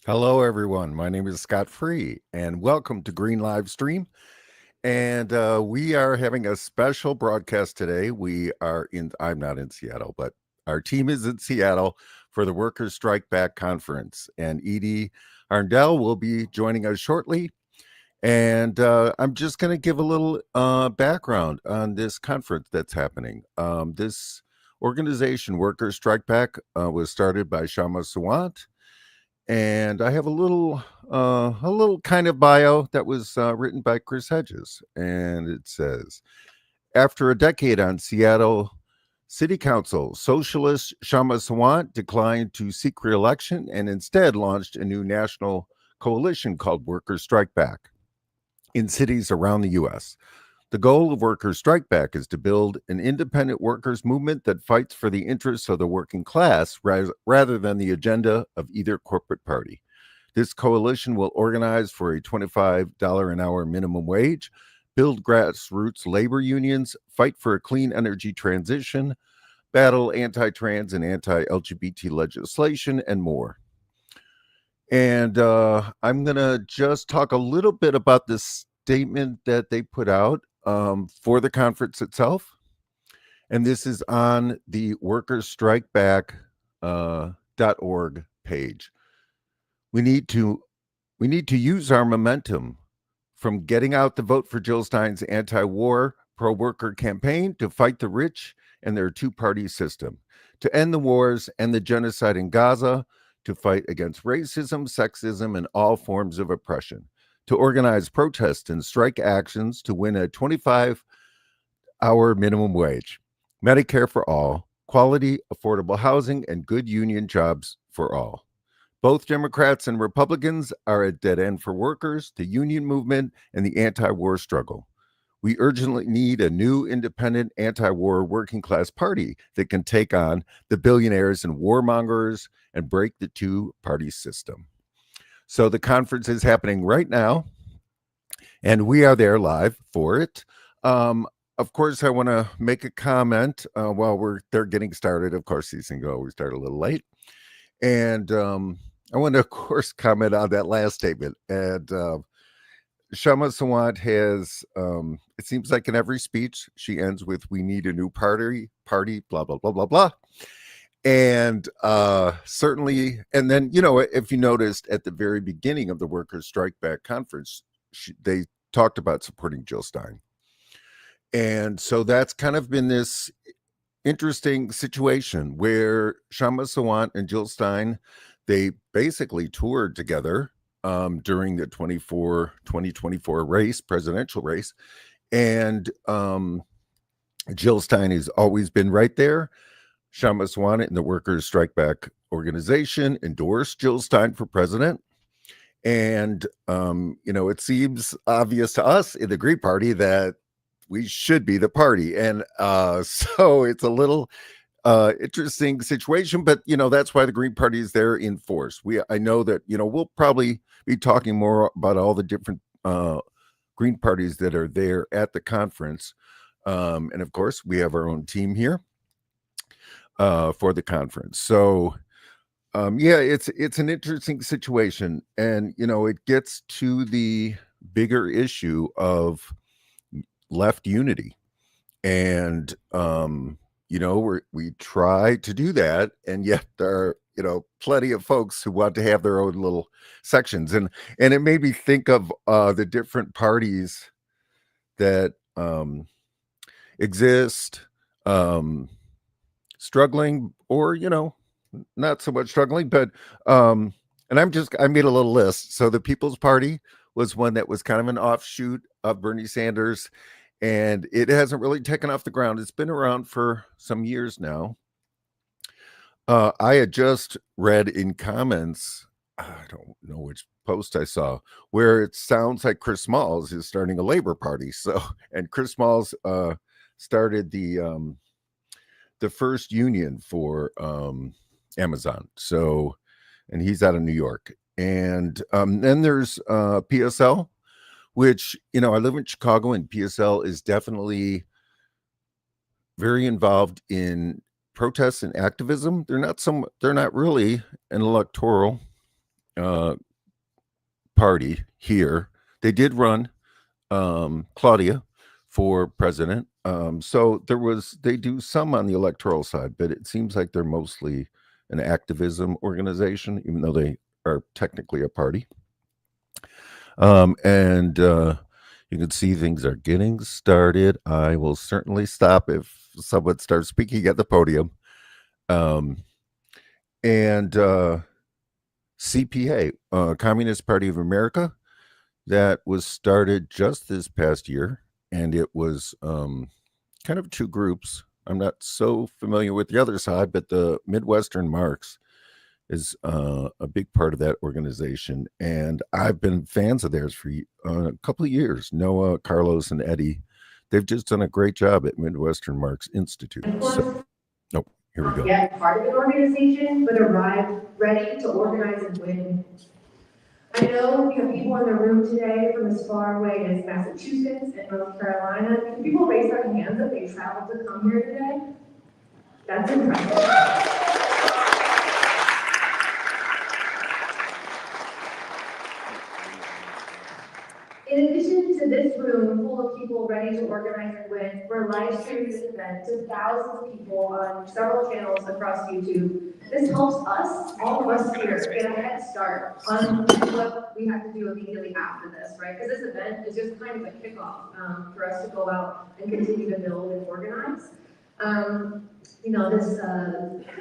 Hello, everyone. My name is Scott Free, and welcome to Green Live Stream. And we are having a special broadcast today. I'm not in Seattle, but our team is in Seattle for the Workers Strike Back Conference. And Edie Arndell will be joining us shortly. And I'm just going to give a little background on this conference that's happening. This organization, Workers Strike Back, was started by Shama Sawant, and I have a little kind of bio that was written by Chris Hedges, and it says, after a decade on Seattle City Council, Socialist Shama Sawant declined to seek re-election and instead launched a new national coalition called Workers Strike Back in cities around the U.S. The goal of Workers Strike Back is to build an independent workers' movement that fights for the interests of the working class rather than the agenda of either corporate party. This coalition will organize for a $25 an hour minimum wage, build grassroots labor unions, fight for a clean energy transition, battle anti trans and anti LGBT legislation, and more. And I'm going to just talk a little bit about this statement that they put out for the conference itself. And this is on the workersstrikeback.org page. We need to use our momentum from getting out the vote for Jill Stein's anti-war, pro-worker campaign to fight the rich and their two-party system, to end the wars and the genocide in Gaza, to fight against racism, sexism, and all forms of oppression, to organize protests and strike actions to win a 25-hour minimum wage, Medicare for all, quality, affordable housing, and good union jobs for all. Both Democrats and Republicans are at dead end for workers, the union movement, and the anti-war struggle. We urgently need a new independent anti-war working class party that can take on the billionaires and warmongers and break the two-party system. So the conference is happening right now, and we are there live for it. Of course, I want to make a comment while they're getting started. Of course, these things always start a little late, and I want to, of course, comment on that last statement. And Shama Sawant has, it seems like in every speech, she ends with, we need a new party, blah, blah, blah, blah, blah. And certainly, and then, if you noticed at the very beginning of the Workers Strike Back conference, they talked about supporting Jill Stein. And so that's kind of been this interesting situation where Shama Sawant and Jill Stein, they basically toured together during the 2024 presidential race. And Jill Stein has always been right there. Shama Sawant and the Workers Strike Back organization endorsed Jill Stein for president. And, it seems obvious to us in the Green Party that we should be the party. And so it's a little interesting situation, but that's why the Green Party is there in force. I know that we'll probably be talking more about all the different Green Parties that are there at the conference, and of course we have our own team here for the conference. So it's an interesting situation, and it gets to the bigger issue of left unity, and we try to do that, and yet there are plenty of folks who want to have their own little sections, and it made me think of the different parties that exist, struggling, or not so much struggling, but and I made a little list. So the People's Party was one that was kind of an offshoot of Bernie Sanders, and it hasn't really taken off the ground. It's been around for some years now. I had just read in comments, I don't know which post I saw, where it sounds like Chris Smalls is starting a Labor Party. So, and Chris Smalls started the first union for Amazon. So, and he's out of New York. And then there's PSL, which, I live in Chicago, and PSL is definitely very involved in protests and activism. They're not really an electoral party here. They did run Claudia for president. So they do some on the electoral side, but it seems like they're mostly an activism organization, even though they are technically a party. And you can see things are getting started. I will certainly stop if someone starts speaking at the podium. And CPA, Communist Party of America, that was started just this past year, and it was kind of two groups. I'm not so familiar with the other side, but the Midwestern Marx is a big part of that organization, and I've been fans of theirs for a couple of years. Noah, Carlos, and Eddie, they've just done a great job at Midwestern Marx Institute. So, here we go. Yet part of an organization, but arrived ready to organize and win. I know we have people in the room today from as far away as Massachusetts and North Carolina. Can people raise their hands if they traveled to come here today? That's impressive. In addition to this room full of people ready to organize and win, we're live streaming this event to thousands of people on several channels across YouTube. This helps us, all of us here, get a head start on what we have to do immediately after this, right? Because this event is just kind of a kickoff for us to go out and continue to build and organize. This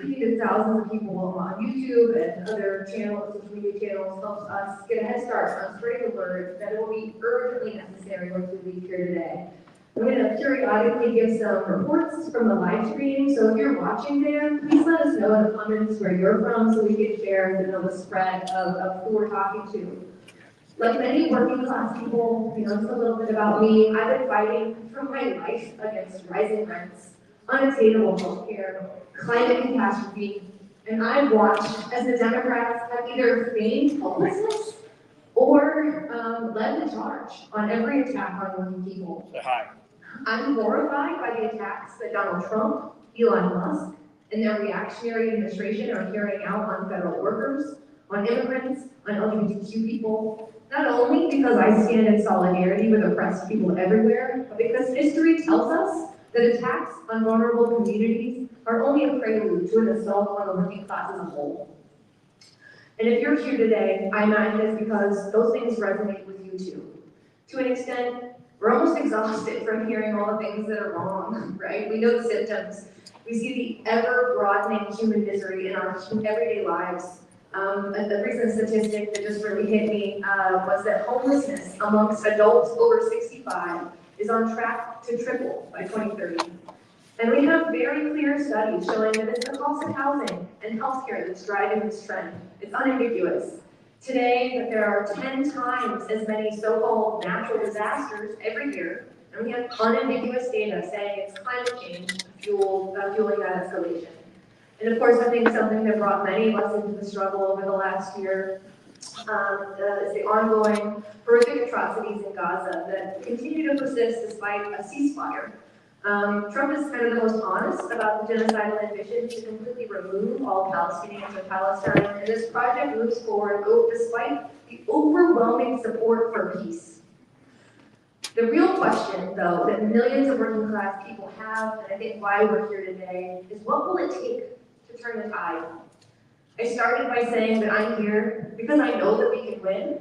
feeding thousands of people on YouTube and other channels, social media channels, helps us get a head start on spreading the word that it will be urgently necessary once we leave here today. I'm going to periodically give some reports from the live stream, so if you're watching there, please let us know in the comments where you're from so we can share the spread of who we're talking to. Like many working class people, just a little bit about me, I've been fighting for my life against rising rents, unattainable healthcare, climate catastrophe, and I've watched as the Democrats have either feigned hopelessness or led the charge on every attack on working people. I'm horrified by the attacks that Donald Trump, Elon Musk, and their reactionary administration are carrying out on federal workers, on immigrants, on LGBTQ people, not only because I stand in solidarity with oppressed people everywhere, but because history tells us that attacks on vulnerable communities are only a prelude to an assault on the working class as a whole. And if you're here today, I imagine it's because those things resonate with you too. To an extent, we're almost exhausted from hearing all the things that are wrong, right? We know the symptoms. We see the ever-broadening human misery in our everyday lives. The recent statistic that just really hit me was that homelessness amongst adults over 65 is on track to triple by 2030. And we have very clear studies showing that it's the cost of housing and healthcare that's driving this trend. It's unambiguous. Today, that there are 10 times as many so-called natural disasters every year, and we have unambiguous data saying it's climate change fueling that escalation. And of course, I think something that brought many of us into the struggle over the last year is the ongoing horrific atrocities in Gaza that continue to persist despite a ceasefire. Trump is kind of the most honest about the genocidal ambition to completely remove all Palestinians from Palestine, and this project moves forward despite the overwhelming support for peace. The real question, though, that millions of working class people have, and I think why we're here today, is what will it take to turn the tide? I started by saying that I'm here because I know that we can win,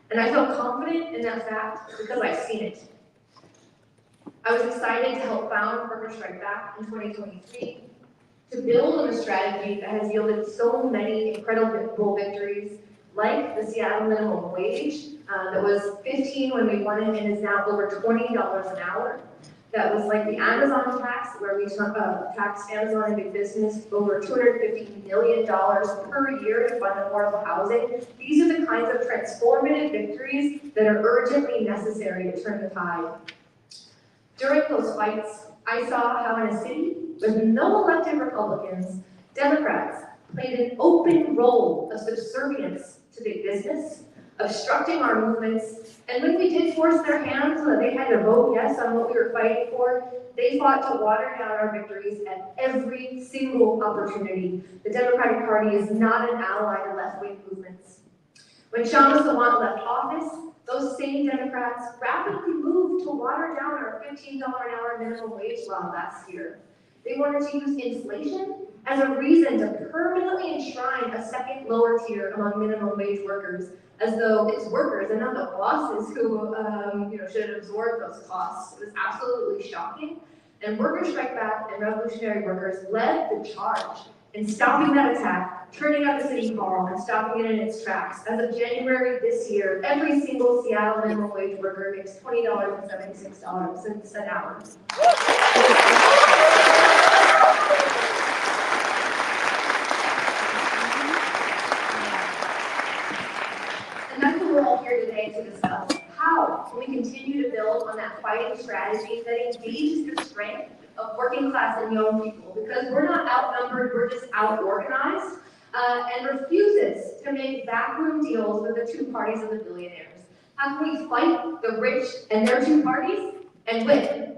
and I feel confident in that fact because I've seen it. I was excited to help found Workers Strike Back in 2023, to build on a strategy that has yielded so many incredible victories, like the Seattle minimum wage, that was $15 when we won it and is now over $20 an hour. That was like the Amazon tax, where we taxed Amazon and big business over $250 million per year to fund affordable housing. These are the kinds of transformative victories that are urgently necessary to turn the tide. During those fights, I saw how in a city with no elected Republicans, Democrats played an open role of subservience to big business, obstructing our movements, and when we did force their hand so that they had to vote yes on what we were fighting for, they fought to water down our victories at every single opportunity. The Democratic Party is not an ally to left-wing movements. When Shama Sawant left office, those same Democrats rapidly moved to water down our $15 an hour minimum wage law last year. They wanted to use inflation as a reason to permanently enshrine a second lower tier among minimum wage workers, as though it's workers and not the bosses who should absorb those costs. It was absolutely shocking. And Workers' Strike Back and Revolutionary Workers led the charge in stopping that attack, turning up the city hall, and stopping it in its tracks. As of January this year, every single Seattle minimum wage worker makes $20.76 an hour. And that's what we're all here today to discuss. How can we continue to build on that fighting strategy that engages the strength of working class and young people? Because we're not outnumbered, we're just out-organized, and refuses to make backroom deals with the two parties of the billionaires. How can we fight the rich and their two parties and win?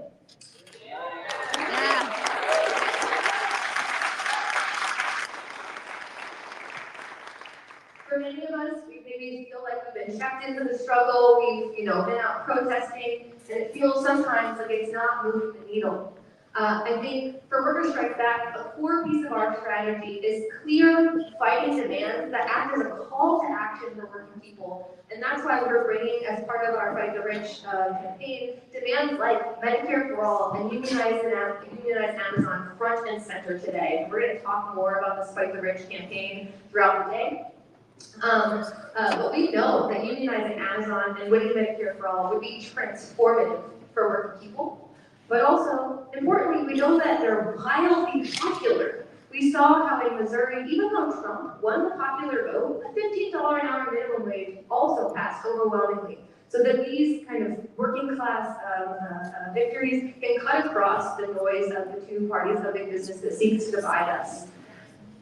For many of us, we maybe feel like we've been checked into the struggle, we've been out protesting, and it feels sometimes like it's not moving the needle. I think for Workers' Strike Back, a core piece of our strategy is clear fighting demands that act as a call to action for working people. And that's why we're bringing, as part of our Fight the Rich campaign, demands like Medicare for All and unionized Amazon front and center today. And we're going to talk more about this Fight the Rich campaign throughout the day. But we know that unionizing Amazon and winning Medicare for All would be transformative for working people. But also, importantly, we know that they're wildly popular. We saw how in Missouri, even though Trump won the popular vote, a $15 an hour minimum wage also passed overwhelmingly. So that these kind of working class victories can cut across the noise of the two parties of big business that seeks to divide us.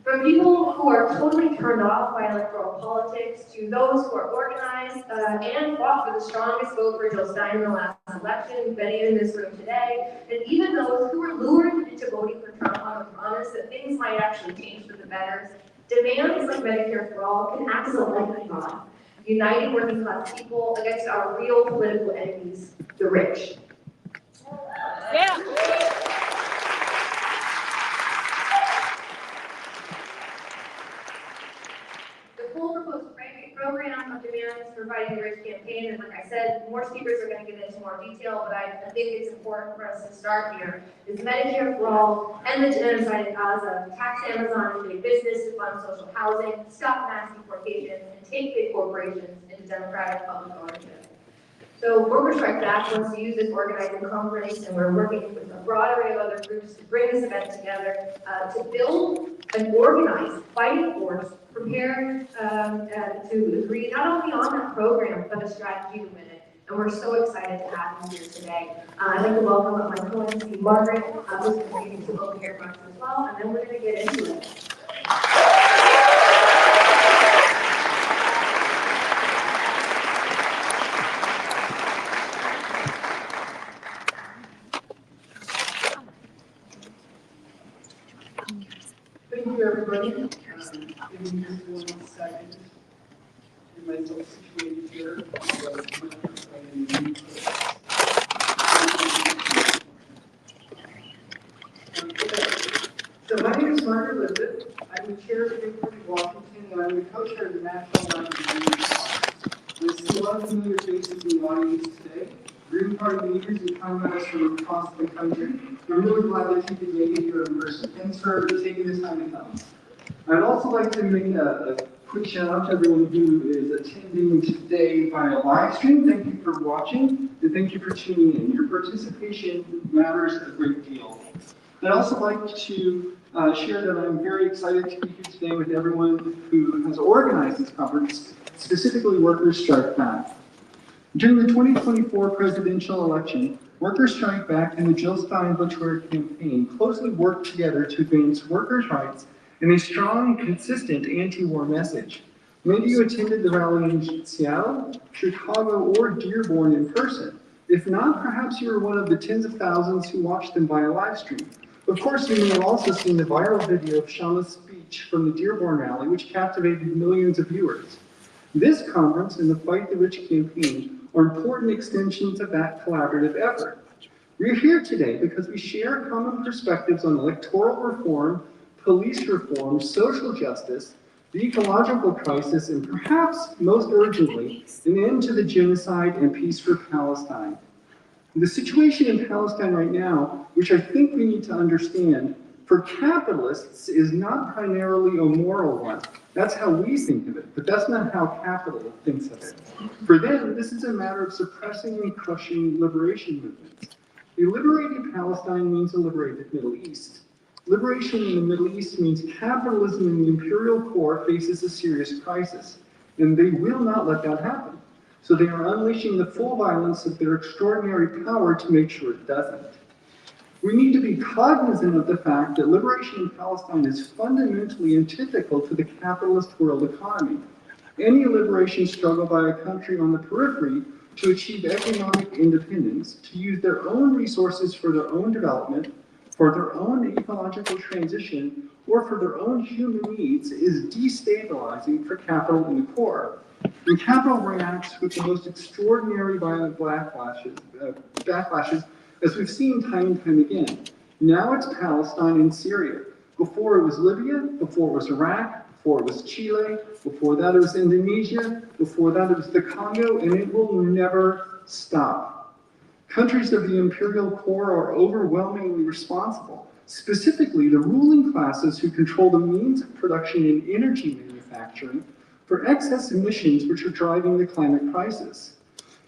From people who are totally turned off by electoral politics to those who are organized and fought for the strongest vote for Jill Stein in the last election, many in this room today, and even those who were lured into voting for Trump on the promise that things might actually change for the better, demands like Medicare for All can act as a lightning rod, uniting working class people against our real political enemies, the rich. Yeah. The full proposed program of demands for Fighting the Rich campaign, and like I said, more speakers are going to get into more detail, but I think it's important for us to start here, is Medicare for All, end the genocide in Gaza, tax Amazon and big business to fund social housing, stop mass deportation, and take big corporations into democratic public ownership. So Workers' Strike Back wants to use this organizing conference, and we're working with a broad array of other groups to bring this event together to build an organized fighting force prepared to agree not only on that program, but a strategy to win it. And we're so excited to have you here today. I'd like to welcome up my co-MC Margaret, who's going to give some open air remarks as well, and then we're going to get into it. Thank you, everybody. Give me just 1 second. Get myself situated here. So my name is Margaret Elizabeth. I'm the chair of the Big Party Washington, and I'm the co-chair of the National Run. I see a lot of familiar faces in the audience today. Green Party leaders and comrades from across the country. I'm really glad that you could make it here in person. Thanks for taking this time to come. I'd also like to make a quick shout out to everyone who is attending today via live stream. Thank you for watching, and thank you for tuning in. Your participation matters a great deal. I'd also like to share that I'm very excited to be here today with everyone who has organized this conference, specifically Workers' Strike Back. During the 2024 presidential election, Workers' Strike Back and the Jill Stein Butchware campaign closely worked together to advance workers' rights and a strong, consistent anti-war message. Maybe you attended the rally in Seattle, Chicago, or Dearborn in person. If not, perhaps you were one of the tens of thousands who watched them via live stream. Of course, you may have also seen the viral video of Shama's speech from the Dearborn rally, which captivated millions of viewers. This conference and the Fight the Rich campaign are important extensions of that collaborative effort. We're here today because we share common perspectives on electoral reform, police reform, social justice, the ecological crisis, and perhaps most urgently, an end to the genocide and peace for Palestine. The situation in Palestine right now, which I think we need to understand, for capitalists is not primarily a moral one. That's how we think of it, but that's not how capital thinks of it. For them, this is a matter of suppressing and crushing liberation movements. A liberated Palestine means a liberated Middle East. Liberation in the Middle East means capitalism in the imperial core faces a serious crisis, and they will not let that happen. So they are unleashing the full violence of their extraordinary power to make sure it doesn't. We need to be cognizant of the fact that liberation in Palestine is fundamentally antithetical to the capitalist world economy. Any liberation struggle by a country on the periphery to achieve economic independence, to use their own resources for their own development, for their own ecological transition, or for their own human needs is destabilizing for capital in the core. And capital reacts with the most extraordinary violent backlashes, as we've seen time and time again. Now it's Palestine and Syria. Before it was Libya, before it was Iraq, before it was Chile, before that it was Indonesia, before that it was the Congo, and it will never stop. Countries of the imperial core are overwhelmingly responsible, specifically the ruling classes who control the means of production and energy manufacturing, for excess emissions which are driving the climate crisis.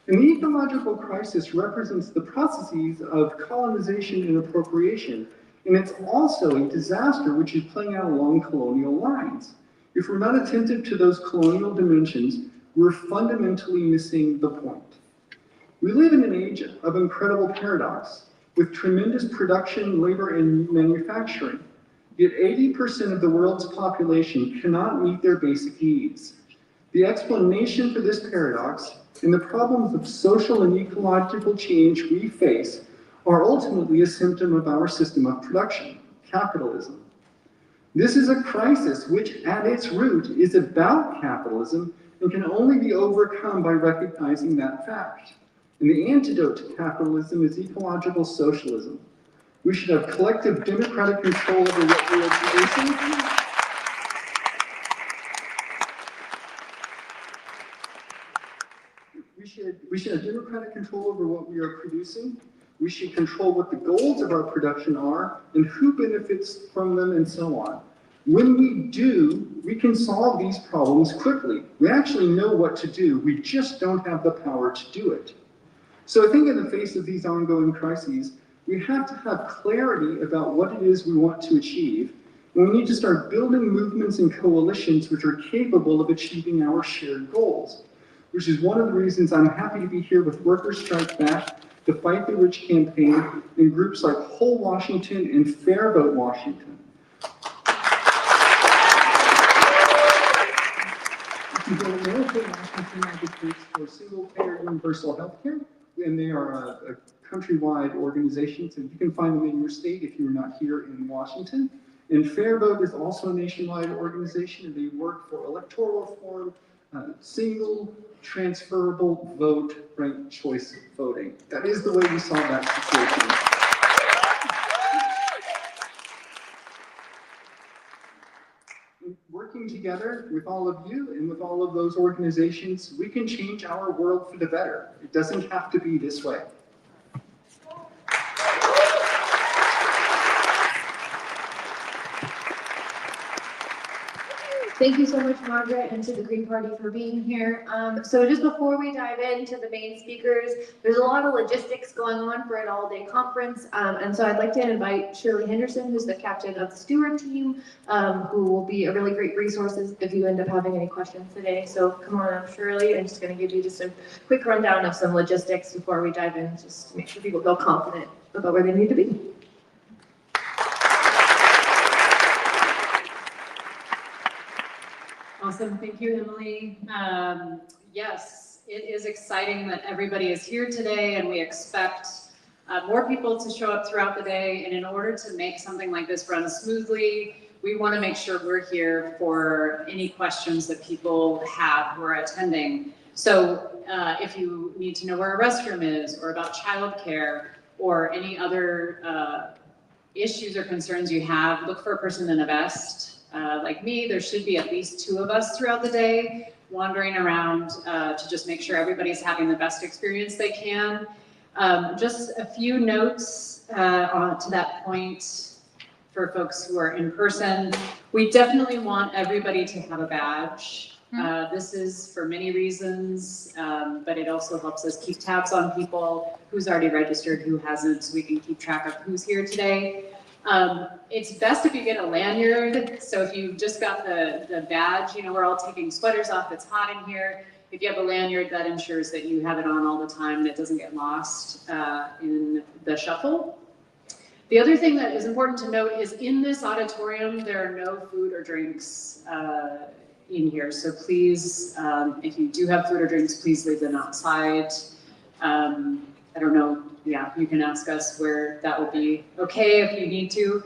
And the ecological crisis represents the processes of colonization and appropriation, and it's also a disaster which is playing out along colonial lines. If we're not attentive to those colonial dimensions, we're fundamentally missing the point. We live in an age of incredible paradox, with tremendous production, labor, and manufacturing. Yet 80% of the world's population cannot meet their basic needs. The explanation for this paradox and the problems of social and ecological change we face are ultimately a symptom of our system of production, capitalism. This is a crisis which at its root is about capitalism and can only be overcome by recognizing that fact. And the antidote to capitalism is ecological socialism. We should have collective democratic control over what we are producing. We should have democratic control over what we are producing. We should control what the goals of our production are and who benefits from them and so on. When we do, we can solve these problems quickly. We actually know what to do. We just don't have the power to do it. So I think in the face of these ongoing crises, we have to have clarity about what it is we want to achieve. And we need to start building movements and coalitions which are capable of achieving our shared goals, which is one of the reasons I'm happy to be here with Workers Strike Back, the Fight the Rich campaign, and groups like Whole Washington and Fair Vote Washington. Washington advocates for single-payer universal health care, and they are a countrywide organization, so you can find them in your state if you're not here in Washington. And Fair Vote is also a nationwide organization, and they work for electoral reform, single, transferable vote, ranked choice voting. That is the way we solve that situation. Working together with all of you and with all of those organizations, we can change our world for the better. It doesn't have to be this way. Thank you so much, Margaret, and to the Green Party for being here. So just before we dive into the main speakers, there's a lot of logistics going on for an all-day conference. And so I'd like to invite Shirley Henderson, who's the captain of the Steward team, who will be a really great resource if you end up having any questions today. So come on up, Shirley. I'm just going to give you just a quick rundown of some logistics before we dive in, just to make sure people feel confident about where they need to be. Awesome, thank you, Emily. Yes, it is exciting that everybody is here today, and we expect more people to show up throughout the day. And in order to make something like this run smoothly, we want to make sure we're here for any questions that people have who are attending. So if you need to know where a restroom is, or about childcare, or any other issues or concerns you have, look for a person in a vest. Like me, there should be at least 2 of us throughout the day wandering around to just make sure everybody's having the best experience they can. Just a few notes to that point for folks who are in person. We definitely want everybody to have a badge. This is for many reasons, but it also helps us keep tabs on people, who's already registered, who hasn't, so we can keep track of who's here today. It's best if you get a lanyard. So if you just got the badge, you know, we're all taking sweaters off, it's hot in here. If you have a lanyard, that ensures that you have it on all the time and it doesn't get lost in the shuffle. The other thing that is important to note is in this auditorium, there are no food or drinks in here. So please, if you do have food or drinks, please leave them outside. I don't know, yeah, you can ask us where that will be okay if you need to.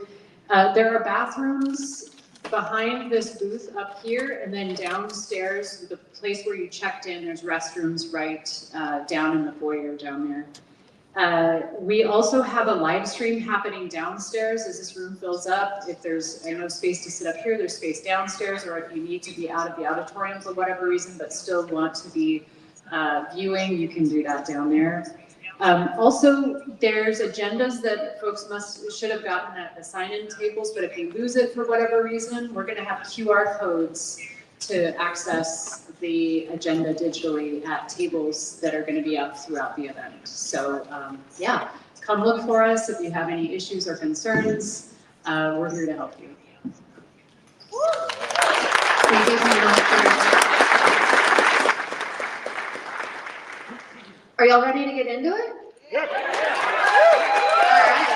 There are bathrooms behind this booth up here, and then downstairs, the place where you checked in, there's restrooms right down in the foyer down there. We also have a live stream happening downstairs as this room fills up. If there's no space to sit up here, there's space downstairs, or if you need to be out of the auditorium for whatever reason, but still want to be viewing, you can do that down there. Also, there's agendas that folks should have gotten at the sign-in tables, but if you lose it for whatever reason, we're gonna have QR codes to access the agenda digitally at tables that are gonna be up throughout the event. So yeah, come look for us if you have any issues or concerns. We're here to help you. Thank you so much. Are y'all ready to get into it? Yeah. All right.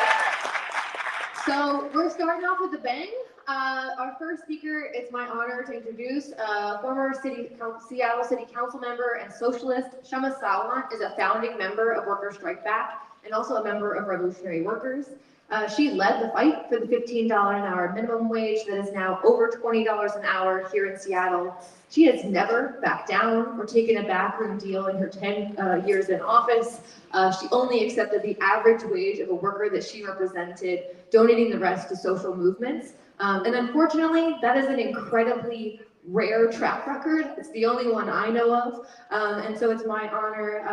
So we're starting off with a bang. Our first speaker, it's my honor to introduce former Seattle City Council member and socialist Kshama Sawant is a founding member of Workers Strike Back and also a member of Revolutionary Workers. She led the fight for the $15 an hour minimum wage that is now over $20 an hour here in Seattle. She has never backed down or taken a backroom deal in her 10 years in office. She only accepted the average wage of a worker that she represented, donating the rest to social movements. And unfortunately, that is an incredibly rare track record. It's the only one I know of. And so it's my honor,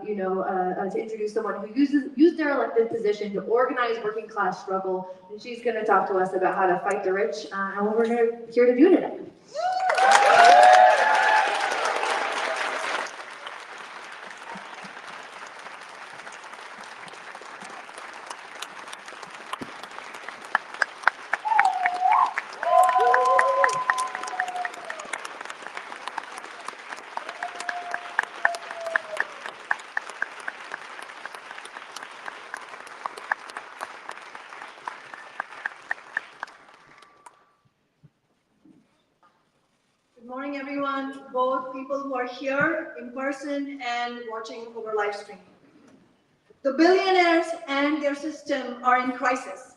to introduce someone who used their elected position to organize working class struggle. And she's going to talk to us about how to fight the rich and what we're here to do today. Good morning, everyone, both people who are here in person and watching over live stream. The billionaires and their system are in crisis.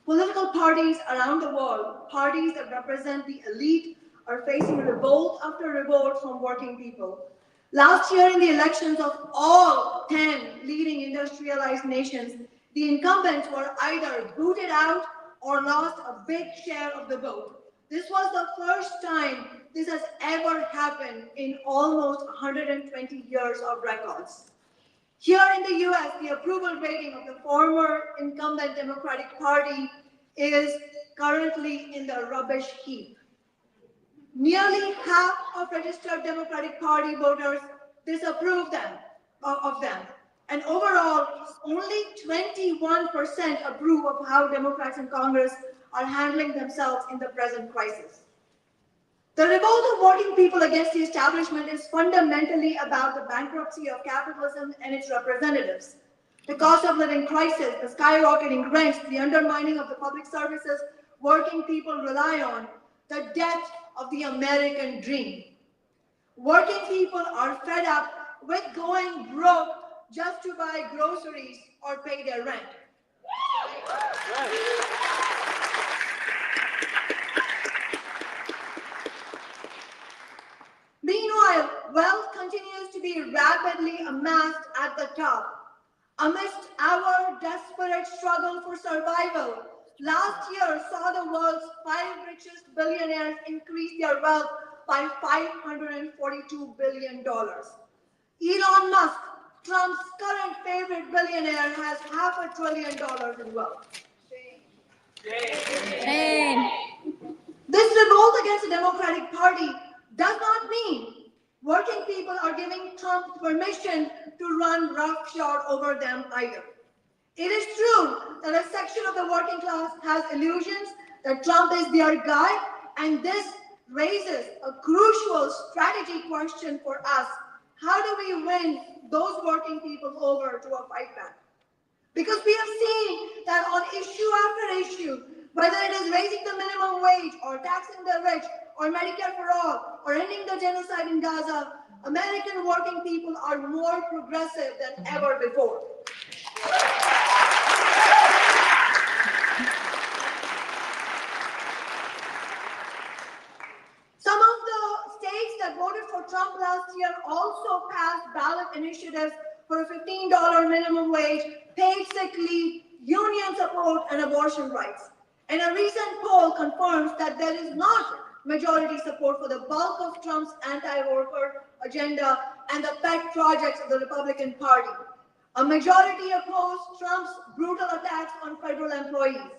Political parties around the world, parties that represent the elite, are facing revolt after revolt from working people. Last year in the elections of all 10 leading industrialized nations, the incumbents were either booted out or lost a big share of the vote. This was the first time this has ever happened in almost 120 years of records. Here in the US, the approval rating of the former incumbent Democratic Party is currently in the rubbish heap. Nearly half of registered Democratic Party voters disapprove of them. And overall, only 21% approve of how Democrats in Congress are handling themselves in the present crisis. The revolt of working people against the establishment is fundamentally about the bankruptcy of capitalism and its representatives. The cost of living crisis, the skyrocketing rents, the undermining of the public services working people rely on, the death of the American dream. Working people are fed up with going broke just to buy groceries or pay their rent. amassed at the top. Amidst our desperate struggle for survival, last year saw the world's 5 richest billionaires increase their wealth by $542 billion. Elon Musk, Trump's current favorite billionaire, has $500 billion in wealth. This revolt against the Democratic Party does not mean working people are giving Trump permission to run roughshod over them either. It is true that a section of the working class has illusions that Trump is their guy, and this raises a crucial strategy question for us. How do we win those working people over to a fight back? Because we have seen that on issue after issue, whether it is raising the minimum wage or taxing the rich or Medicare for all or ending the genocide in Gaza, American working people are more progressive than ever before. Some of the states that voted for Trump last year also passed ballot initiatives for a $15 minimum wage, paid sick leave, union support, and abortion rights. And a recent poll confirms that there is not majority support for the bulk of Trump's anti-worker agenda and the pet projects of the Republican Party. A majority opposed Trump's brutal attacks on federal employees.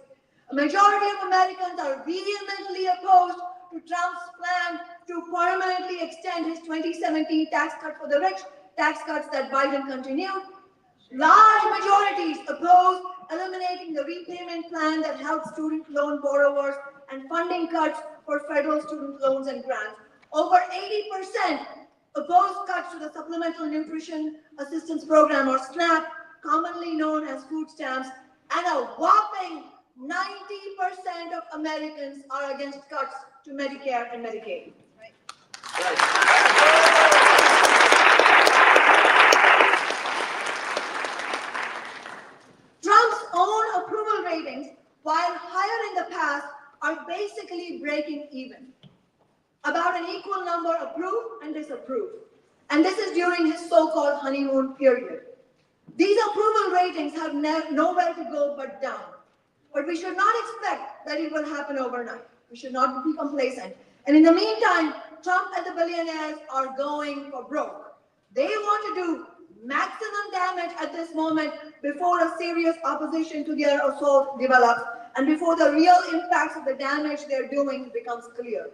A majority of Americans are vehemently opposed to Trump's plan to permanently extend his 2017 tax cut for the rich, tax cuts that Biden continued. Large majorities oppose eliminating the repayment plan that helps student loan borrowers and funding cuts for federal student loans and grants. Over 80% oppose cuts to the Supplemental Nutrition Assistance Program, or SNAP, commonly known as food stamps, and a whopping 90% of Americans are against cuts to Medicare and Medicaid. Trump's own approval ratings, while higher in the past, are basically breaking even. About an equal number approve and disapprove. And this is during his so-called honeymoon period. These approval ratings have nowhere to go but down. But we should not expect that it will happen overnight. We should not be complacent. And in the meantime, Trump and the billionaires are going for broke. They want to do maximum damage at this moment before a serious opposition to their assault develops and before the real impacts of the damage they're doing becomes clear.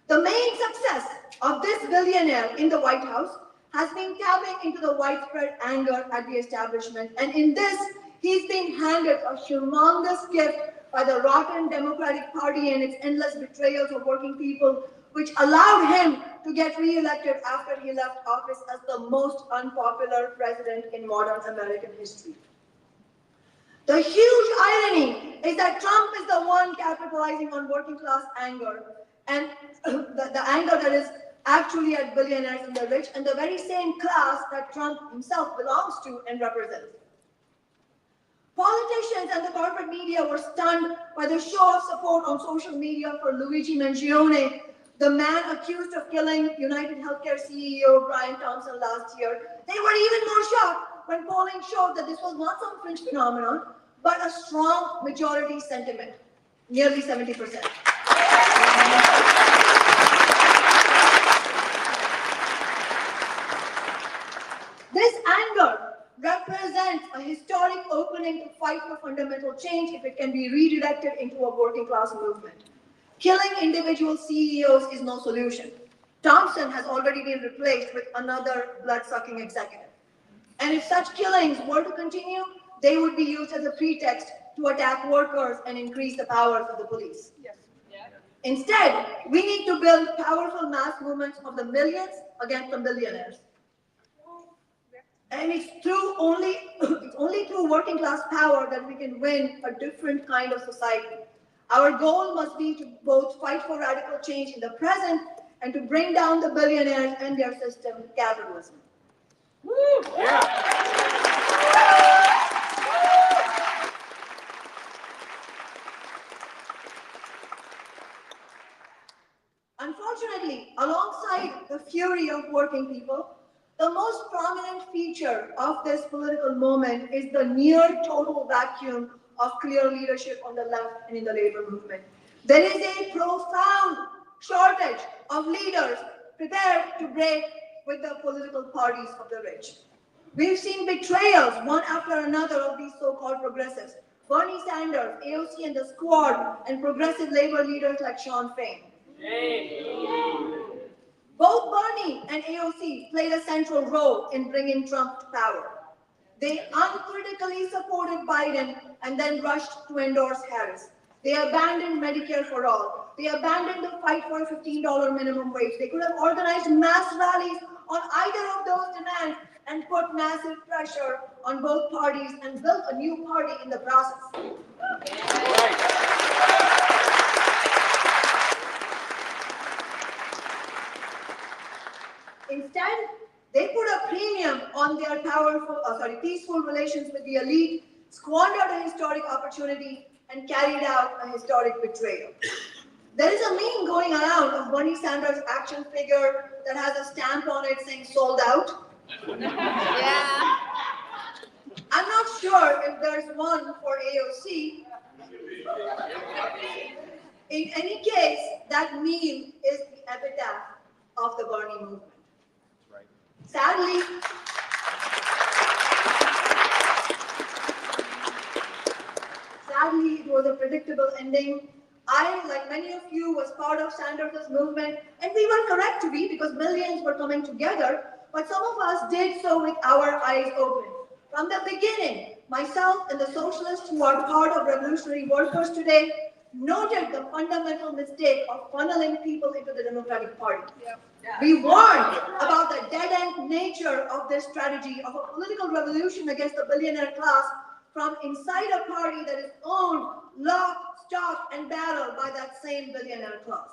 The main success of this billionaire in the White House has been tapping into the widespread anger at the establishment, and in this, he's been handed a humongous gift by the rotten Democratic Party and its endless betrayals of working people, which allowed him to get re-elected after he left office as the most unpopular president in modern American history. The huge irony is that Trump is the one capitalizing on working class anger, and the anger that is actually at billionaires and the rich, and the very same class that Trump himself belongs to and represents. Politicians and the corporate media were stunned by the show of support on social media for Luigi Mangione, the man accused of killing United Healthcare CEO Brian Thompson last year. They were even more shocked when polling showed that this was not some fringe phenomenon, but a strong majority sentiment, nearly 70%. This anger represents a historic opening to fight for fundamental change if it can be redirected into a working class movement. Killing individual CEOs is no solution. Thompson has already been replaced with another blood-sucking executive. And if such killings were to continue, they would be used as a pretext to attack workers and increase the powers of the police. Yes. Yeah. Instead, we need to build powerful mass movements of the millions against the billionaires. And it's only through working class power that we can win a different kind of society. Our goal must be to both fight for radical change in the present and to bring down the billionaires and their system, capitalism. Woo! Yeah. Unfortunately, alongside the fury of working people, The most prominent feature of this political moment is the near total vacuum of clear leadership on the left and in the labor movement. There is a profound shortage of leaders prepared to break with the political parties of the rich. We've seen betrayals one after another of these so-called progressives. Bernie Sanders, AOC and the Squad, and progressive labor leaders like Sean Fain. Both Bernie and AOC played a central role in bringing Trump to power. They uncritically supported Biden and then rushed to endorse Harris. They abandoned Medicare for all. They abandoned the fight for a $15 minimum wage. They could have organized mass rallies on either of those demands and put massive pressure on both parties and built a new party in the process. Instead, they put a premium on their peaceful relations with the elite, squandered a historic opportunity, and carried out a historic betrayal. There is a meme going around of Bernie Sanders' action figure that has a stamp on it saying sold out. Yeah. I'm not sure if there's one for AOC. In any case, that meme is the epitaph of the Bernie movement. Sadly, it was a predictable ending. I, like many of you, was part of Sanders' movement, and we were correct to be because millions were coming together, but some of us did so with our eyes open. From the beginning, myself and the socialists who are part of Revolutionary Workers today noted the fundamental mistake of funneling people into the Democratic Party. Yeah. We warned about the dead-end nature of this strategy of a political revolution against the billionaire class from inside a party that is owned, lock, stock, and barrel by that same billionaire class.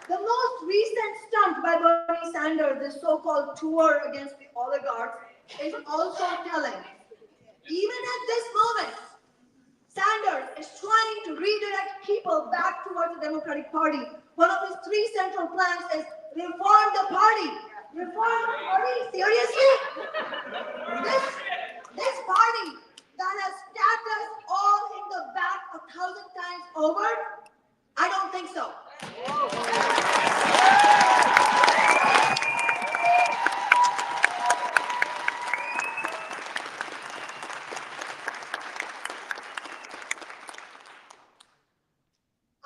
The most recent stunt by Bernie Sanders, this so-called tour against the oligarchs, is also telling. Even at this moment, Sanders is trying to redirect people back towards the Democratic Party. One of his three central plans is reform the party. Reform the party? Seriously? This party that has stabbed us all in the back 1,000 times over? I don't think so.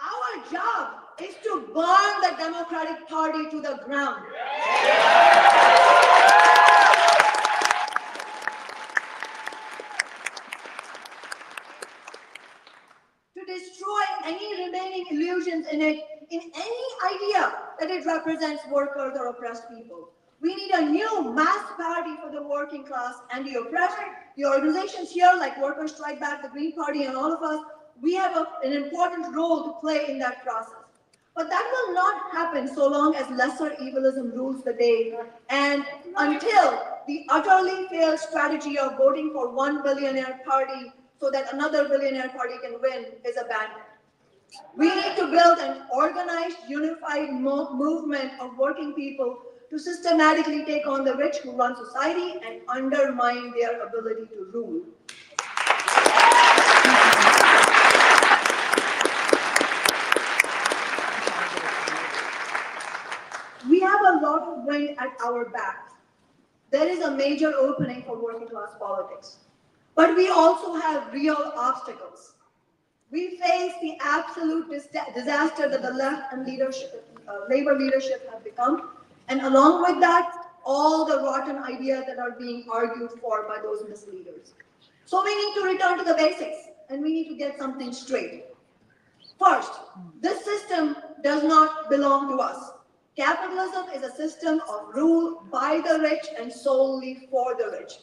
Our job is to burn the Democratic Party to the ground. To destroy any remaining illusions in it, in any idea that it represents workers or oppressed people. We need a new mass party for the working class and the oppressed. The organizations here, like Workers Strike Back, the Green Party, and all of us, we have an important role to play in that process. But that will not happen so long as lesser evilism rules the day and until the utterly failed strategy of voting for one billionaire party so that another billionaire party can win is abandoned. We need to build an organized, unified movement of working people to systematically take on the rich who run society and undermine their ability to rule. We have a lot of wind at our backs. There is a major opening for working class politics. But we also have real obstacles. We face the absolute disaster that the left and labor leadership have become. And along with that, all the rotten ideas that are being argued for by those misleaders. So we need to return to the basics and we need to get something straight. First, this system does not belong to us. Capitalism is a system of rule by the rich and solely for the rich.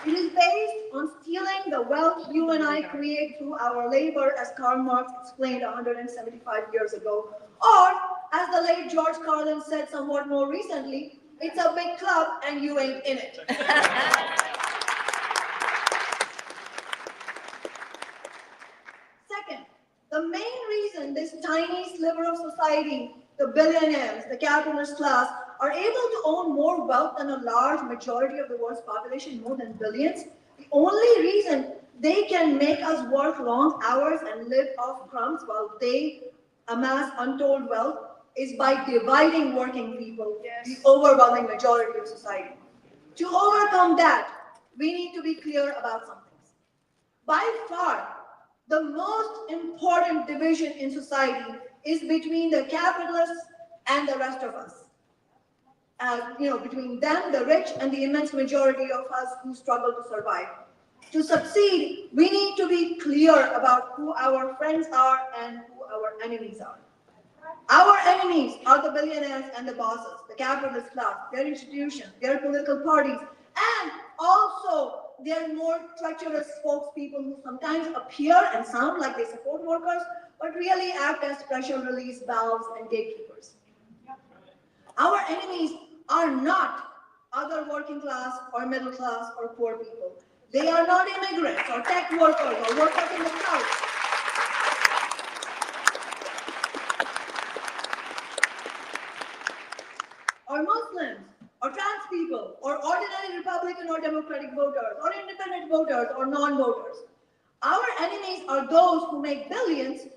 It is based on stealing the wealth you and I create through our labor, as Karl Marx explained 175 years ago. Or, as the late George Carlin said somewhat more recently, it's a big club and you ain't in it. society, the billionaires, the capitalist class, are able to own more wealth than a large majority of the world's population, more than billions, the only reason they can make us work long hours and live off crumbs while they amass untold wealth is by dividing working people, the overwhelming majority of society. To overcome that, we need to be clear about some things. By far, the most important division in society is between the capitalists and the rest of us. Between them, the rich, and the immense majority of us who struggle to survive. To succeed, we need to be clear about who our friends are and who our enemies are. Our enemies are the billionaires and the bosses, the capitalist class, their institutions, their political parties, and also their more treacherous spokespeople who sometimes appear and sound like they support workers, but really act as pressure release valves and gatekeepers. Our enemies are not other working class or middle class or poor people. They are not immigrants or tech workers or workers in the South. Or Muslims, or trans people, or ordinary Republican or Democratic voters, or independent voters, or non-voters. Our enemies are those who make billions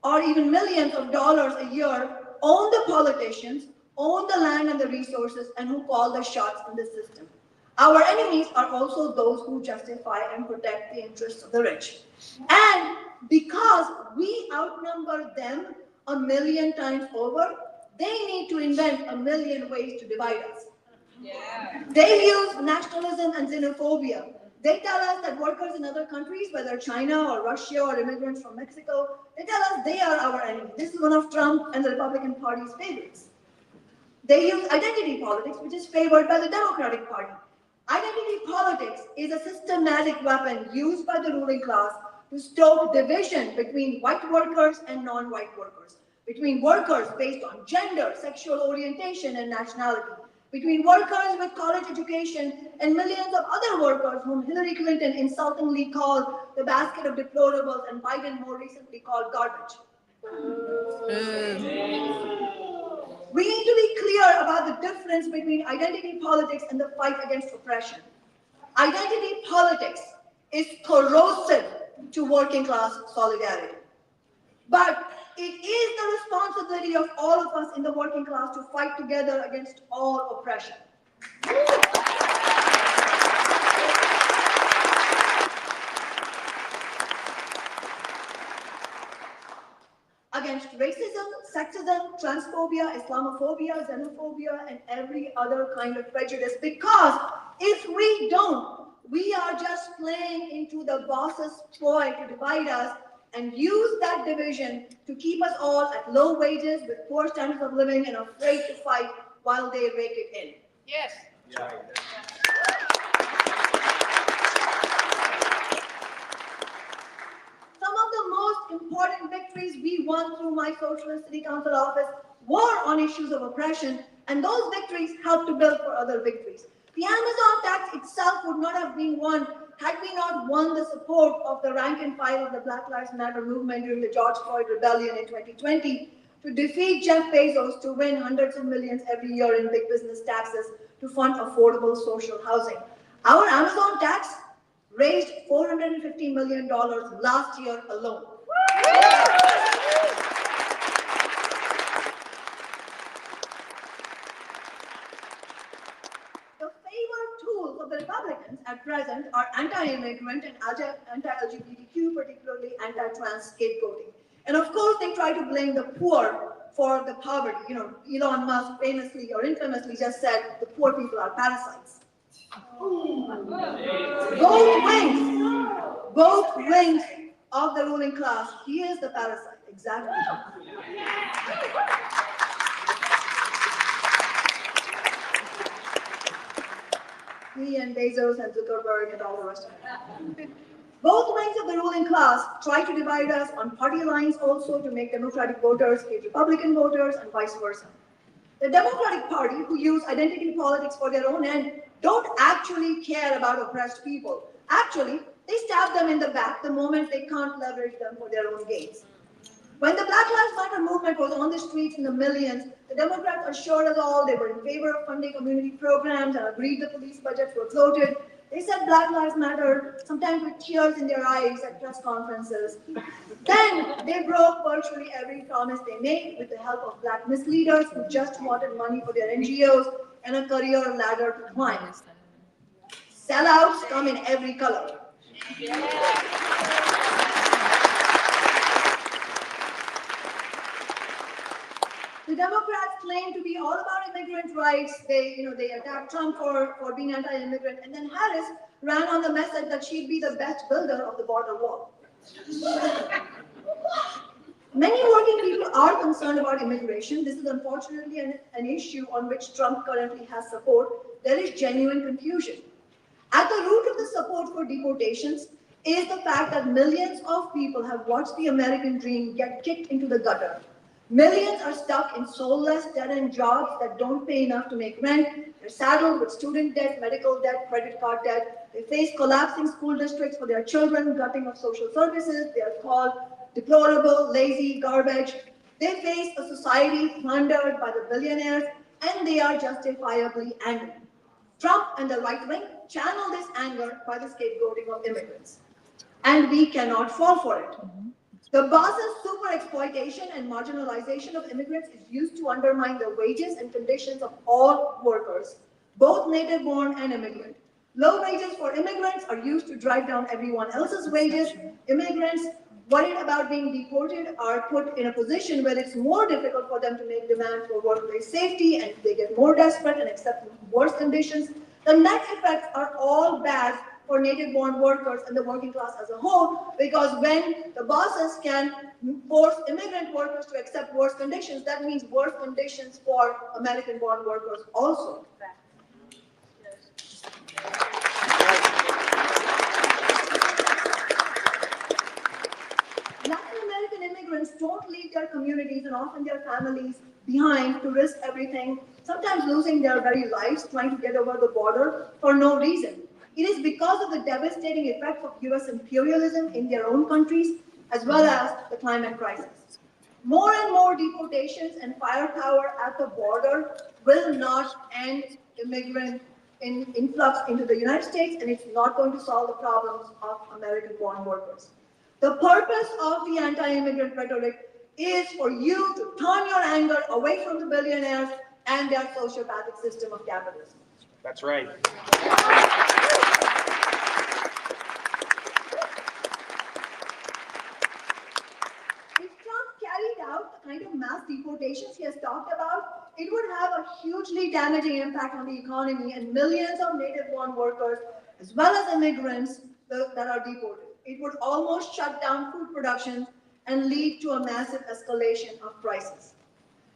or even millions of dollars a year, own the politicians, own the land and the resources, and who call the shots in the system. Our enemies are also those who justify and protect the interests of the rich. And because we outnumber them a million times over, they need to invent a million ways to divide us. They use nationalism and xenophobia. They tell us that workers in other countries, whether China or Russia or immigrants from Mexico, they tell us they are our enemy. This is one of Trump and the Republican Party's favorites. They use identity politics, which is favored by the Democratic Party. Identity politics is a systematic weapon used by the ruling class to stoke division between white workers and non-white workers, between workers based on gender, sexual orientation, and nationality, between workers with college education and millions of other workers whom Hillary Clinton insultingly called the basket of deplorables and Biden more recently called garbage. We need to be clear about the difference between identity politics and the fight against oppression. Identity politics is corrosive to working class solidarity. But it is the responsibility of all of us in the working class to fight together against all oppression. Against racism, sexism, transphobia, Islamophobia, xenophobia, and every other kind of prejudice. Because if we don't, we are just playing into the boss's ploy to divide us and use that division to keep us all at low wages with poor standards of living and afraid to fight while they rake it in. Yes. Some of the most important victories we won through my Socialist City Council office were on issues of oppression, and those victories helped to build for other victories. The Amazon tax itself would not have been won had we not won the support of the rank and file of the Black Lives Matter movement during the George Floyd rebellion in 2020 to defeat Jeff Bezos to win hundreds of millions every year in big business taxes to fund affordable social housing. Our Amazon tax raised $450 million last year alone. The favored tools of the Republicans at present are anti-immigrant and anti-LGBTQ, particularly anti-trans scapegoating. And of course, they try to blame the poor for the poverty. Elon Musk famously or infamously just said the poor people are parasites. Both wings of the ruling class. He is the parasite, exactly. He and Bezos and Zuckerberg and all the rest of it. Both wings of the ruling class try to divide us on party lines also to make Democratic voters hate Republican voters and vice versa. The Democratic Party, who use identity politics for their own end, don't actually care about oppressed people. Actually, they stab them in the back the moment they can't leverage them for their own gains. When the Black Lives Matter movement was on the streets in the millions, the Democrats assured us all they were in favor of funding community programs and agreed the police budgets were bloated. They said Black Lives Matter, sometimes with tears in their eyes at press conferences. Then they broke virtually every promise they made with the help of black misleaders who just wanted money for their NGOs and a career ladder to climb. Sellouts come in every color. The Democrats claim to be all about immigrant rights. They attacked Trump for being anti-immigrant, and then Harris ran on the message that she'd be the best builder of the border wall. Many working people are concerned about immigration. This is unfortunately an issue on which Trump currently has support. There is genuine confusion. At the root of the support for deportations is the fact that millions of people have watched the American dream get kicked into the gutter. Millions are stuck in soulless, dead-end jobs that don't pay enough to make rent. They're saddled with student debt, medical debt, credit card debt. They face collapsing school districts for their children, gutting of social services. They are called deplorable, lazy, garbage. They face a society plundered by the billionaires, and they are justifiably angry. Trump and the right wing channel this anger by the scapegoating of immigrants. And we cannot fall for it. The boss's super exploitation and marginalization of immigrants is used to undermine the wages and conditions of all workers, both native born and immigrant. Low wages for immigrants are used to drive down everyone else's wages. Immigrants worried about being deported are put in a position where it's more difficult for them to make demands for workplace safety, and they get more desperate and accept worse conditions. The net effects are all bad for native-born workers and the working class as a whole, because when the bosses can force immigrant workers to accept worse conditions, that means worse conditions for American-born workers also. Latin American immigrants don't leave their communities and often their families behind to risk everything, sometimes losing their very lives trying to get over the border for no reason. It is because of the devastating effects of US imperialism in their own countries, as well as the climate crisis. More and more deportations and firepower at the border will not end immigrant influx into the United States, and it's not going to solve the problems of American-born workers. The purpose of the anti-immigrant rhetoric is for you to turn your anger away from the billionaires and their sociopathic system of capitalism. That's right. If Trump carried out the kind of mass deportations he has talked about, it would have a hugely damaging impact on the economy and millions of native-born workers, as well as immigrants that are deported. It would almost shut down food production and lead to a massive escalation of prices.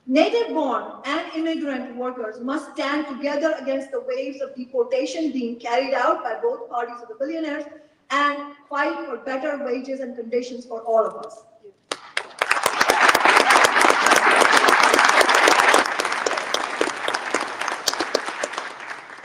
Native-born and immigrant workers must stand together against the waves of deportation being carried out by both parties of the billionaires and fight for better wages and conditions for all of us.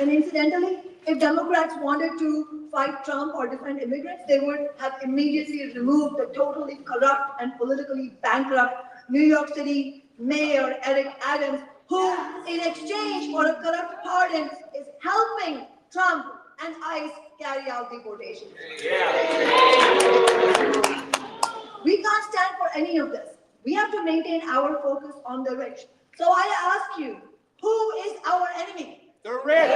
And incidentally, if Democrats wanted to fight Trump or defend immigrants, they would have immediately removed the totally corrupt and politically bankrupt New York City Mayor Eric Adams, who, in exchange for a corrupt pardon, is helping Trump and ICE carry out deportations. We can't stand for any of this. We have to maintain our focus on the rich. So I ask you, who is our enemy? The rich.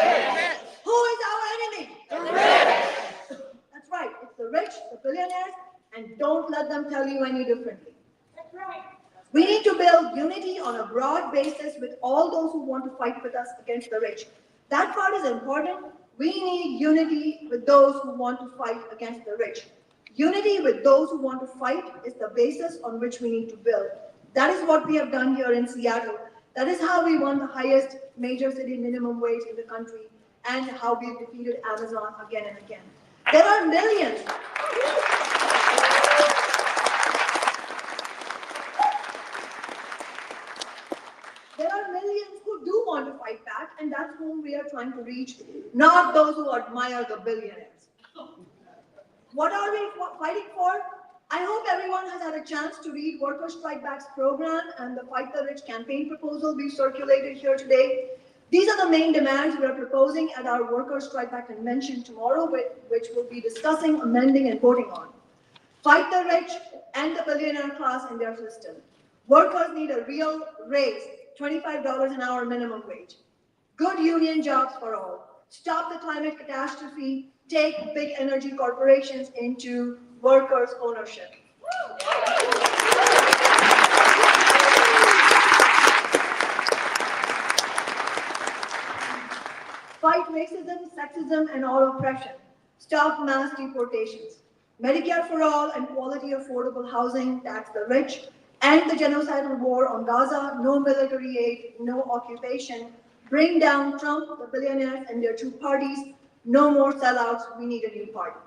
Who is our enemy? The rich. That's right. It's the rich, the billionaires, and don't let them tell you any differently. That's right. We need to build unity on a broad basis with all those who want to fight with us against the rich. That part is important. We need unity with those who want to fight against the rich. Unity with those who want to fight is the basis on which we need to build. That is what we have done here in Seattle. That is how we won the highest major city minimum wage in the country, and how we've defeated Amazon again and again. There are millions. There are millions who do want to fight back, and that's whom we are trying to reach, not those who admire the billionaires. What are we fighting for? I hope everyone has had a chance to read Worker Strike Back's program and the Fight the Rich campaign proposal we circulated here today. These are the main demands we are proposing at our Worker Strike Back convention tomorrow, which we'll be discussing, amending, and voting on. Fight the rich and the billionaire class in their system. Workers need a real raise, $25 an hour minimum wage. Good union jobs for all. Stop the climate catastrophe. Take big energy corporations into workers' ownership. Fight racism, sexism, and all oppression. Stop mass deportations. Medicare for all and quality affordable housing, tax the rich, end the genocidal war on Gaza, no military aid, no occupation, bring down Trump, the billionaires, and their two parties, no more sellouts, we need a new party.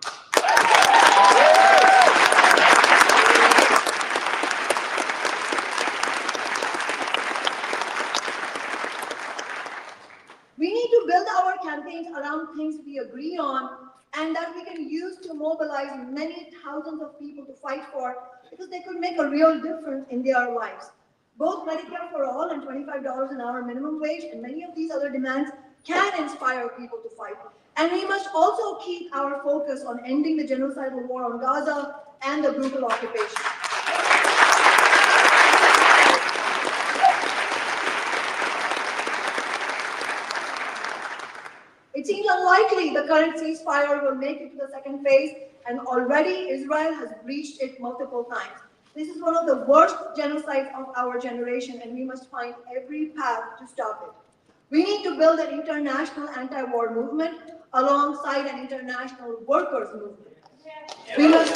We need to build our campaigns around things we agree on and that we can use to mobilize many thousands of people to fight for, because they could make a real difference in their lives. Both Medicare for all and $25 an hour minimum wage and many of these other demands can inspire people to fight. And we must also keep our focus on ending the genocidal war on Gaza and the brutal occupation. It seems unlikely the current ceasefire will make it to the second phase, and already Israel has breached it multiple times. This is one of the worst genocides of our generation, and we must find every path to stop it. We need to build an international anti-war movement alongside an international workers' movement. We must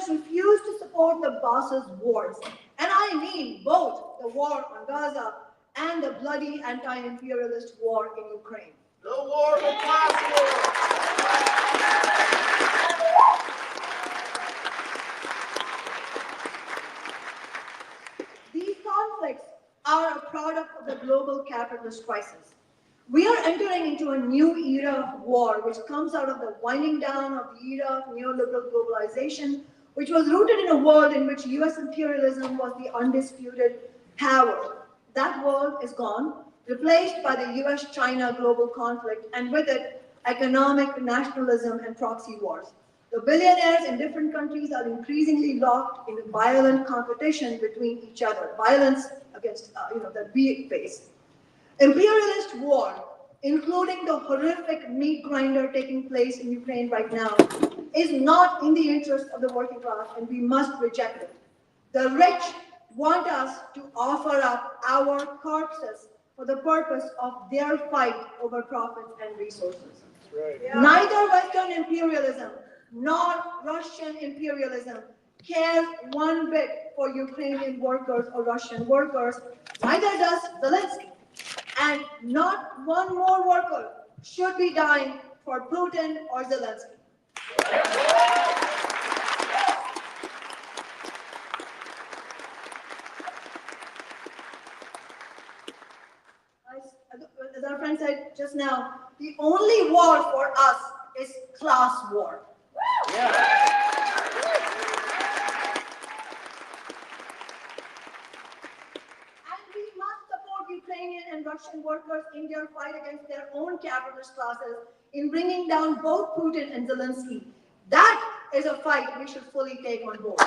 refuse to support the boss's wars. And I mean both the war on Gaza and the bloody anti-imperialist war in Ukraine. The war, the class war. These conflicts are a product of the global capitalist crisis. We are entering into a new era of war, which comes out of the winding down of the era of neoliberal globalization, which was rooted in a world in which US imperialism was the undisputed power. That world is gone, replaced by the US-China global conflict, and with it, economic nationalism and proxy wars. The billionaires in different countries are increasingly locked in violent competition between each other, violence against that we face. Imperialist war, including the horrific meat grinder taking place in Ukraine right now, is not in the interest of the working class, and we must reject it. The rich want us to offer up our corpses for the purpose of their fight over profits and resources. Neither Western imperialism nor Russian imperialism cares one bit for Ukrainian workers or Russian workers. Neither does Zelensky. And not one more worker should be dying for Putin or Zelensky. As our friend said just now, the only war for us is class war. Ukrainian and Russian workers in their fight against their own capitalist classes in bringing down both Putin and Zelensky. That is a fight we should fully take on board.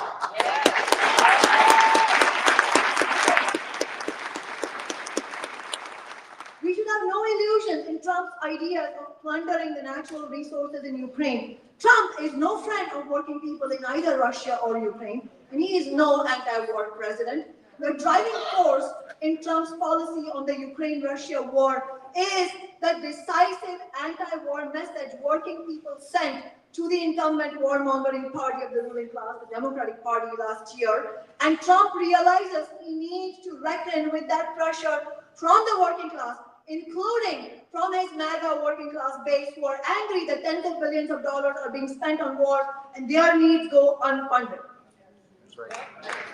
We should have no illusions in Trump's ideas of plundering the natural resources in Ukraine. Trump is no friend of working people in either Russia or Ukraine, and he is no anti-war president. The driving force in Trump's policy on the Ukraine-Russia war is the decisive anti-war message working people sent to the incumbent warmongering party of the ruling class, the Democratic Party, last year. And Trump realizes he needs to reckon with that pressure from the working class, including from his MAGA working class base, who are angry that tens of billions of dollars are being spent on war and their needs go unfunded.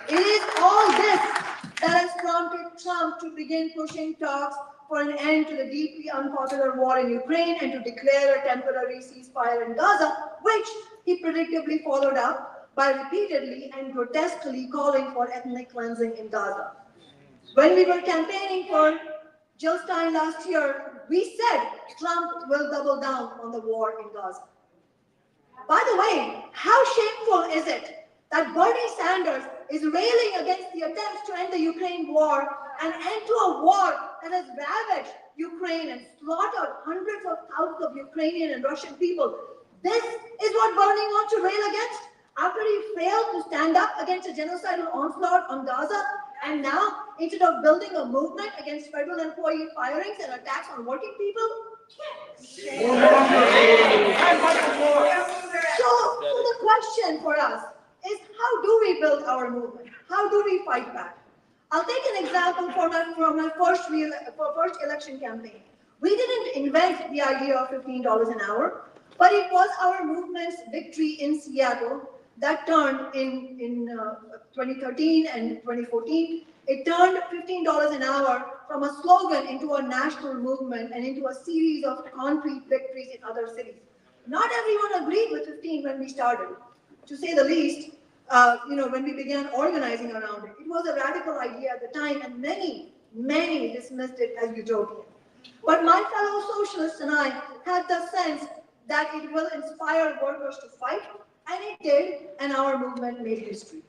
It is all this that has prompted Trump to begin pushing talks for an end to the deeply unpopular war in Ukraine and to declare a temporary ceasefire in Gaza, which he predictably followed up by repeatedly and grotesquely calling for ethnic cleansing in Gaza. When we were campaigning for Jill Stein last year, we said Trump will double down on the war in Gaza. By the way, how shameful is it that Bernie Sanders is railing against the attempts to end the Ukraine war and end to a war that has ravaged Ukraine and slaughtered hundreds of thousands of Ukrainian and Russian people? This is what Bernie wants to rail against after he failed to stand up against a genocidal onslaught on Gaza, and now, instead of building a movement against federal employee firings and attacks on working people? So the question for us is, how do we build our movement? How do we fight back? I'll take an example from my first election campaign. We didn't invent the idea of $15 an hour, but it was our movement's victory in Seattle that turned in 2013 and 2014. It turned $15 an hour from a slogan into a national movement and into a series of concrete victories in other cities. Not everyone agreed with 15 when we started. To say the least, when we began organizing around it, it was a radical idea at the time, and many dismissed it as utopian. But my fellow socialists and I had the sense that it will inspire workers to fight, and it did, and our movement made history.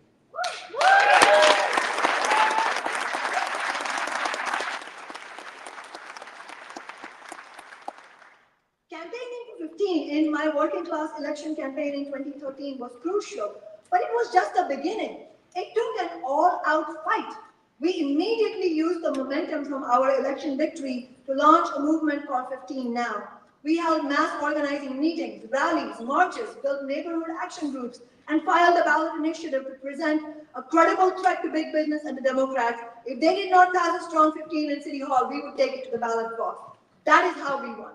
Campaigning for 15 in my working class election campaign in 2013 was crucial, but it was just the beginning. It took an all-out fight. We immediately used the momentum from our election victory to launch a movement called 15 Now. We held mass organizing meetings, rallies, marches, built neighborhood action groups, and filed a ballot initiative to present a credible threat to big business and the Democrats. If they did not pass a strong 15 in City Hall, we would take it to the ballot box. That is how we won.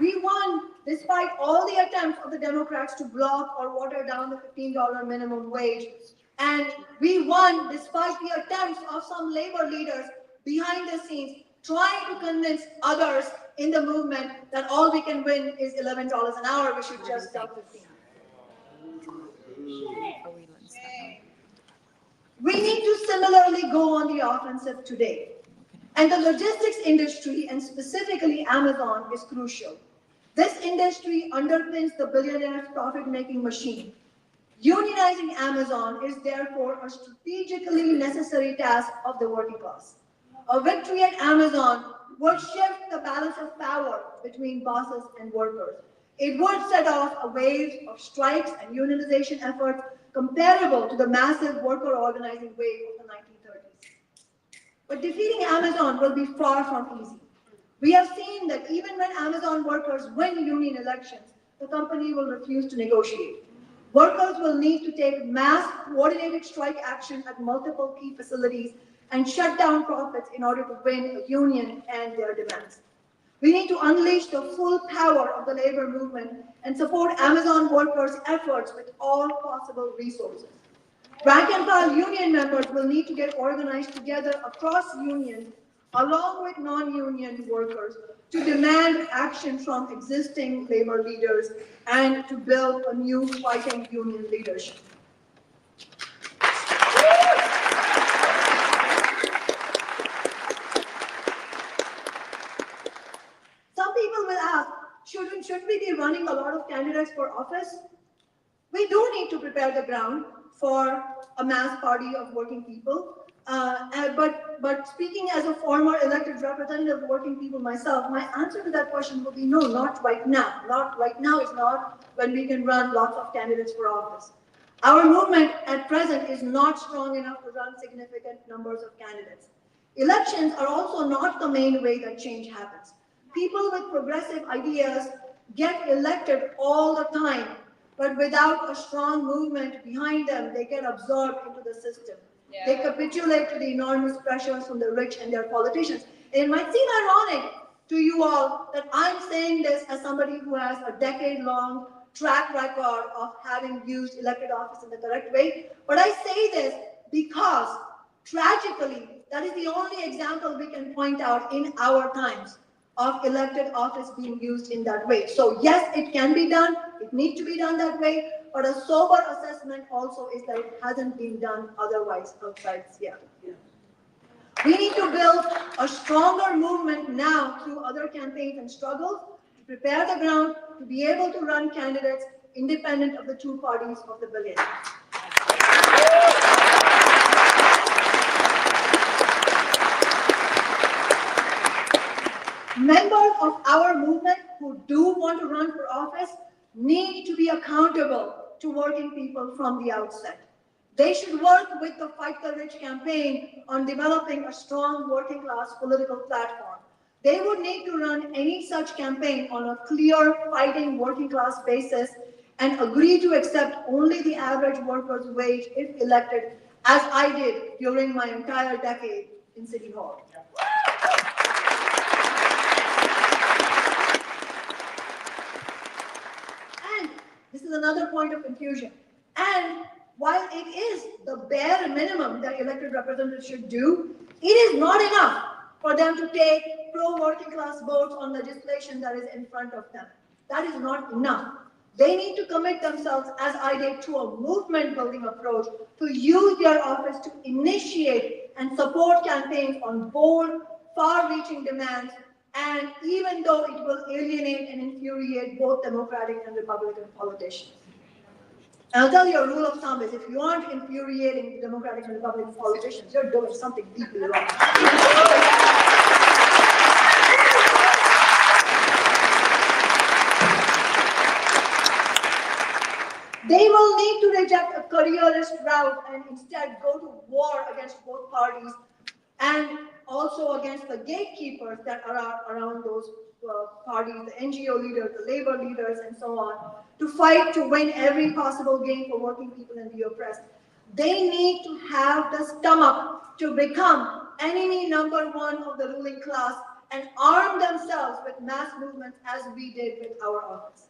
We won despite all the attempts of the Democrats to block or water down the $15 minimum wage. And we won despite the attempts of some labor leaders behind the scenes trying to convince others in the movement that all we can win is $11 an hour, we should just dump 15. We need to similarly go on the offensive today. And the logistics industry, and specifically Amazon, is crucial. This industry underpins the billionaire's profit-making machine. Unionizing Amazon is therefore a strategically necessary task of the working class. A victory at Amazon would shift the balance of power between bosses and workers. It would set off a wave of strikes and unionization efforts comparable to the massive worker organizing wave of the 1930s. But defeating Amazon will be far from easy. We have seen that even when Amazon workers win union elections, the company will refuse to negotiate. Workers will need to take mass coordinated strike action at multiple key facilities and shut down profits in order to win a union and their demands. We need to unleash the full power of the labor movement and support Amazon workers' efforts with all possible resources. Rank and file union members will need to get organized together across unions, along with non-union workers, to demand action from existing labor leaders and to build a new fighting union leadership. Some people will ask, should we be running a lot of candidates for office? We do need to prepare the ground for a mass party of working people. But speaking as a former elected representative of working people myself, my answer to that question will be no, not right now. Not right now is not when we can run lots of candidates for office. Our movement at present is not strong enough to run significant numbers of candidates. Elections are also not the main way that change happens. People with progressive ideas get elected all the time, but without a strong movement behind them, they get absorbed into the system. Yeah. They capitulate to the enormous pressures from the rich and their politicians. It might seem ironic to you all that I'm saying this as somebody who has a decade-long track record of having used elected office in the correct way. But I say this because, tragically, that is the only example we can point out in our times of elected office being used in that way. So yes, it can be done, it needs to be done that way, but a sober assessment also is that it hasn't been done otherwise outside Seattle. We need to build a stronger movement now through other campaigns and struggles to prepare the ground to be able to run candidates independent of the two parties of the billionaires. Members of our movement who do want to run for office need to be accountable to working people from the outset. They should work with the Fight the Rich campaign on developing a strong working class political platform. They would need to run any such campaign on a clear fighting working class basis and agree to accept only the average worker's wage if elected, as I did during my entire decade in City Hall. And this is another point of confusion. And while it is the bare minimum that elected representatives should do, it is not enough for them to take pro-working class votes on legislation that is in front of them. That is not enough. They need to commit themselves, as I did, to a movement-building approach to use their office to initiate and support campaigns on bold, far-reaching demands, and even though it will alienate and infuriate both Democratic and Republican politicians. And I'll tell you a rule of thumb is if you aren't infuriating Democratic and Republican politicians, you're doing something deeply wrong. They will need to reject a careerist route and instead go to war against both parties and also against the gatekeepers that are around those parties, the NGO leaders, the labor leaders, and so on, to fight to win every possible gain for working people and the oppressed. They need to have the stomach to become enemy number one of the ruling class and arm themselves with mass movements as we did with our office.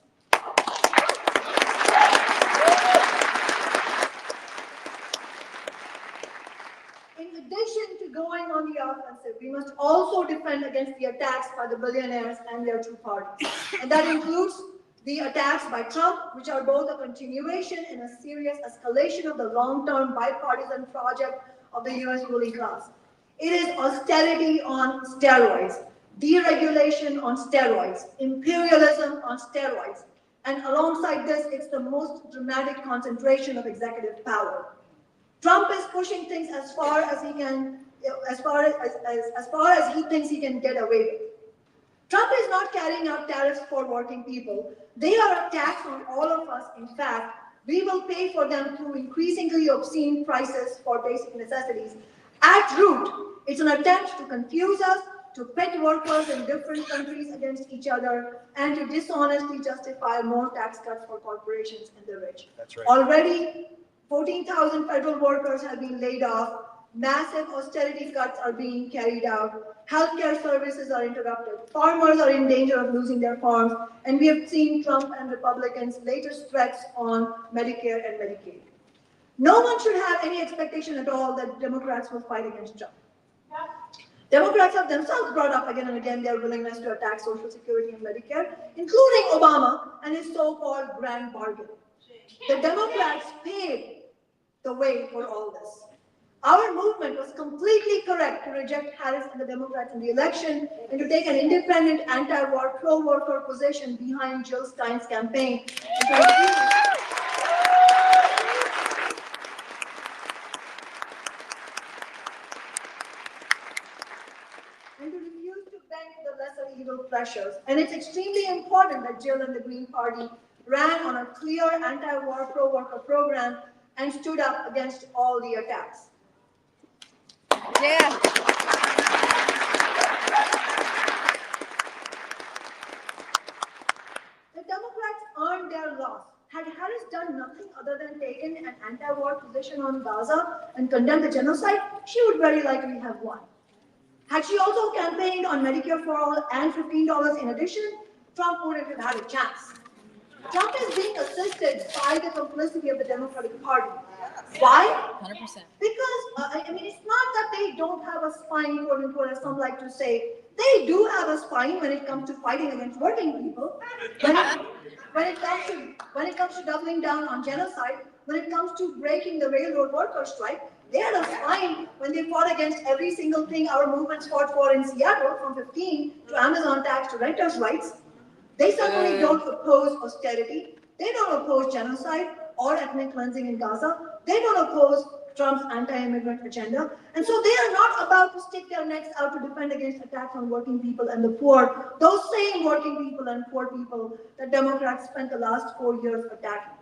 In addition to going on the offensive, we must also defend against the attacks by the billionaires and their two parties. And that includes the attacks by Trump, which are both a continuation and a serious escalation of the long-term bipartisan project of the US ruling class. It is austerity on steroids, deregulation on steroids, imperialism on steroids. And alongside this, it's the most dramatic concentration of executive power. Trump is pushing things as far as he can, as far as he thinks he can get away with. Trump is not carrying out tariffs for working people. They are a tax on all of us. In fact, we will pay for them through increasingly obscene prices for basic necessities. At root, it's an attempt to confuse us, to pit workers in different countries against each other, and to dishonestly justify more tax cuts for corporations and the rich. That's right. Already, 14,000 federal workers have been laid off, massive austerity cuts are being carried out, healthcare services are interrupted, farmers are in danger of losing their farms, and we have seen Trump and Republicans' latest threats on Medicare and Medicaid. No one should have any expectation at all that Democrats will fight against Trump. Democrats have themselves brought up again and again their willingness to attack Social Security and Medicare, including Obama and his so-called grand bargain. The Democrats paved the way for all this. Our movement was completely correct to reject Harris and the Democrats in the election and to take an independent, anti-war, pro-worker position behind Jill Stein's campaign. And to refuse to bend to the lesser evil pressures. And it's extremely important that Jill and the Green Party ran on a clear anti-war, pro-worker program and stood up against all the attacks. Yeah. The Democrats earned their loss. Had Harris done nothing other than taken an anti-war position on Gaza and condemned the genocide, she would very likely have won. Had she also campaigned on Medicare for all and $15 in addition, Trump wouldn't have had a chance. Trump is being assisted by the complicity of the Democratic Party. Why? 100%. Because, I mean, it's not that they don't have a spine, quote unquote, as some like to say. They do have a spine when it comes to fighting against working people. When it comes to doubling down on genocide, when it comes to breaking the railroad workers' strike, they had a spine when they fought against every single thing our movements fought for in Seattle, from 15 to Amazon tax to renters' rights. They certainly don't oppose austerity. They don't oppose genocide or ethnic cleansing in Gaza. They don't oppose Trump's anti-immigrant agenda. And so they are not about to stick their necks out to defend against attacks on working people and the poor, those same working people and poor people that Democrats spent the last 4 years attacking.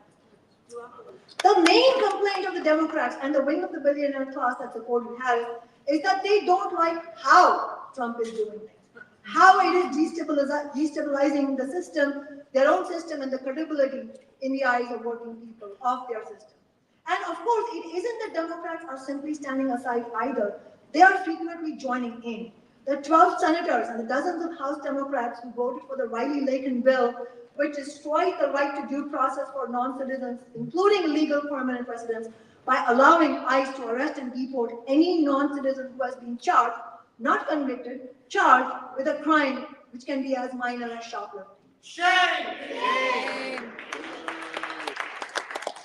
The main complaint of the Democrats and the wing of the billionaire class that supported Harris is that they don't like how Trump is doing things, how it is destabilizing the system, their own system, and the credibility in the eyes of working people of their system. And of course, it isn't that Democrats are simply standing aside either. They are frequently joining in. The 12 senators and the dozens of House Democrats who voted for the Riley-Laken bill, which destroys the right to due process for non-citizens, including legal permanent residents, by allowing ICE to arrest and deport any non-citizen who has been charged, not convicted, charged with a crime which can be as minor as shoplifting. Shame!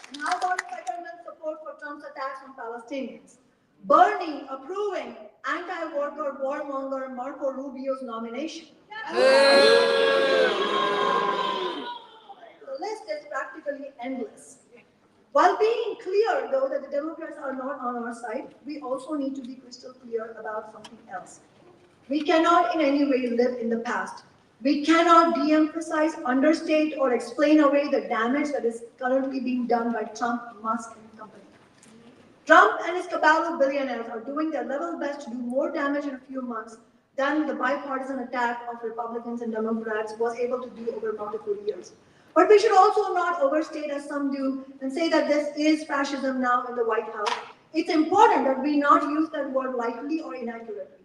And how about Fetterman's support for Trump's attacks on Palestinians? Bernie approving anti-worker warmonger Marco Rubio's nomination. The list is practically endless. While being clear, though, that the Democrats are not on our side, we also need to be crystal clear about something else. We cannot in any way live in the past. We cannot de-emphasize, understate, or explain away the damage that is currently being done by Trump, Musk, and company. Trump and his cabal of billionaires are doing their level best to do more damage in a few months than the bipartisan attack of Republicans and Democrats was able to do over multiple years. But we should also not overstate, as some do, and say that this is fascism now in the White House. It's important that we not use that word lightly or inaccurately.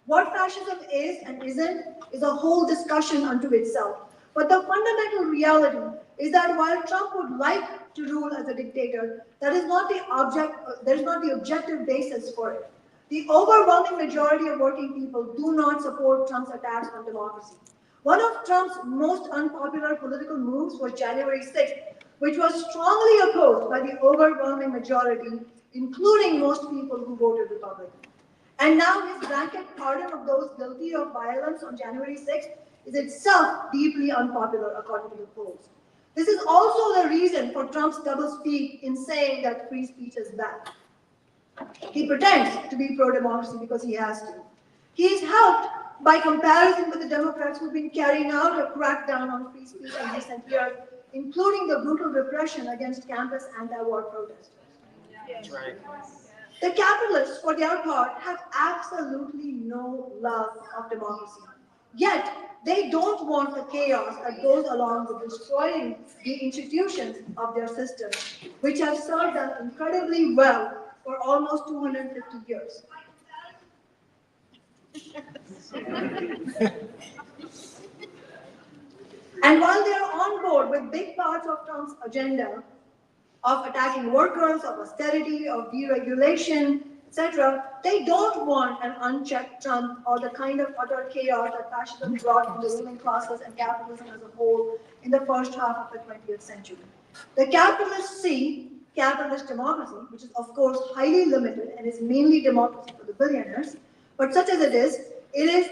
What fascism is and isn't is a whole discussion unto itself. But the fundamental reality is that while Trump would like to rule as a dictator, that is not the objective basis for it. The overwhelming majority of working people do not support Trump's attacks on democracy. One of Trump's most unpopular political moves was January 6th, which was strongly opposed by the overwhelming majority, including most people who voted Republican. And now his blanket pardon of those guilty of violence on January 6th is itself deeply unpopular, according to the polls. This is also the reason for Trump's doublespeak in saying that free speech is bad. He pretends to be pro-democracy because he has to. He is helped by comparison with the Democrats who've been carrying out a crackdown on free speech in recent years, including the brutal repression against campus anti-war protesters. That's right. The capitalists, for their part, have absolutely no love of democracy. Yet, they don't want the chaos that goes along with destroying the institutions of their system, which have served them incredibly well for almost 250 years. And while they are on board with big parts of Trump's agenda of attacking workers, of austerity, of deregulation, etc., they don't want an unchecked Trump or the kind of utter chaos that fascism brought to the ruling classes and capitalism as a whole in the first half of the 20th century. The capitalists see capitalist democracy, which is of course highly limited and is mainly democracy for the billionaires, but such as it is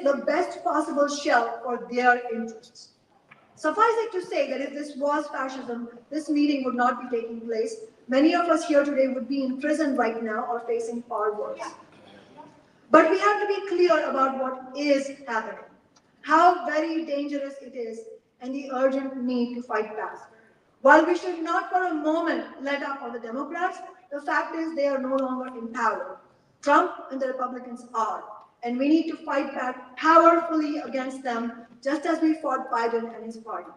the best possible shell for their interests. Suffice it to say that if this was fascism, this meeting would not be taking place. Many of us here today would be in prison right now or facing far worse. But we have to be clear about what is happening, how very dangerous it is, and the urgent need to fight back. While we should not for a moment let up on the Democrats, the fact is they are no longer in power. Trump and the Republicans are. And we need to fight back powerfully against them, just as we fought Biden and his party.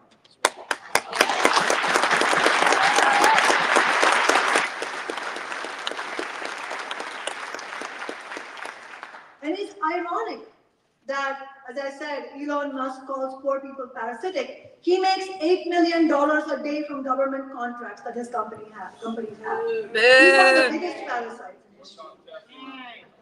And it's ironic said, Elon Musk calls poor people parasitic. He makes $8 million a day from government contracts that his companies have. He's one of the biggest parasites in history.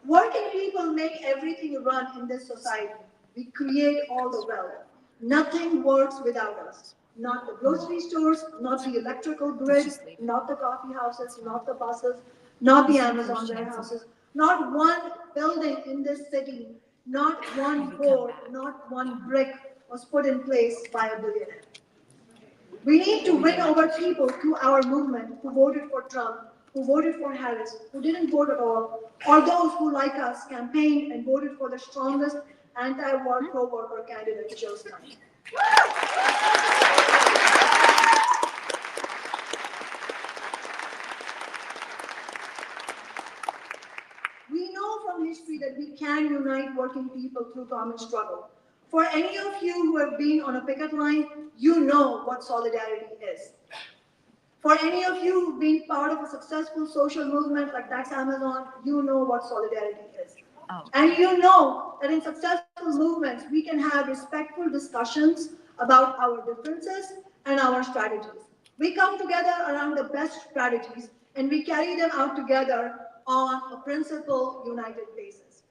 Working people make everything run in this society. We create all the wealth. Nothing works without us. Not the grocery stores, not the electrical grid, not the coffee houses, not the buses, not the Amazon warehouses, not one building in this city, not one board, not one brick was put in place by a billionaire. We need to win over people through our movement who voted for Trump, who voted for Harris, who didn't vote at all, or those who, like us, campaigned and voted for the strongest anti-war pro-worker candidate, Jill Stein. We know from history that we can unite working people through common struggle. For any of you who have been on a picket line, you know what solidarity is. For any of you who've been part of a successful social movement like Tax Amazon, you know what solidarity is. And you know that in successful movements, we can have respectful discussions about our differences and our strategies. We come together around the best strategies and we carry them out together on a principle united basis.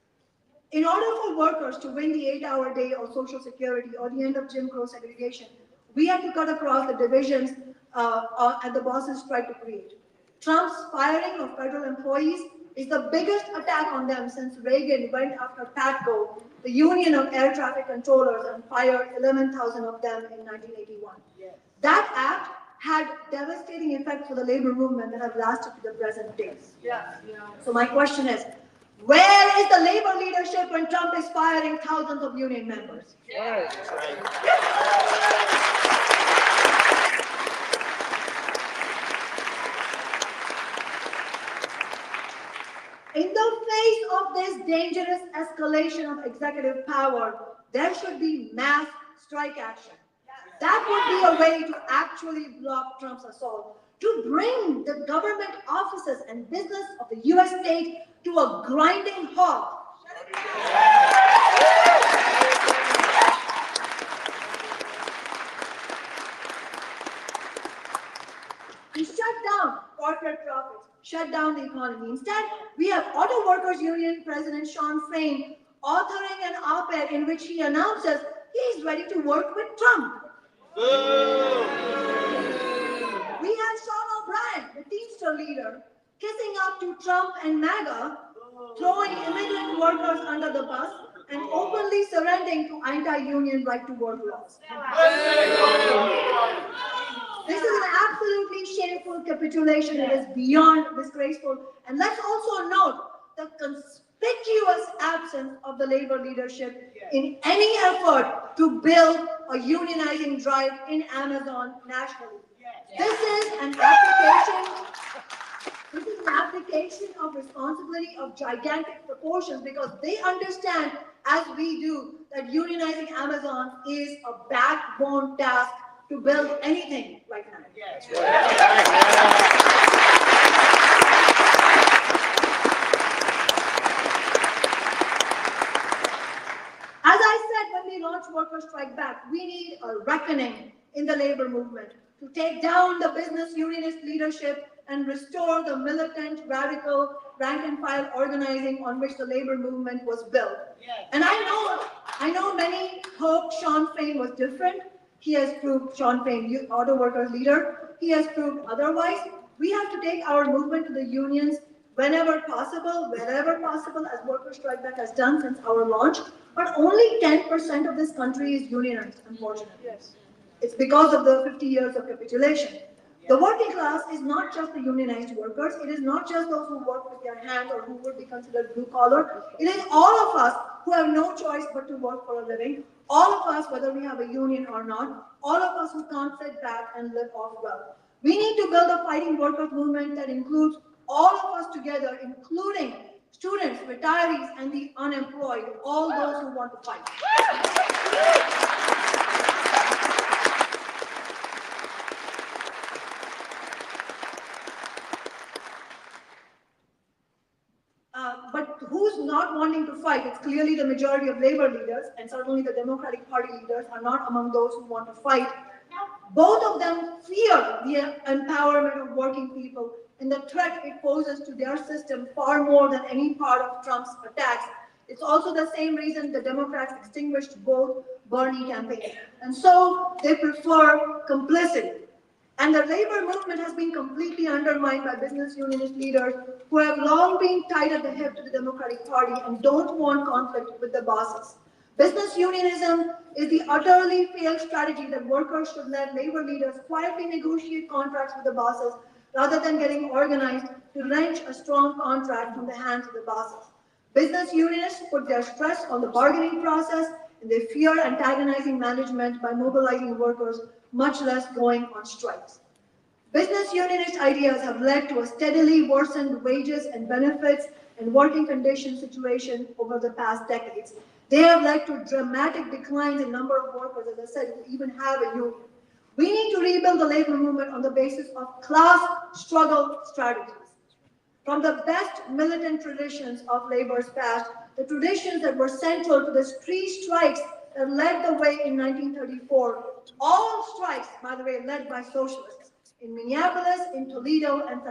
In order for workers to win the 8-hour day of Social Security or the end of Jim Crow segregation, we had to cut across the divisions and the bosses tried to create. Trump's firing of federal employees is the biggest attack on them since Reagan went after PATCO, the union of air traffic controllers, and fired 11,000 of them in 1981. Yes. That act had devastating effects for the labor movement that have lasted to the present day. Yeah. So my question is, where is the labor leadership when Trump is firing thousands of union members? Yes. In the face of this dangerous escalation of executive power, there should be mass strike action. That would be a way to actually block Trump's assault, to bring the government offices and business of the US state to a grinding halt. To shut down corporate profits, shut down the economy. Instead, we have Auto Workers Union President Shawn Fain authoring an op-ed in which he announces he is ready to work with Trump. We have Sean O'Brien, the Teamster leader, kissing up to Trump and MAGA, throwing immigrant workers under the bus, and openly surrendering to anti-union right-to-work laws. This is an absolutely shameful capitulation. It is beyond disgraceful. And let's also note the conspicuous absence of the labor leadership in any effort to build a unionizing drive in Amazon nationally. This is an application of responsibility of gigantic proportions because they understand, as we do, that unionizing Amazon is a backbone task to build anything right now. As I said when we launched Workers Strike Back, we need a reckoning in the labor movement to take down the business unionist leadership and restore the militant, radical, rank-and-file organizing on which the labor movement was built. And I know many hoped Shawn Fain was different. He has proved, Shawn Fain, auto workers leader, he has proved otherwise. We have to take our movement to the unions whenever possible, wherever possible, as Workers Strike Back has done since our launch. But only 10% of this country is unionized, unfortunately. Yes. It's because of the 50 years of capitulation. The working class is not just the unionized workers. It is not just those who work with their hands or who would be considered blue collar. It is all of us who have no choice but to work for a living. All of us, whether we have a union or not. All of us who can't sit back and live off well. We need to build a fighting workers movement that includes all of us together, including students, retirees, and the unemployed, all those who want to fight. But who's not wanting to fight, it's clearly the majority of labor leaders, and certainly the Democratic Party leaders are not among those who want to fight. Both of them fear the empowerment of working people and the threat it poses to their system far more than any part of Trump's attacks. It's also the same reason the Democrats extinguished both Bernie campaigns. And so they prefer complicity. And the labor movement has been completely undermined by business unionist leaders who have long been tied at the hip to the Democratic Party and don't want conflict with the bosses. Business unionism is the utterly failed strategy that workers should let labor leaders quietly negotiate contracts with the bosses rather than getting organized to wrench a strong contract from the hands of the bosses. Business unionists put their stress on the bargaining process and they fear antagonizing management by mobilizing workers, much less going on strikes. Business unionist ideas have led to a steadily worsened wages and benefits and working conditions situation over the past decades. They have led to dramatic declines in number of workers, as I said, who even have a union. We need to rebuild the labor movement on the basis of class struggle strategies. From the best militant traditions of labor's past, the traditions that were central to the three strikes that led the way in 1934, all strikes, by the way, led by socialists in Minneapolis, in Toledo, and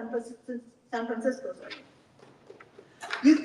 San Francisco. You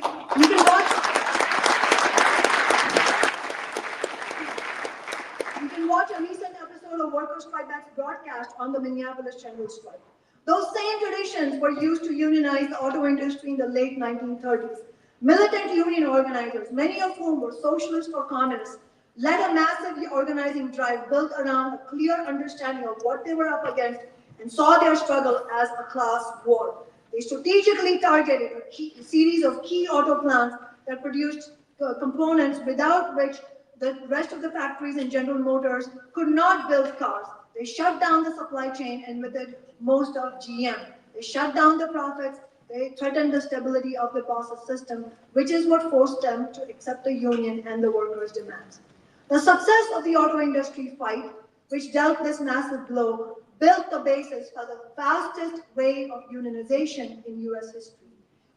can watch a recent episode of Workers' Strike Back's broadcast on the Minneapolis General Strike. Those same traditions were used to unionize the auto industry in the late 1930s. Militant union organizers, many of whom were socialists or communists, led a massive organizing drive built around a clear understanding of what they were up against and saw their struggle as a class war. They strategically targeted a series of key auto plants that produced components without which the rest of the factories and General Motors could not build cars. They shut down the supply chain and with it most of GM. They shut down the profits. They threatened the stability of the boss's system, which is what forced them to accept the union and the workers' demands. The success of the auto industry fight, which dealt this massive blow, built the basis for the fastest wave of unionization in US history.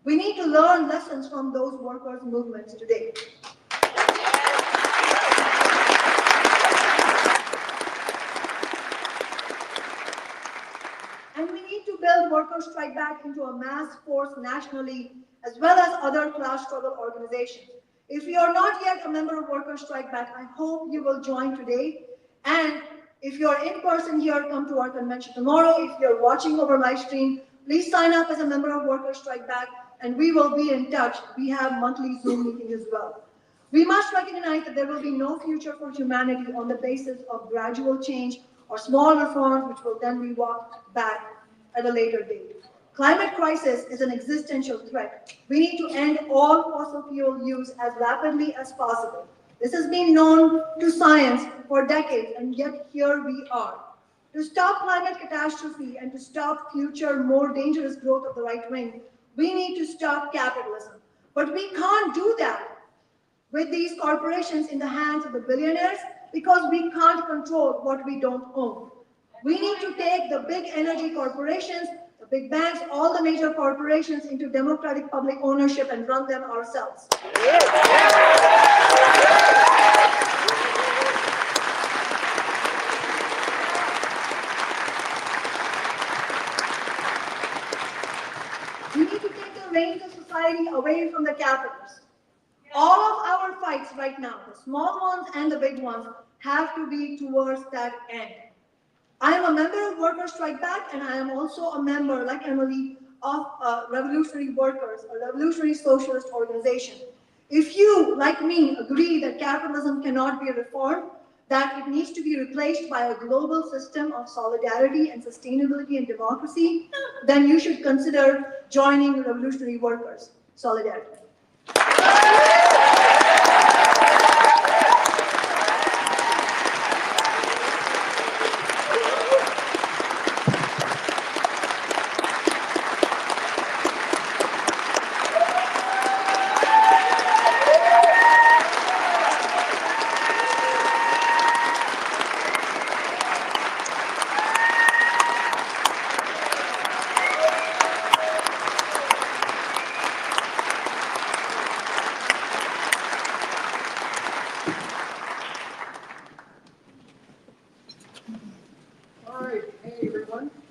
We need to learn lessons from those workers' movements today. And we need to build Workers' Strike Back into a mass force nationally, as well as other class struggle organizations. If you are not yet a member of Workers' Strike Back, I hope you will join today. And if you're in person here, come to our convention tomorrow. If you're watching over live stream, please sign up as a member of Workers' Strike Back, and we will be in touch. We have monthly Zoom meetings as well. We must recognize that there will be no future for humanity on the basis of gradual change or small reforms, which will then be walked back at a later date. Climate crisis is an existential threat. We need to end all fossil fuel use as rapidly as possible. This has been known to science for decades, and yet here we are. To stop climate catastrophe and to stop future, more dangerous growth of the right wing, we need to stop capitalism. But we can't do that with these corporations in the hands of the billionaires because we can't control what we don't own. We need to take the big energy corporations, the big banks, all the major corporations into democratic public ownership and run them ourselves. We need to take the reins of society away from the capitalists. All of our fights right now, the small ones and the big ones, have to be towards that end. I am a member of Workers' Strike Back, and I am also a member, like Emily, of Revolutionary Workers, a revolutionary socialist organization. If you, like me, agree that capitalism cannot be reformed, that it needs to be replaced by a global system of solidarity and sustainability and democracy, then you should consider joining Revolutionary Workers. Solidarity.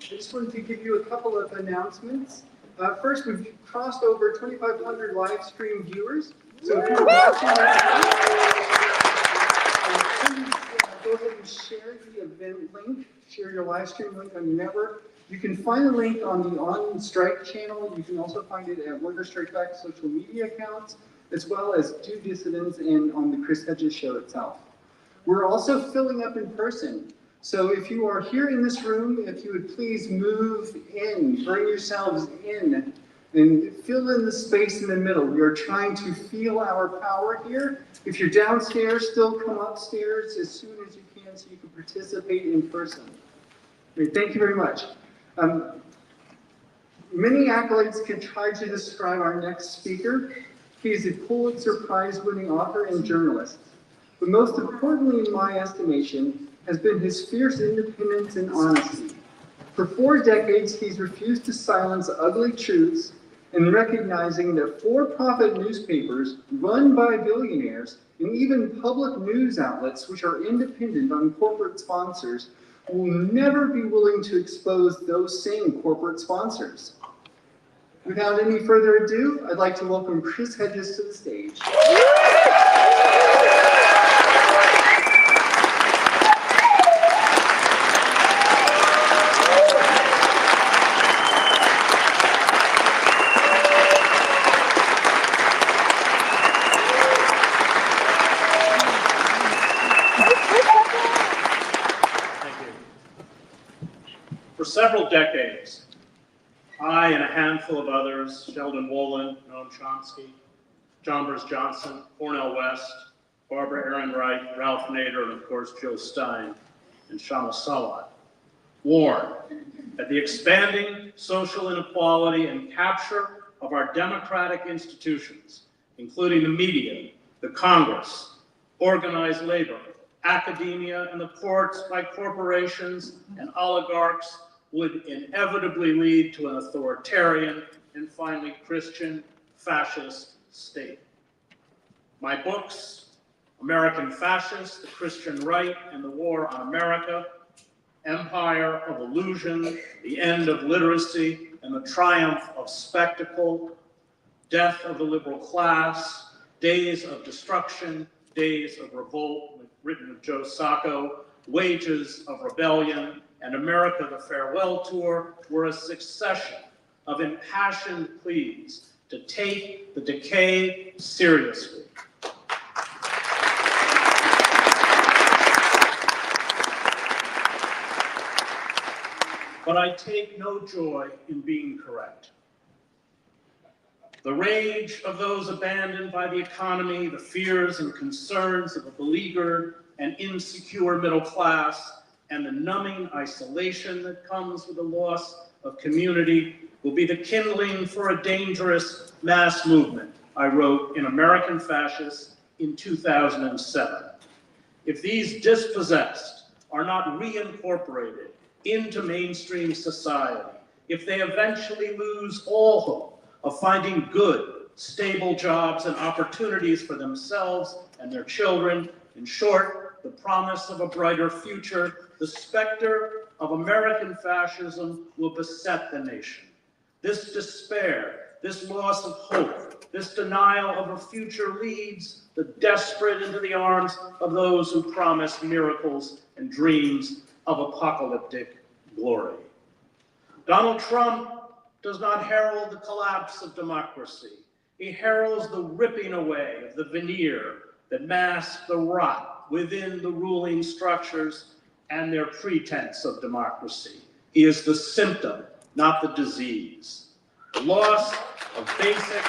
I just wanted to give you a couple of announcements. First, we've crossed over 2,500 live stream viewers. So if you're watching right now, please go ahead and share the event link, share your live stream link on your network. You can find the link on the On Strike channel. You can also find it at Workers Strike Back social media accounts, as well as Due Dissidents and on the Chris Hedges show itself. We're also filling up in person. So if you are here in this room, if you would please move in, bring yourselves in, and fill in the space in the middle. We are trying to feel our power here. If you're downstairs, still come upstairs as soon as you can so you can participate in person. Great, thank you very much. Many accolades can try to describe our next speaker. He is a Pulitzer Prize-winning author and journalist. But most importantly, in my estimation, has been his fierce independence and honesty. For 4 decades, he's refused to silence ugly truths and recognizing that for-profit newspapers run by billionaires and even public news outlets which are independent on corporate sponsors will never be willing to expose those same corporate sponsors. Without any further ado, I'd like to welcome Chris Hedges to the stage. For several decades, I and a handful of others, Sheldon Wolin, Noam Chomsky, John Burns Johnson, Cornel West, Barbara Ehrenreich, Ralph Nader, and of course Joe Stein and Shama Sawat, warned that the expanding social inequality and capture of our democratic institutions, including the media, the Congress, organized labor, academia, and the courts by corporations and oligarchs would inevitably lead to an authoritarian and finally Christian fascist state. My books, American Fascists, The Christian Right and the War on America, Empire of Illusion, The End of Literacy and the Triumph of Spectacle, Death of the Liberal Class, Days of Destruction, Days of Revolt, written of Joe Sacco, Wages of Rebellion, and America the Farewell Tour were a succession of impassioned pleas to take the decay seriously. But I take no joy in being correct. The rage of those abandoned by the economy, the fears and concerns of a beleaguered and insecure middle class, and the numbing isolation that comes with the loss of community will be the kindling for a dangerous mass movement, I wrote in American Fascists in 2007. If these dispossessed are not reincorporated into mainstream society, if they eventually lose all hope of finding good, stable jobs and opportunities for themselves and their children, in short, the promise of a brighter future, the specter of American fascism will beset the nation. This despair, this loss of hope, this denial of a future leads the desperate into the arms of those who promise miracles and dreams of apocalyptic glory. Donald Trump does not herald the collapse of democracy. He heralds the ripping away of the veneer that masks the rot within the ruling structures and their pretense of democracy. He is the symptom, not the disease. The loss of basic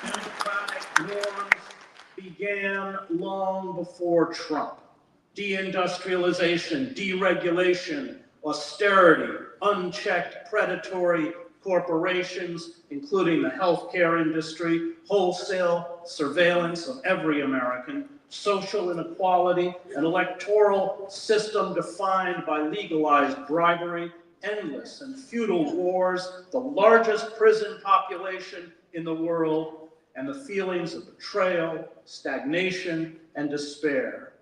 democratic norms began long before Trump. Deindustrialization, deregulation, austerity, unchecked predatory corporations, including the healthcare industry, wholesale surveillance of every American, social inequality, an electoral system defined by legalized bribery, endless and futile wars, the largest prison population in the world, and the feelings of betrayal, stagnation, and despair,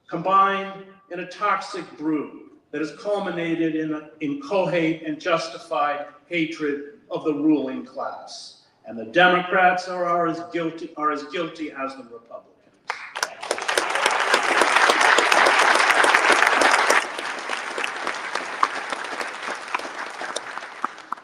combined in a toxic brew that has culminated in cohort and justified hatred of the ruling class. And the Democrats are as guilty as the Republicans.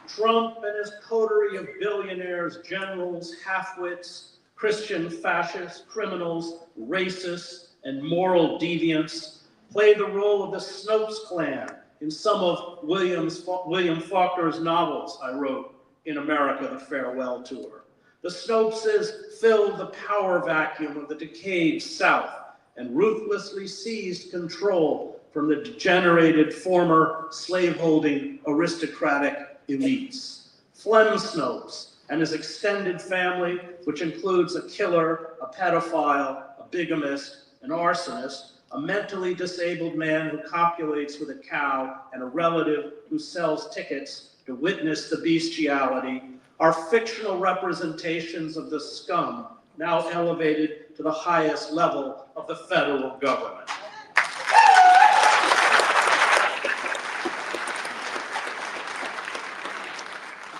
Trump and his coterie of billionaires, generals, half-wits, Christian fascists, criminals, racists, and moral deviants play the role of the Snopes clan in some of William Faulkner's novels I wrote in America, The Farewell Tour. The Snopeses filled the power vacuum of the decayed South and ruthlessly seized control from the degenerated former slaveholding aristocratic elites. Flem Snopes and his extended family, which includes a killer, a pedophile, a bigamist, an arsonist, a mentally disabled man who copulates with a cow, and a relative who sells tickets to witness the bestiality, are fictional representations of the scum now elevated to the highest level of the federal government.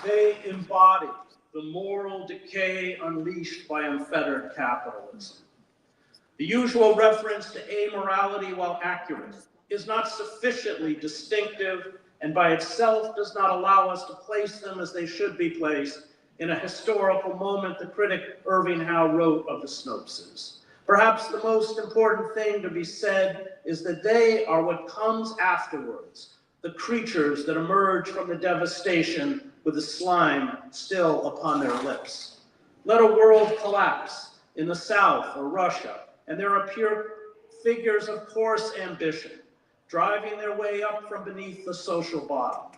They embody the moral decay unleashed by unfettered capitalism. The usual reference to amorality, while accurate, is not sufficiently distinctive and by itself does not allow us to place them as they should be placed in a historical moment the critic Irving Howe wrote of the Snopeses. Perhaps the most important thing to be said is that they are what comes afterwards, the creatures that emerge from the devastation with the slime still upon their lips. Let a world collapse in the South or Russia, and there appear figures of coarse ambition, driving their way up from beneath the social bottom.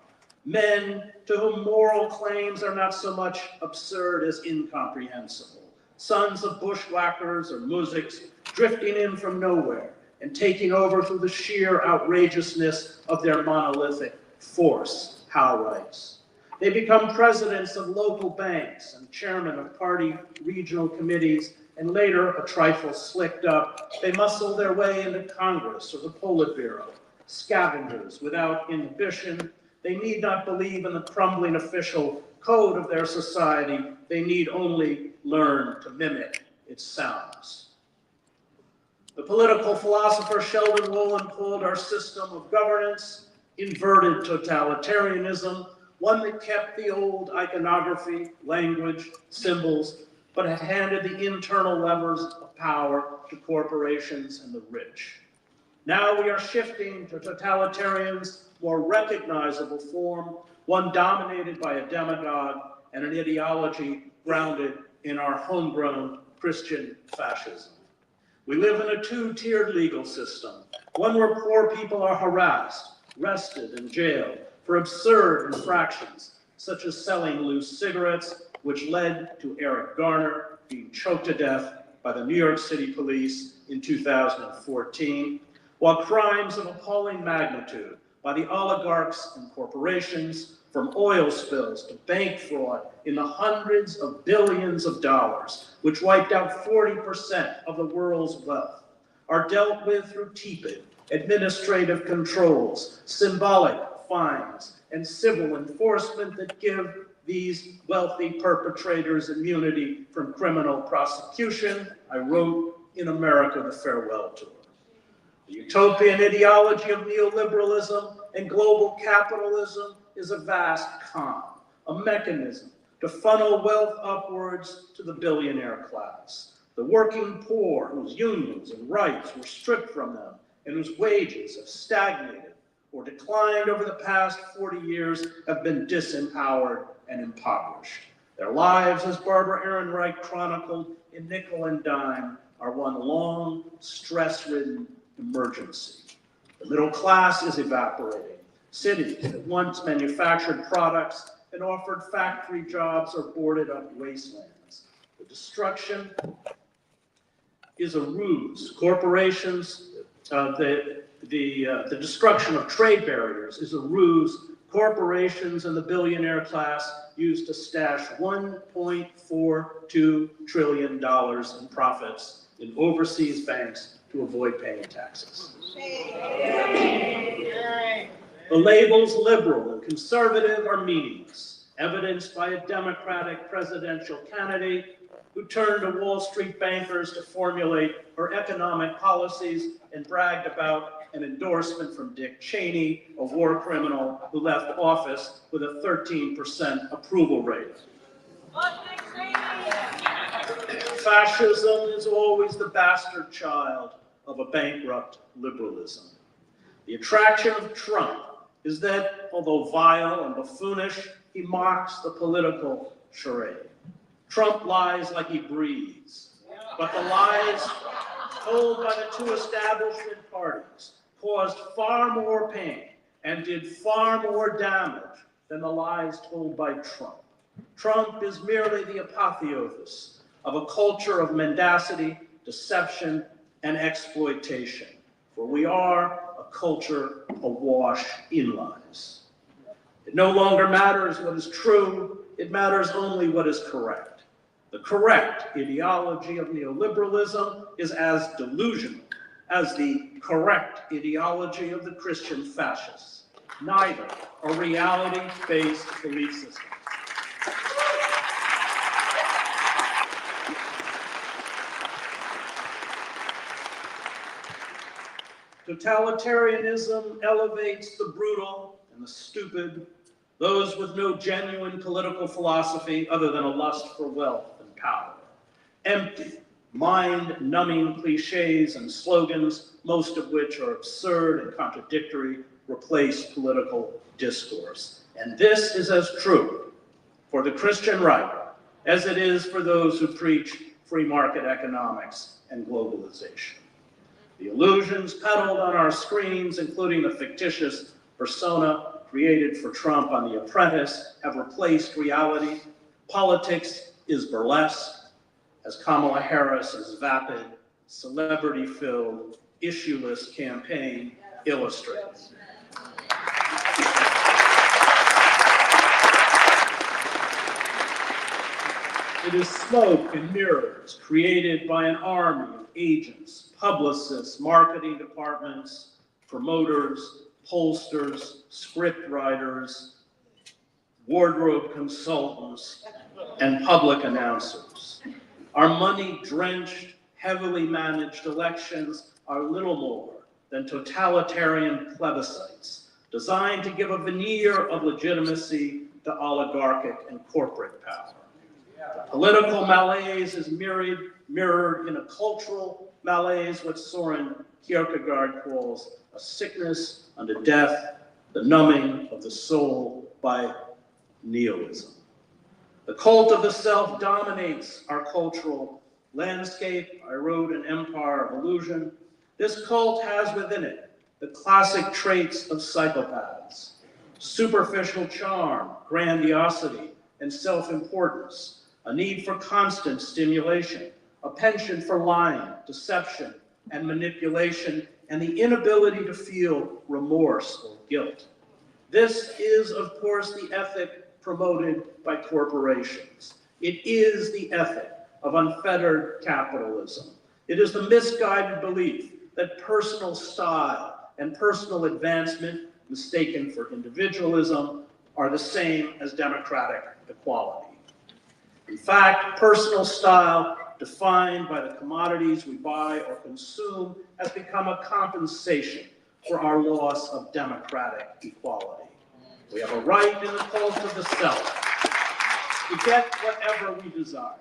Men to whom moral claims are not so much absurd as incomprehensible. Sons of bushwhackers or muziks drifting in from nowhere and taking over through the sheer outrageousness of their monolithic force, Howe writes. They become presidents of local banks and chairmen of party regional committees, and later, a trifle slicked up, they muscle their way into Congress or the Politburo. Scavengers without inhibition, they need not believe in the crumbling official code of their society. They need only learn to mimic its sounds. The political philosopher Sheldon Wolin called our system of governance inverted totalitarianism, one that kept the old iconography, language, symbols, but had handed the internal levers of power to corporations and the rich. Now we are shifting to totalitarian's more recognizable form, one dominated by a demagogue and an ideology grounded in our homegrown Christian fascism. We live in a two-tiered legal system, one where poor people are harassed, arrested, and jailed for absurd infractions, such as selling loose cigarettes, which led to Eric Garner being choked to death by the New York City police in 2014, while crimes of appalling magnitude by the oligarchs and corporations, from oil spills to bank fraud in the hundreds of billions of dollars, which wiped out 40% of the world's wealth, are dealt with through tepid administrative controls, symbolic fines, and civil enforcement that give these wealthy perpetrators immunity from criminal prosecution. I wrote in America, The Farewell Tour. The utopian ideology of neoliberalism and global capitalism is a vast con, a mechanism to funnel wealth upwards to the billionaire class. The working poor, whose unions and rights were stripped from them and whose wages have stagnated or declined over the past 40 years, have been disempowered and impoverished. Their lives, as Barbara Ehrenreich chronicled in Nickel and Dime, are one long, stress-ridden emergency. The middle class is evaporating. Cities that once manufactured products and offered factory jobs are boarded up wastelands. The destruction is a ruse. Corporations, the destruction of trade barriers is a ruse corporations and the billionaire class use to stash $1.42 trillion in profits in overseas banks to avoid paying taxes. The labels liberal and conservative are meaningless, evidenced by a Democratic presidential candidate who turned to Wall Street bankers to formulate her economic policies and bragged about an endorsement from Dick Cheney, a war criminal who left office with a 13% approval rating. Fascism is always the bastard child of a bankrupt liberalism. The attraction of Trump is that, although vile and buffoonish, he mocks the political charade. Trump lies like he breathes, but the lies told by the two establishment parties caused far more pain and did far more damage than the lies told by Trump. Trump is merely the apotheosis of a culture of mendacity, deception, and exploitation, for we are a culture awash in lies. It no longer matters what is true, it matters only what is correct. The correct ideology of neoliberalism is as delusional as the correct ideology of the Christian fascists. Neither are reality-based belief systems. Totalitarianism elevates the brutal and the stupid, those with no genuine political philosophy other than a lust for wealth and power. Empty, mind-numbing cliches and slogans, most of which are absurd and contradictory, replace political discourse. And this is as true for the Christian right as it is for those who preach free market economics and globalization. The illusions peddled on our screens, including the fictitious persona created for Trump on The Apprentice, have replaced reality. Politics is burlesque, as Kamala Harris's vapid, celebrity-filled, issueless campaign illustrates. It is smoke and mirrors created by an army of agents, publicists, marketing departments, promoters, pollsters, script writers, wardrobe consultants, and public announcers. Our money-drenched, heavily managed elections are little more than totalitarian plebiscites designed to give a veneer of legitimacy to oligarchic and corporate power. The political malaise is mirrored in a cultural malaise, what Soren Kierkegaard calls a sickness unto death, the numbing of the soul by nihilism. The cult of the self dominates our cultural landscape. I wrote An Empire of Illusion. This cult has within it the classic traits of psychopaths: superficial charm, grandiosity, and self-importance, a need for constant stimulation, a penchant for lying, deception, and manipulation, and the inability to feel remorse or guilt. This is, of course, the ethic promoted by corporations. It is the ethic of unfettered capitalism. It is the misguided belief that personal style and personal advancement, mistaken for individualism, are the same as democratic equality. In fact, personal style, defined by the commodities we buy or consume, has become a compensation for our loss of democratic equality. We have a right in the cult of the self to get whatever we desire.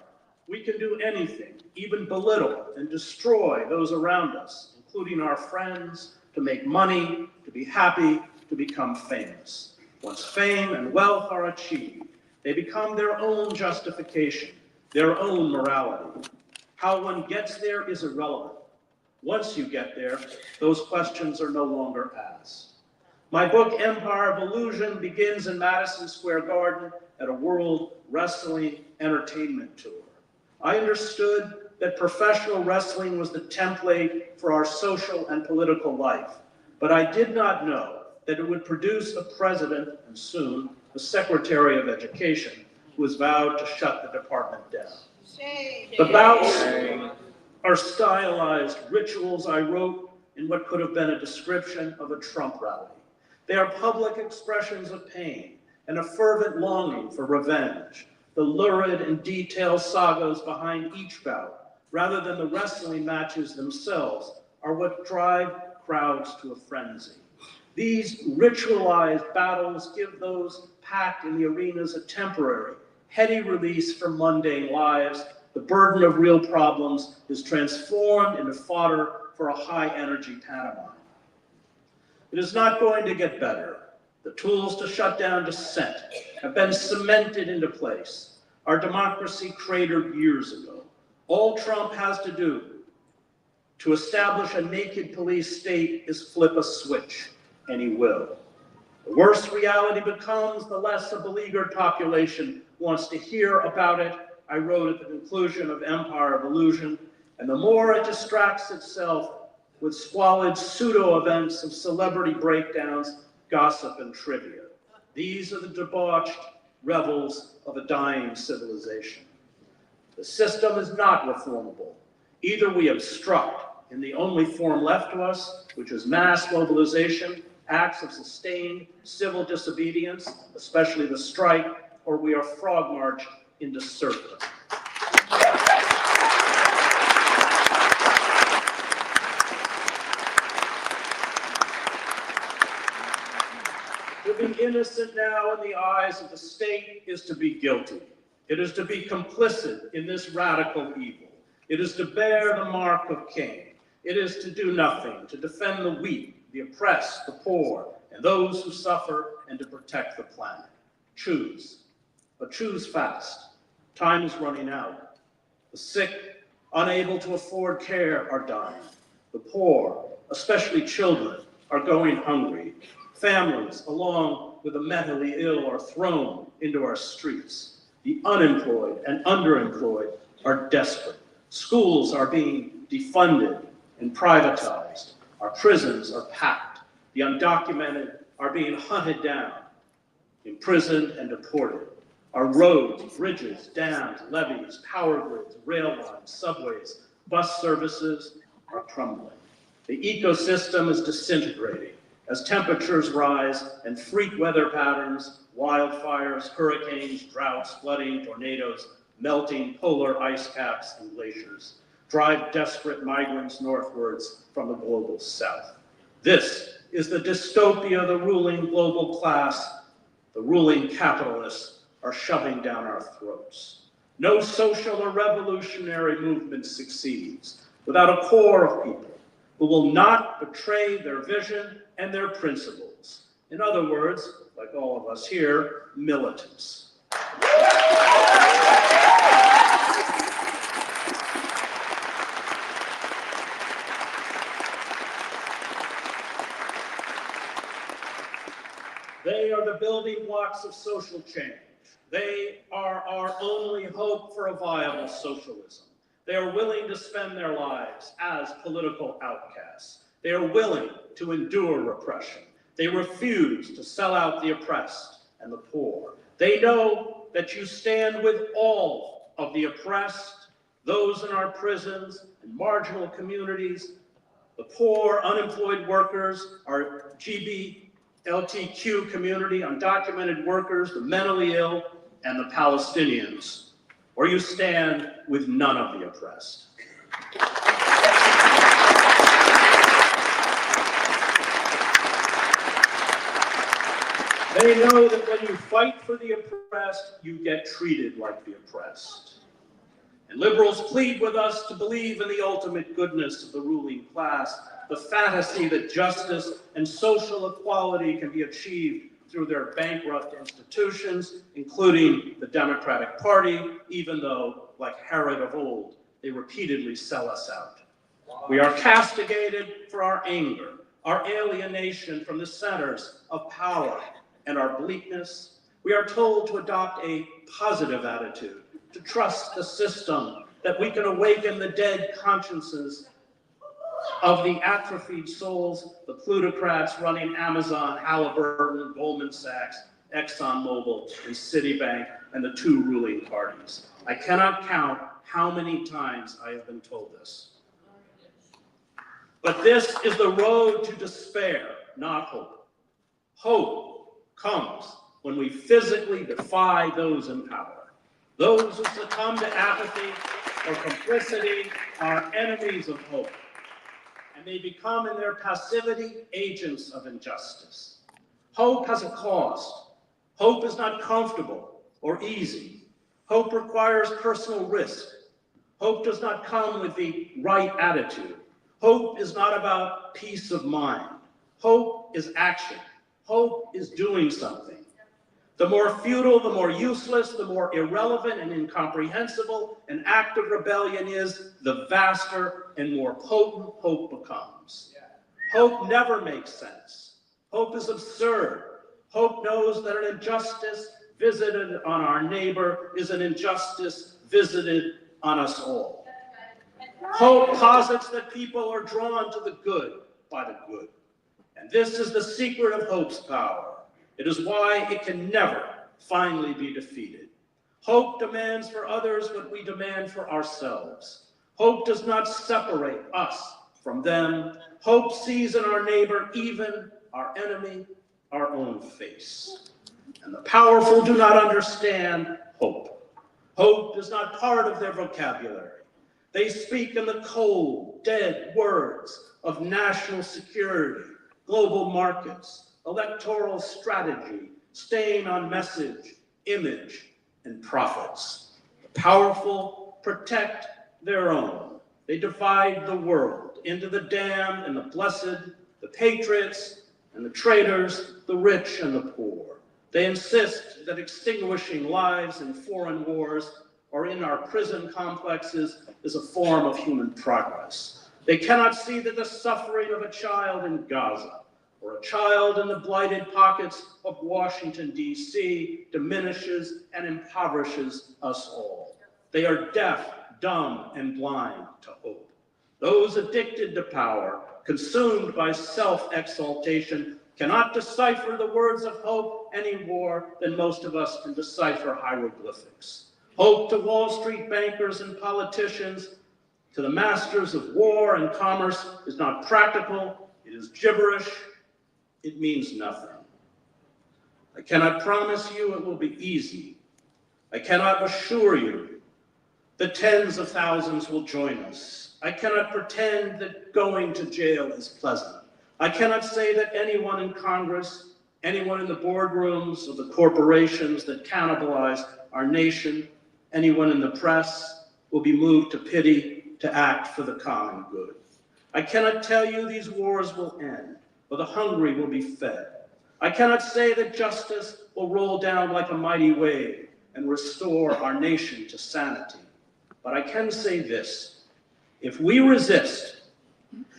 We can do anything, even belittle and destroy those around us, including our friends, to make money, to be happy, to become famous. Once fame and wealth are achieved, they become their own justification, their own morality. How one gets there is irrelevant. Once you get there, those questions are no longer asked. My book, Empire of Illusion, begins in Madison Square Garden at a World Wrestling Entertainment Tour. I understood that professional wrestling was the template for our social and political life, but I did not know that it would produce a president, and soon a Secretary of Education, who has vowed to shut the department down. The bouts are stylized rituals I wrote in what could have been a description of a Trump rally. They are public expressions of pain and a fervent longing for revenge, the lurid and detailed sagas behind each bout, rather than the wrestling matches themselves, are what drive crowds to a frenzy. These ritualized battles give those packed in the arenas a temporary, heady release from mundane lives. The burden of real problems is transformed into fodder for a high-energy pantomime. It is not going to get better. The tools to shut down dissent have been cemented into place. Our democracy cratered years ago. All Trump has to do to establish a naked police state is flip a switch, and he will. The worse reality becomes, the less a beleaguered population wants to hear about it. I wrote at the conclusion of Empire of Illusion, and the more it distracts itself with squalid pseudo-events of celebrity breakdowns, gossip, and trivia. These are the debauched revels of a dying civilization. The system is not reformable. Either we obstruct in the only form left to us, which is mass mobilization, acts of sustained civil disobedience, especially the strike, or we are frog marched into serfdom. To be innocent now in the eyes of the state is to be guilty. It is to be complicit in this radical evil. It is to bear the mark of Cain. It is to do nothing, to defend the weak, the oppressed, the poor, and those who suffer, and to protect the planet. Choose, but choose fast. Time is running out. The sick, unable to afford care, are dying. The poor, especially children, are going hungry. Families, along with the mentally ill, are thrown into our streets. The unemployed and underemployed are desperate. Schools are being defunded and privatized. Our prisons are packed. The undocumented are being hunted down, imprisoned, and deported. Our roads, bridges, dams, levees, power grids, rail lines, subways, bus services are crumbling. The ecosystem is disintegrating as temperatures rise and freak weather patterns, wildfires, hurricanes, droughts, flooding, tornadoes, melting polar ice caps and glaciers drive desperate migrants northwards from the global south. This is the dystopia the ruling global class, the ruling capitalists are shoving down our throats. No social or revolutionary movement succeeds without a core of people who will not betray their vision and their principles. In other words, like all of us here, militants. They are the building blocks of social change. They are our only hope for a viable socialism. They are willing to spend their lives as political outcasts. They are willing to endure repression. They refuse to sell out the oppressed and the poor. They know that you stand with all of the oppressed, those in our prisons and marginal communities, the poor, unemployed workers, our LGBTQ community, undocumented workers, the mentally ill, and the Palestinians, or you stand with none of the oppressed. They know that when you fight for the oppressed, you get treated like the oppressed. And liberals plead with us to believe in the ultimate goodness of the ruling class, the fantasy that justice and social equality can be achieved through their bankrupt institutions, including the Democratic Party, even though, like Herod of old, they repeatedly sell us out. We are castigated for our anger, our alienation from the centers of power, and our bleakness. We are told to adopt a positive attitude, to trust the system, that we can awaken the dead consciences of the atrophied souls, the plutocrats running Amazon, Halliburton, Goldman Sachs, ExxonMobil, and Citibank, and the two ruling parties. I cannot count how many times I have been told this. But this is the road to despair, not hope. Hope comes when we physically defy those in power. Those who succumb to apathy or complicity are enemies of hope, and they become in their passivity agents of injustice. Hope has a cost. Hope is not comfortable or easy. Hope requires personal risk. Hope does not come with the right attitude. Hope is not about peace of mind. Hope is action. Hope is doing something. The more futile, the more useless, the more irrelevant and incomprehensible an act of rebellion is, the vaster and more potent hope becomes. Hope never makes sense. Hope is absurd. Hope knows that an injustice visited on our neighbor is an injustice visited on us all. Hope posits that people are drawn to the good by the good. And this is the secret of hope's power. It is why it can never finally be defeated. Hope demands for others what we demand for ourselves. Hope does not separate us from them. Hope sees in our neighbor, even our enemy, our own face. And the powerful do not understand hope. Hope is not part of their vocabulary. They speak in the cold, dead words of national security, global markets, electoral strategy, staying on message, image, and profits. The powerful protect their own. They divide the world into the damned and the blessed, the patriots and the traitors, the rich and the poor. They insist that extinguishing lives in foreign wars or in our prison complexes is a form of human progress. They cannot see that the suffering of a child in Gaza or a child in the blighted pockets of Washington, D.C. diminishes and impoverishes us all. They are deaf, dumb, and blind to hope. Those addicted to power, consumed by self-exaltation, cannot decipher the words of hope any more than most of us can decipher hieroglyphics. Hope to Wall Street bankers and politicians, to the masters of war and commerce, is not practical, it is gibberish, it means nothing. I cannot promise you it will be easy. I cannot assure you that tens of thousands will join us. I cannot pretend that going to jail is pleasant. I cannot say that anyone in Congress, anyone in the boardrooms of the corporations that cannibalize our nation, anyone in the press will be moved to pity to act for the common good. I cannot tell you these wars will end, or the hungry will be fed. I cannot say that justice will roll down like a mighty wave and restore our nation to sanity. But I can say this: if we resist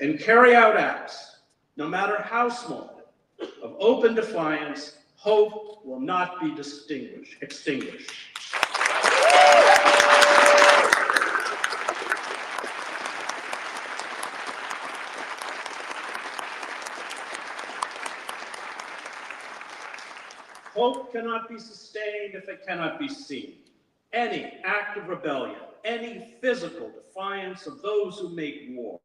and carry out acts, no matter how small, of open defiance, hope will not be extinguished. Hope cannot be sustained if it cannot be seen. Any act of rebellion, any physical defiance of those who make war,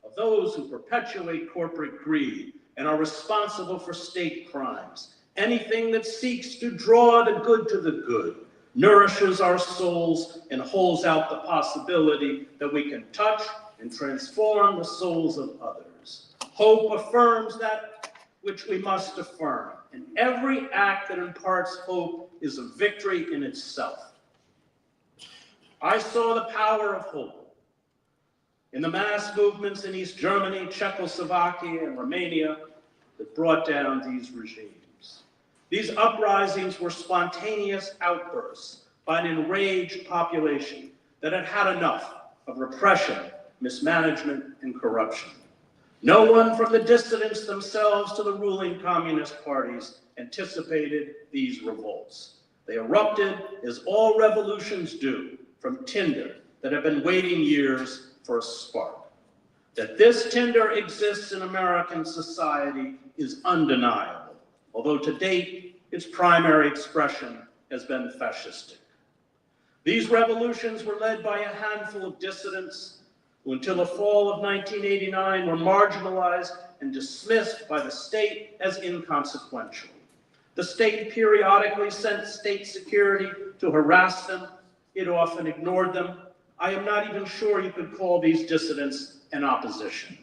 of those who perpetuate corporate greed and are responsible for state crimes, anything that seeks to draw the good to the good, nourishes our souls and holds out the possibility that we can touch and transform the souls of others. Hope affirms that which we must affirm, and every act that imparts hope is a victory in itself. I saw the power of hope in the mass movements in East Germany, Czechoslovakia, and Romania that brought down these regimes. These uprisings were spontaneous outbursts by an enraged population that had had enough of repression, mismanagement, and corruption. No one from the dissidents themselves to the ruling communist parties anticipated these revolts. They erupted, as all revolutions do, from tinder that have been waiting years for a spark. That this tinder exists in American society is undeniable, although to date, its primary expression has been fascistic. These revolutions were led by a handful of dissidents, who until the fall of 1989 were marginalized and dismissed by the state as inconsequential. The state periodically sent state security to harass them. It often ignored them. I am not even sure you could call these dissidents an opposition.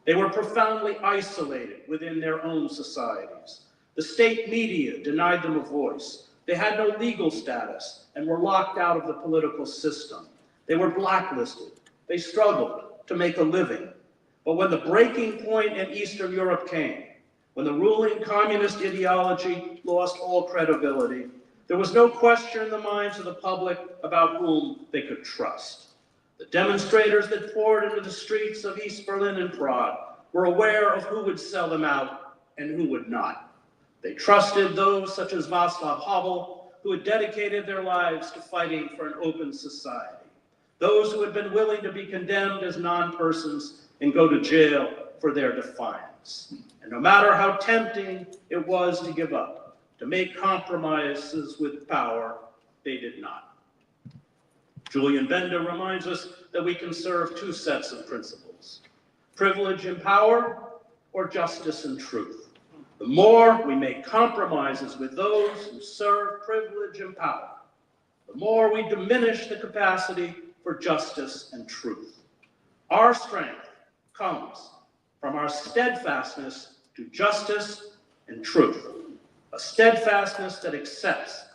They were profoundly isolated within their own societies. The state media denied them a voice. They had no legal status and were locked out of the political system. They were blacklisted. They struggled to make a living. But when the breaking point in Eastern Europe came, when the ruling communist ideology lost all credibility, there was no question in the minds of the public about whom they could trust. The demonstrators that poured into the streets of East Berlin and Prague were aware of who would sell them out and who would not. They trusted those such as Václav Havel, who had dedicated their lives to fighting for an open society. Those who had been willing to be condemned as non-persons and go to jail for their defiance. And no matter how tempting it was to give up, to make compromises with power, they did not. Julian Bender reminds us that we can serve two sets of principles: privilege and power, or justice and truth. The more we make compromises with those who serve privilege and power, the more we diminish the capacity for justice and truth. Our strength comes from our steadfastness to justice and truth, a steadfastness that accepts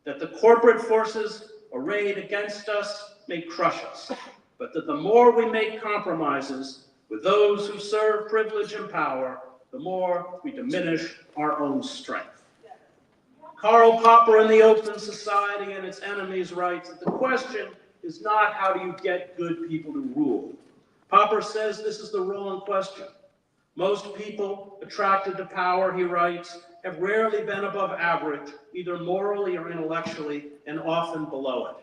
that the corporate forces arrayed against us may crush us, but that the more we make compromises with those who serve privilege and power, the more we diminish our own strength. Karl Popper in The Open Society and Its Enemies writes that the question is not how do you get good people to rule. Popper says this is the wrong question. Most people attracted to power, he writes, have rarely been above average, either morally or intellectually, and often below it.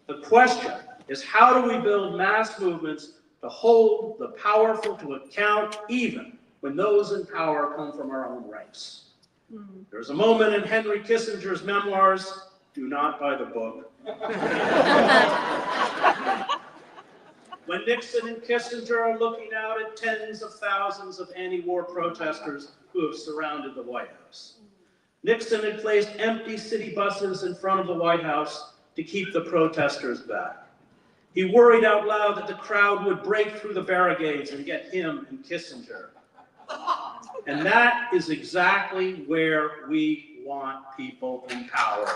The question is, how do we build mass movements to hold the powerful to account, even when those in power come from our own ranks? There's a moment in Henry Kissinger's memoirs, do not buy the book, when Nixon and Kissinger are looking out at tens of thousands of anti-war protesters who have surrounded the White House. Nixon had placed empty city buses in front of the White House to keep the protesters back. He worried out loud that the crowd would break through the barricades and get him and Kissinger. And that is exactly where we want people in power.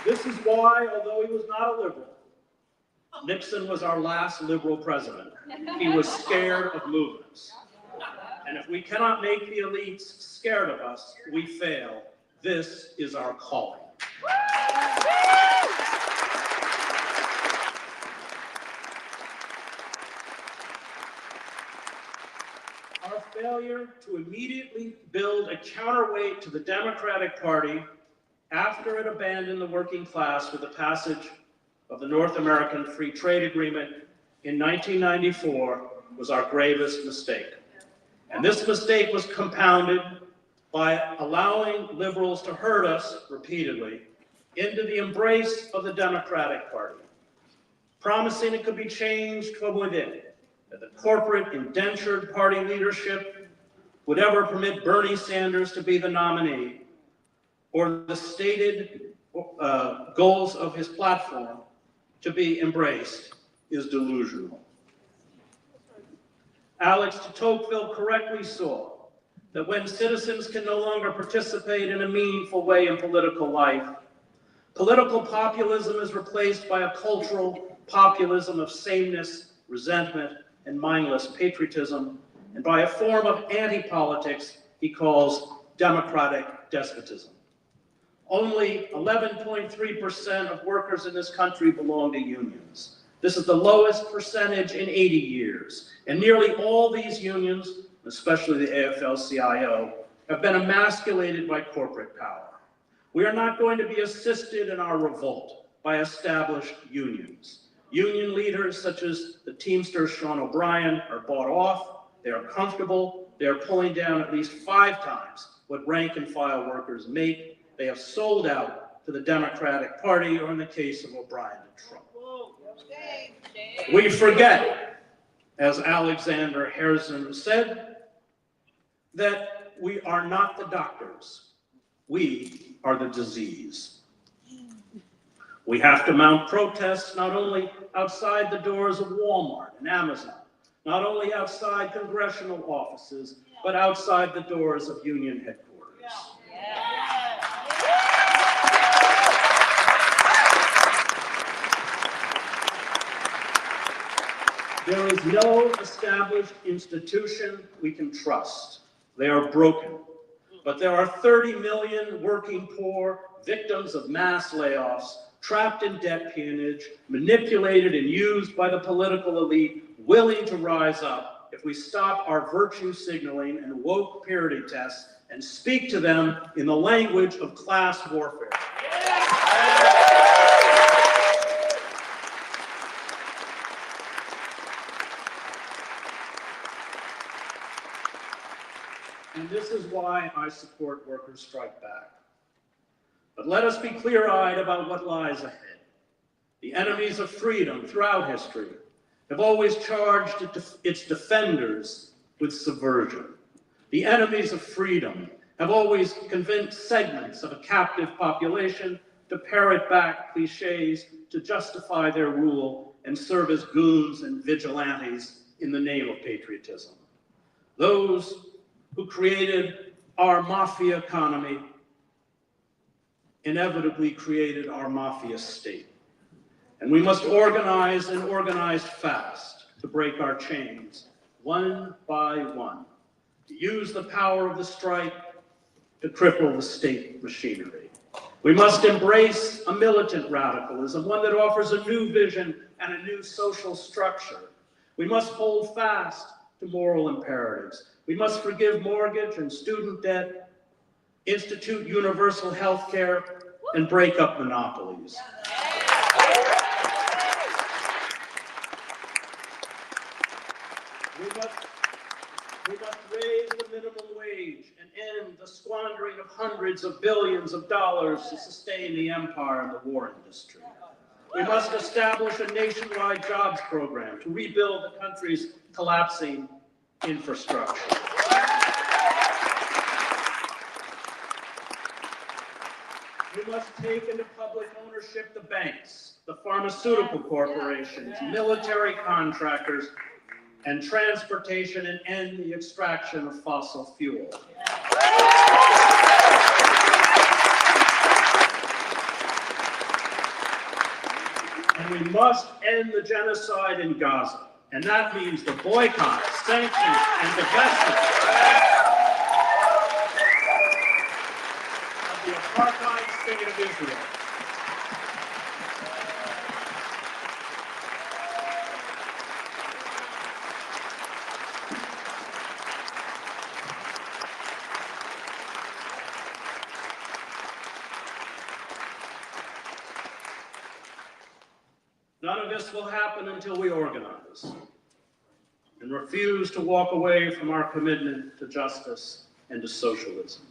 This is why, although he was not a liberal, Nixon was our last liberal president. He was scared of movements. And if we cannot make the elites scared of us, we fail. This is our calling. Our failure to immediately build a counterweight to the Democratic Party after it abandoned the working class with the passage of the North American Free Trade Agreement in 1994 was our gravest mistake. And this mistake was compounded by allowing liberals to herd us repeatedly into the embrace of the Democratic Party, promising it could be changed from within, that the corporate indentured party leadership would ever permit Bernie Sanders to be the nominee, or the stated goals of his platform to be embraced, is delusional. Alex de Tocqueville correctly saw that when citizens can no longer participate in a meaningful way in political life, political populism is replaced by a cultural populism of sameness, resentment, and mindless patriotism, and by a form of anti-politics he calls democratic despotism. Only 11.3% of workers in this country belong to unions. This is the lowest percentage in 80 years. And nearly all these unions, especially the AFL-CIO, have been emasculated by corporate power. We are not going to be assisted in our revolt by established unions. Union leaders such as the Teamster Sean O'Brien are bought off, they are comfortable, they are pulling down at least 5 times what rank and file workers make. They have sold out to the Democratic Party, or in the case of O'Brien, to Trump. We forget, as Alexander Herzen said, that we are not the doctors. We are the disease. We have to mount protests not only outside the doors of Walmart and Amazon, not only outside congressional offices, but outside the doors of union headquarters. There is no established institution we can trust. They are broken. But there are 30 million working poor, victims of mass layoffs, trapped in debt peonage, manipulated and used by the political elite, willing to rise up if we stop our virtue signaling and woke purity tests and speak to them in the language of class warfare. And this is why I support Workers' Strike Back. But let us be clear-eyed about what lies ahead. The enemies of freedom throughout history have always charged its defenders with subversion. The enemies of freedom have always convinced segments of a captive population to parrot back cliches to justify their rule and serve as goons and vigilantes in the name of patriotism. Those who created our mafia economy inevitably created our mafia state. And we must organize and organize fast to break our chains, one by one, to use the power of the strike to cripple the state machinery. We must embrace a militant radicalism, one that offers a new vision and a new social structure. We must hold fast to moral imperatives. We must forgive mortgage and student debt, institute universal health care, and break up monopolies. We must raise the minimum wage and end the squandering of hundreds of billions of dollars to sustain the empire and the war industry. We must establish a nationwide jobs program to rebuild the country's collapsing infrastructure. We must take into public ownership the banks, the pharmaceutical corporations, military contractors, and transportation, and end the extraction of fossil fuel. And we must end the genocide in Gaza. And that means the boycott, sanctions, and divestment of the apartheid state of Israel. None of this will happen until we organize and refuse to walk away from our commitment to justice and to socialism.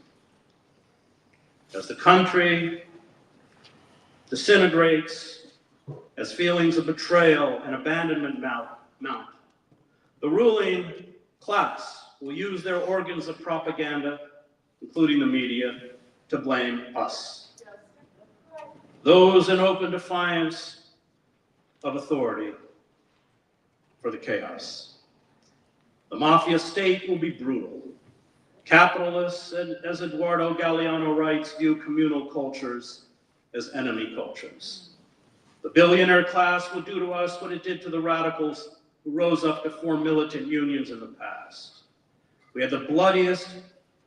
As the country disintegrates, as feelings of betrayal and abandonment mount, the ruling class will use their organs of propaganda, including the media, to blame us. Those in open defiance of authority for the chaos. The mafia state will be brutal. Capitalists, as Eduardo Galeano writes, view communal cultures as enemy cultures. The billionaire class will do to us what it did to the radicals who rose up to form militant unions in the past. We had the bloodiest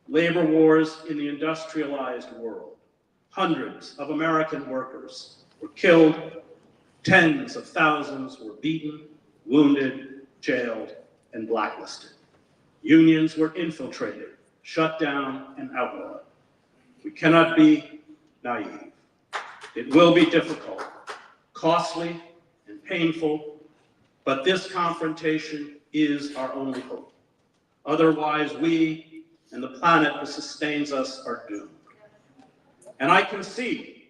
labor wars in the industrialized world. Hundreds of American workers were killed. Tens of thousands were beaten, wounded, jailed, and blacklisted. Unions were infiltrated, shut down, and outlawed. We cannot be naive. It will be difficult, costly, and painful, but this confrontation is our only hope. Otherwise, we and the planet that sustains us are doomed. And I concede,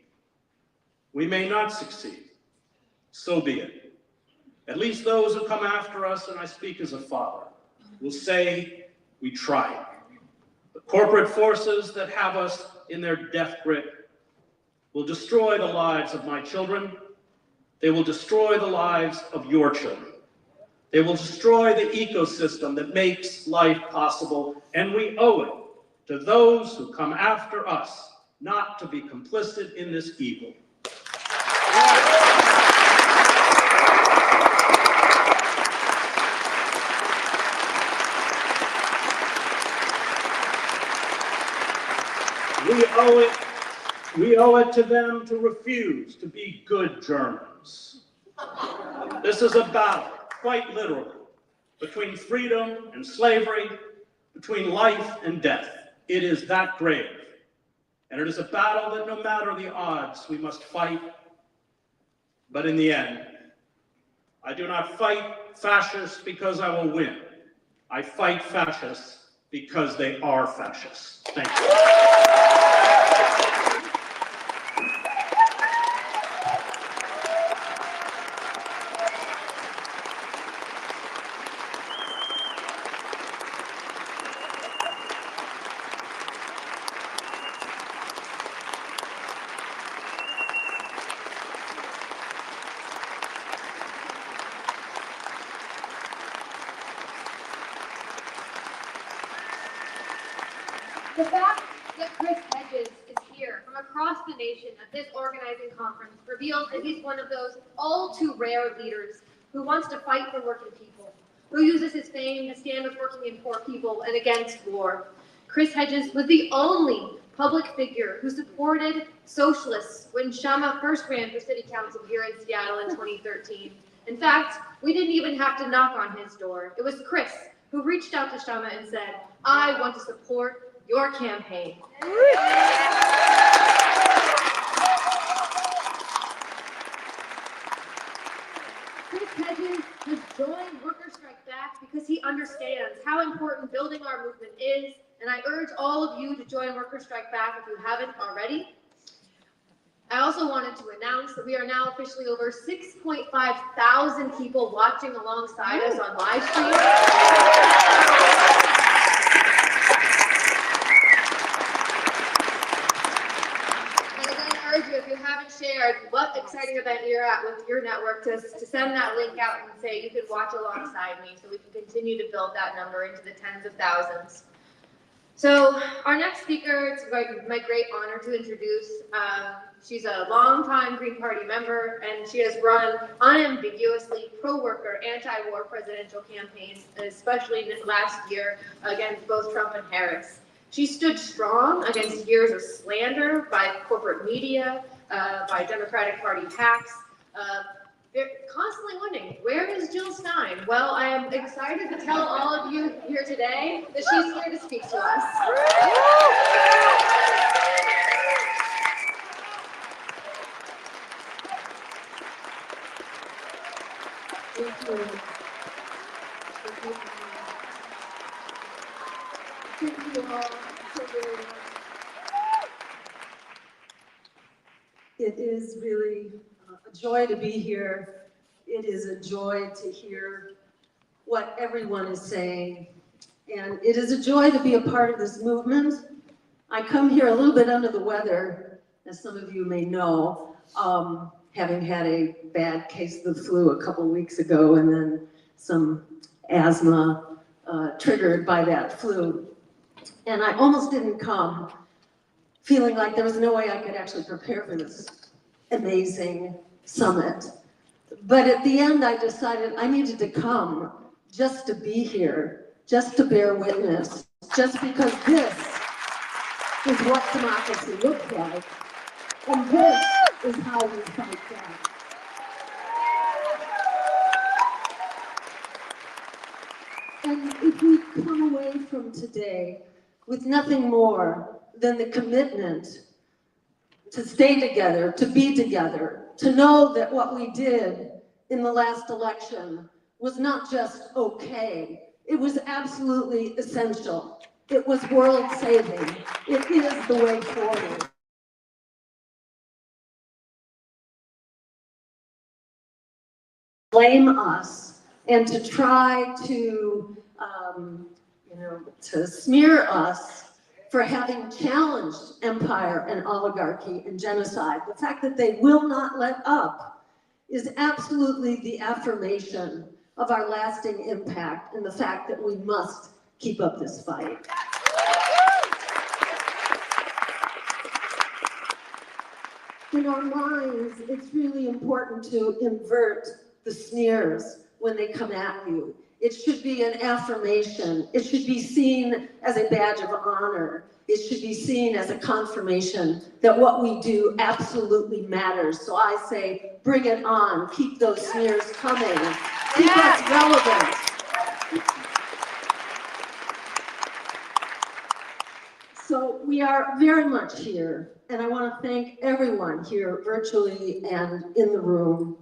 we may not succeed. So be it. At least those who come after us, and I speak as a father, will say we tried. The corporate forces that have us in their death grip will destroy the lives of my children. They will destroy the lives of your children. They will destroy the ecosystem that makes life possible, and we owe it to those who come after us not to be complicit in this evil. We owe it to them to refuse to be good Germans. This is a battle, quite literally, between freedom and slavery, between life and death. It is that grave. And it is a battle that no matter the odds, we must fight. But in the end, I do not fight fascists because I will win. I fight fascists because they are fascists. Thank you. The fact that Chris Hedges is here from across the nation at this organizing conference reveals that he's one of those all too rare leaders who wants to fight for working people, who uses his fame to stand with working and poor people and against war. Chris Hedges was the only public figure who supported socialists when Shama first ran for city council here in Seattle in 2013. In fact, we didn't even have to knock on his door. It was Chris who reached out to Shama and said, "I want to support your campaign." Chris Hedges has joined Workers Strike Back because he understands how important building our movement is, and I urge all of you to join Workers Strike Back if you haven't already. I also wanted to announce that we are now officially over 6.5 thousand people watching alongside us on live stream. If you haven't shared what exciting event you're at with your network, to send that link out and say you can watch alongside me so we can continue to build that number into the tens of thousands. So our next speaker, it's my great honor to introduce. She's a longtime Green Party member, and she has run unambiguously pro-worker, anti-war presidential campaigns, especially this last year against both Trump and Harris. She stood strong against years of slander by corporate media, by Democratic Party hacks. They're constantly wondering, where is Jill Stein? Well, I am excited to tell all of you here today that she's here to speak to us. Thank you. Thank you all so very much. It is really a joy to be here. It is a joy to hear what everyone is saying. And it is a joy to be a part of this movement. I come here a little bit under the weather, as some of you may know, having had a bad case of the flu a couple weeks ago and then some asthma triggered by that flu. And I almost didn't come, feeling like there was no way I could actually prepare for this amazing summit. But at the end, I decided I needed to come just to be here, just to bear witness, just because this is what democracy looks like, and this is how we fight back. And if we come away from today with nothing more than the commitment to stay together, to be together, to know that what we did in the last election was not just okay, it was absolutely essential. It was world-saving. It is the way forward. Blame us and to try to, to smear us for having challenged empire and oligarchy and genocide. The fact that they will not let up is absolutely the affirmation of our lasting impact and the fact that we must keep up this fight. In our minds, it's really important to invert the sneers when they come at you. It should be an affirmation. It should be seen as a badge of honor. It should be seen as a confirmation that what we do absolutely matters. So I say, bring it on. Keep those sneers coming. Keep us relevant. So we are very much here, and I want to thank everyone here virtually and in the room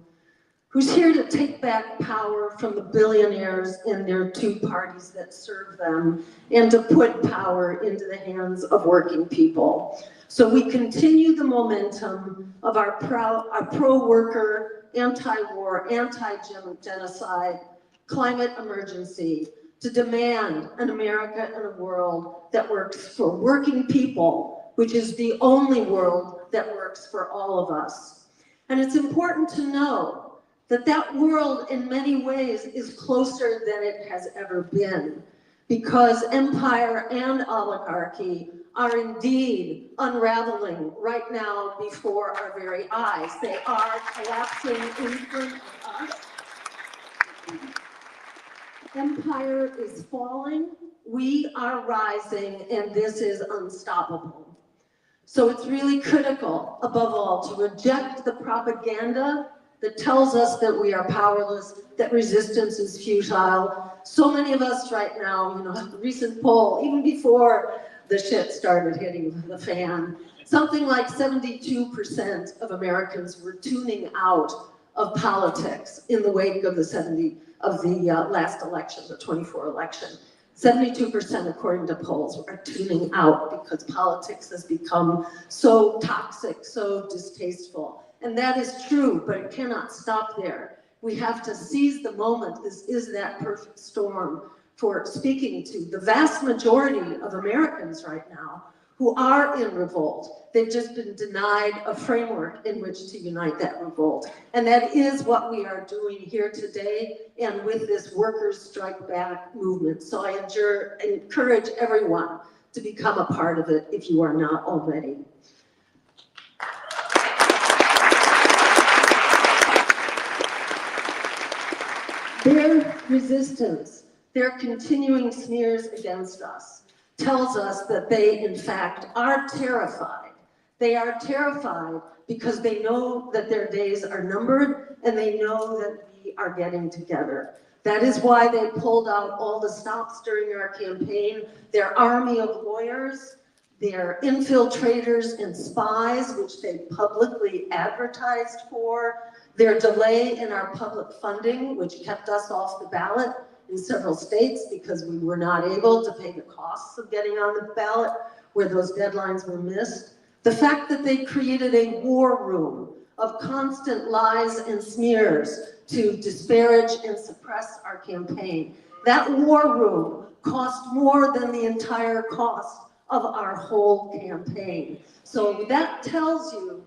who's here to take back power from the billionaires and their two parties that serve them, and to put power into the hands of working people. So we continue the momentum of our pro-worker, anti-war, anti-genocide, climate emergency to demand an America and a world that works for working people, which is the only world that works for all of us. And it's important to know that that world in many ways is closer than it has ever been, because empire and oligarchy are indeed unraveling right now before our very eyes. They are collapsing in front of us. Empire is falling, we are rising, and this is unstoppable. So it's really critical, above all, to reject the propaganda that tells us that we are powerless, that resistance is futile. So many of us right now, the recent poll, even before the shit started hitting the fan, something like 72% of Americans were tuning out of politics in the wake of the last election, the 24 election. 72%, according to polls, are tuning out because politics has become so toxic, so distasteful. And that is true, but it cannot stop there. We have to seize the moment. This is that perfect storm for speaking to the vast majority of Americans right now who are in revolt. They've just been denied a framework in which to unite that revolt. And that is what we are doing here today and with this Workers' Strike Back movement. So I encourage everyone to become a part of it if you are not already. Their resistance, their continuing smears against us, tells us that they, in fact, are terrified. They are terrified because they know that their days are numbered and they know that we are getting together. That is why they pulled out all the stops during our campaign. Their army of lawyers, their infiltrators and spies, which they publicly advertised for, their delay in our public funding, which kept us off the ballot in several states because we were not able to pay the costs of getting on the ballot where those deadlines were missed. The fact that they created a war room of constant lies and smears to disparage and suppress our campaign. That war room cost more than the entire cost of our whole campaign. So that tells you,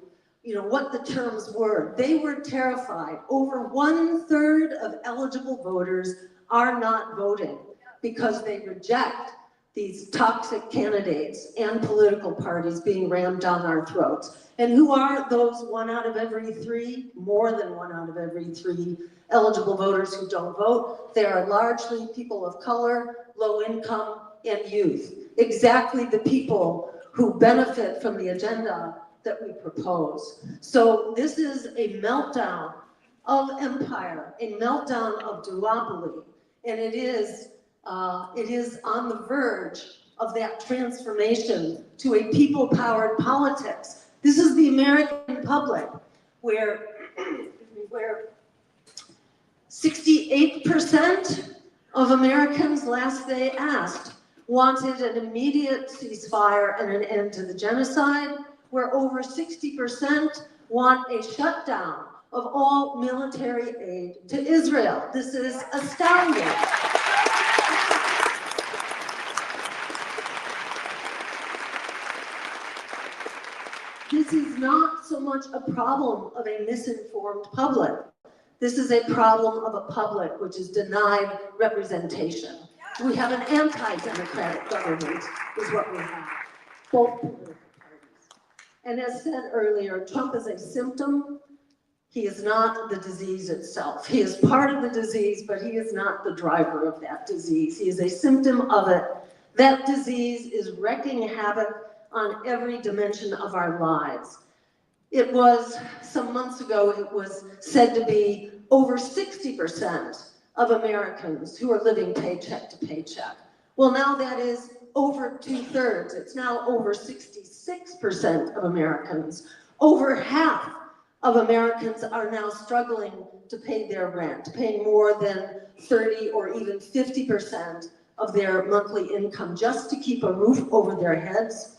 what the terms were. They were terrified. Over 1/3 of eligible voters are not voting because they reject these toxic candidates and political parties being rammed down our throats. And who are those 1 out of every 3, more than 1 out of every 3 eligible voters who don't vote? They are largely people of color, low income, and youth. Exactly the people who benefit from the agenda that we propose. So this is a meltdown of empire, a meltdown of duopoly, and it is on the verge of that transformation to a people-powered politics. This is the American public where 68% of Americans, last they asked, wanted an immediate ceasefire and an end to the genocide, where over 60% want a shutdown of all military aid to Israel. This is astounding. This is not so much a problem of a misinformed public. This is a problem of a public which is denied representation. We have an anti-democratic government, is what we have, both political parties. And as said earlier, Trump is a symptom. He is not the disease itself. He is part of the disease, but he is not the driver of that disease. He is a symptom of it. That disease is wreaking havoc on every dimension of our lives. It was, some months ago, it was said to be over 60% of Americans who are living paycheck to paycheck. Well, now that is over 2/3. It's now over 66% of Americans. Over half of Americans are now struggling to pay their rent, paying more than 30 or even 50% of their monthly income just to keep a roof over their heads.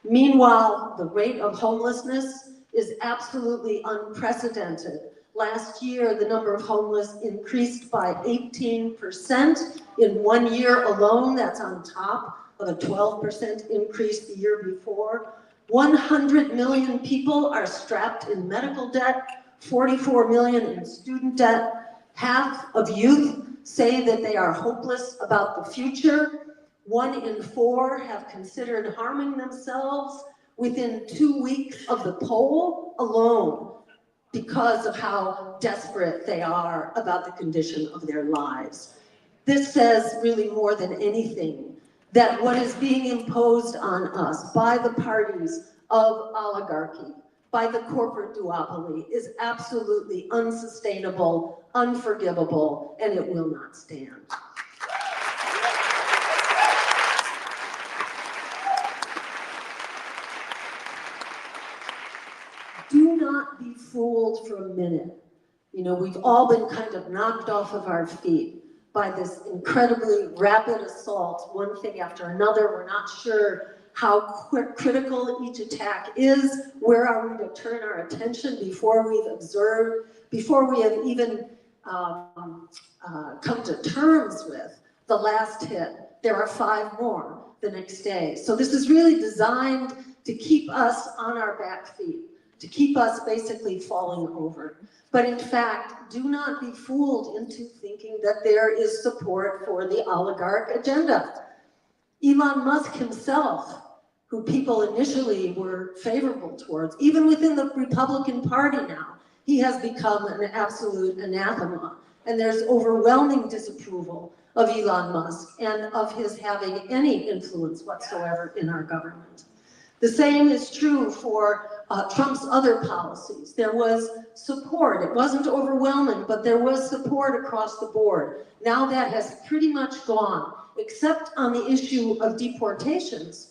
Meanwhile, the rate of homelessness is absolutely unprecedented. Last year, the number of homeless increased by 18% in 1 year alone. That's on top of a 12% increase the year before. 100 million people are strapped in medical debt, 44 million in student debt. Half of youth say that they are hopeless about the future. 1 in 4 have considered harming themselves within 2 weeks of the poll alone because of how desperate they are about the condition of their lives. This says really more than anything that what is being imposed on us by the parties of oligarchy, by the corporate duopoly, is absolutely unsustainable, unforgivable, and it will not stand. Do not be fooled for a minute. You know, we've all been kind of knocked off of our feet by this incredibly rapid assault, one thing after another. We're not sure how critical each attack is. Where are we to turn our attention before we've observed, before we have even come to terms with the last hit? There are 5 more the next day. So this is really designed to keep us on our back feet, to keep us basically falling over. But in fact, do not be fooled into thinking that there is support for the oligarch agenda. Elon Musk himself, who people initially were favorable towards, even within the Republican Party now, he has become an absolute anathema. And there's overwhelming disapproval of Elon Musk and of his having any influence whatsoever in our government. The same is true for Trump's other policies. There was support. It wasn't overwhelming, but there was support across the board. Now that has pretty much gone, except on the issue of deportations,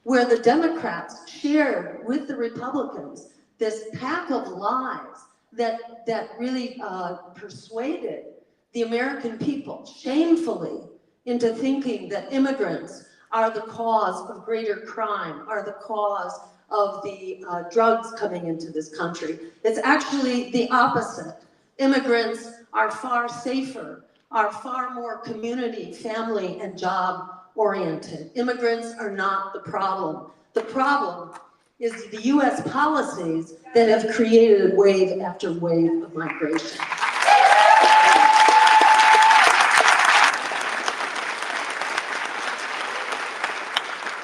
where the Democrats shared with the Republicans this pack of lies that really persuaded the American people shamefully into thinking that immigrants are the cause of greater crime, are the cause of the drugs coming into this country. It's actually the opposite. Immigrants are far safer, are far more community, family, and job oriented. Immigrants are not the problem. The problem is the US policies that have created wave after wave of migration.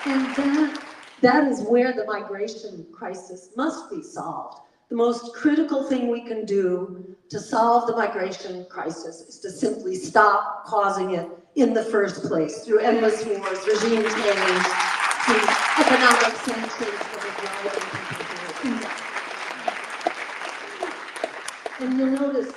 And that is where the migration crisis must be solved. The most critical thing we can do to solve the migration crisis is to simply stop causing it in the first place through endless wars, regime change, through economic sanctions that are driving people to And you'll notice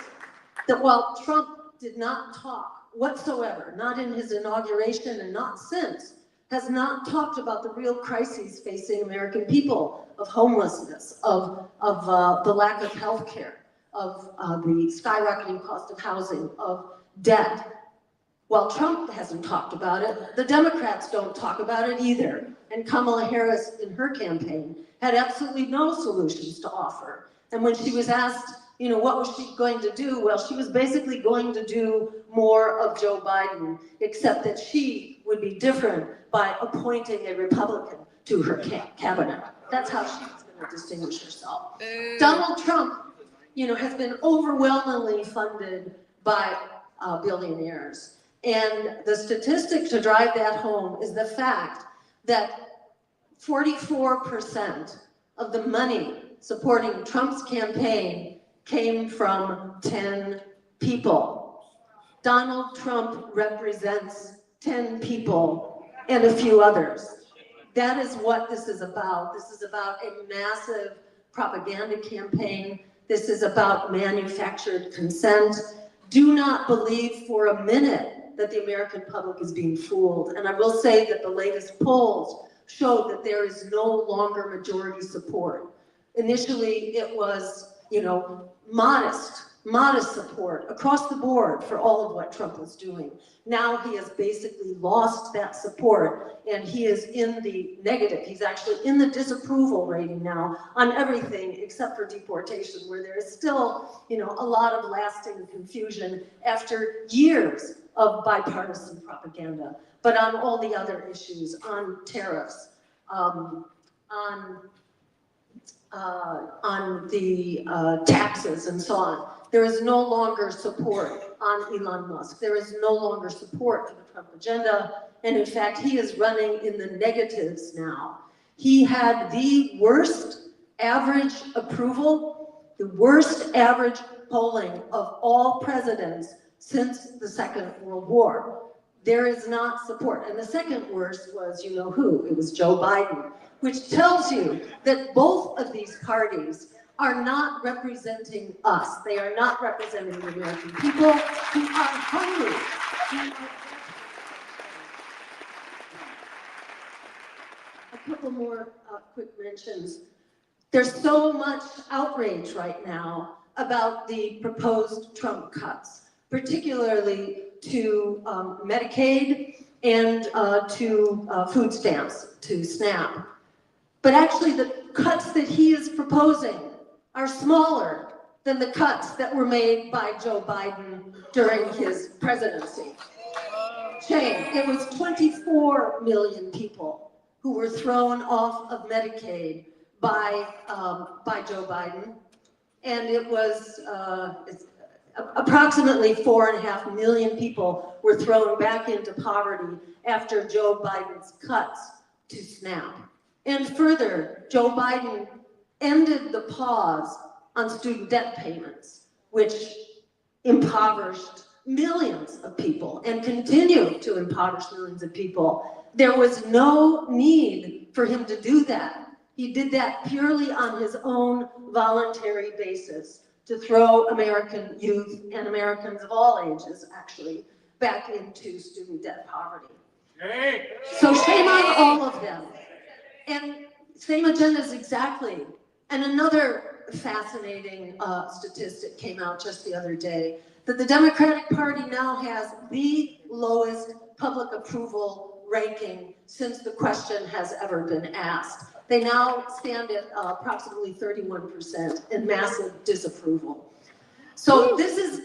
that while Trump did not talk whatsoever, not in his inauguration and not since, has not talked about the real crises facing American people, of homelessness, of the lack of health care, of the skyrocketing cost of housing, of debt. While Trump hasn't talked about it, the Democrats don't talk about it either. And Kamala Harris in her campaign had absolutely no solutions to offer. And when she was asked, you know, what was she going to do? Well, she was basically going to do more of Joe Biden, except that she would be different by appointing a Republican to her cabinet. That's how she was going to distinguish herself. Donald Trump, you know, has been overwhelmingly funded by billionaires. And the statistic to drive that home is the fact that 44% of the money supporting Trump's campaign came from 10 people. Donald Trump represents 10 people and a few others. That is what this is about. This is about a massive propaganda campaign. This is about manufactured consent. Do not believe for a minute that the American public is being fooled. And I will say that the latest polls showed that there is no longer majority support. Initially, it was, you know, modest support across the board for all of what Trump was doing. Now he has basically lost that support and he is in the negative. He's actually in the disapproval rating now on everything except for deportation, where there is still, you know, a lot of lasting confusion after years of bipartisan propaganda. But on all the other issues, on tariffs, on the taxes and so on, there is no longer support on Elon Musk. There is no longer support for the Trump agenda. And in fact, he is running in the negatives now. He had the worst average approval, the worst average polling of all presidents since the Second World War. There is not support. And the second worst was, you know who? It was Joe Biden, which tells you that both of these parties are not representing us. They are not representing the American people who are hungry. A couple more quick mentions. There's so much outrage right now about the proposed Trump cuts, particularly to Medicaid and to food stamps, to SNAP. But actually the cuts that he is proposing are smaller than the cuts that were made by Joe Biden during his presidency. Shame, it was 24 million people who were thrown off of Medicaid by Joe Biden. And it was approximately 4.5 million people were thrown back into poverty after Joe Biden's cuts to SNAP. And further, Joe Biden ended the pause on student debt payments, which impoverished millions of people and continue to impoverish millions of people. There was no need for him to do that. He did that purely on his own voluntary basis to throw American youth and Americans of all ages, actually, back into student debt poverty. Hey. So shame on all of them. And same agendas exactly. And another fascinating statistic came out just the other day, that the Democratic Party now has the lowest public approval ranking since the question has ever been asked. They now stand at approximately 31% in massive disapproval. So this is,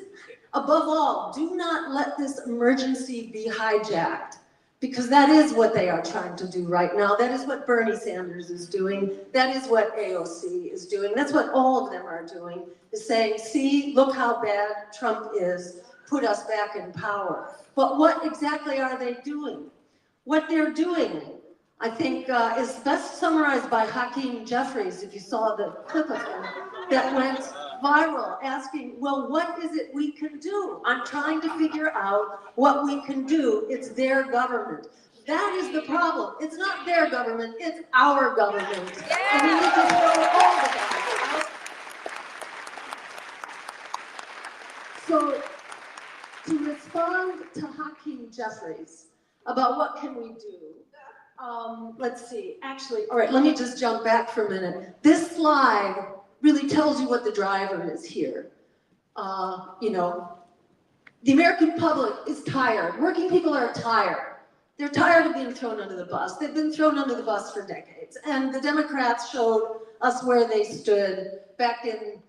above all, do not let this emergency be hijacked, because that is what they are trying to do right now. That is what Bernie Sanders is doing. That is what AOC is doing. That's what all of them are doing, is saying, see, look how bad Trump is, put us back in power. But what exactly are they doing? What they're doing, I think, is best summarized by Hakeem Jeffries, if you saw the clip of him, that went viral, asking, well, what is it we can do? I'm trying to figure out what we can do. It's their government. That is the problem. It's not their government, it's our government. And we need to throw all the guys out. So, to respond to Hakeem Jeffries about what can we do, let's see, actually, all right, let me just jump back for a minute. This slide really tells you what the driver is here. the American public is tired. Working people are tired. They're tired of being thrown under the bus. They've been thrown under the bus for decades. And the Democrats showed us where they stood back in, in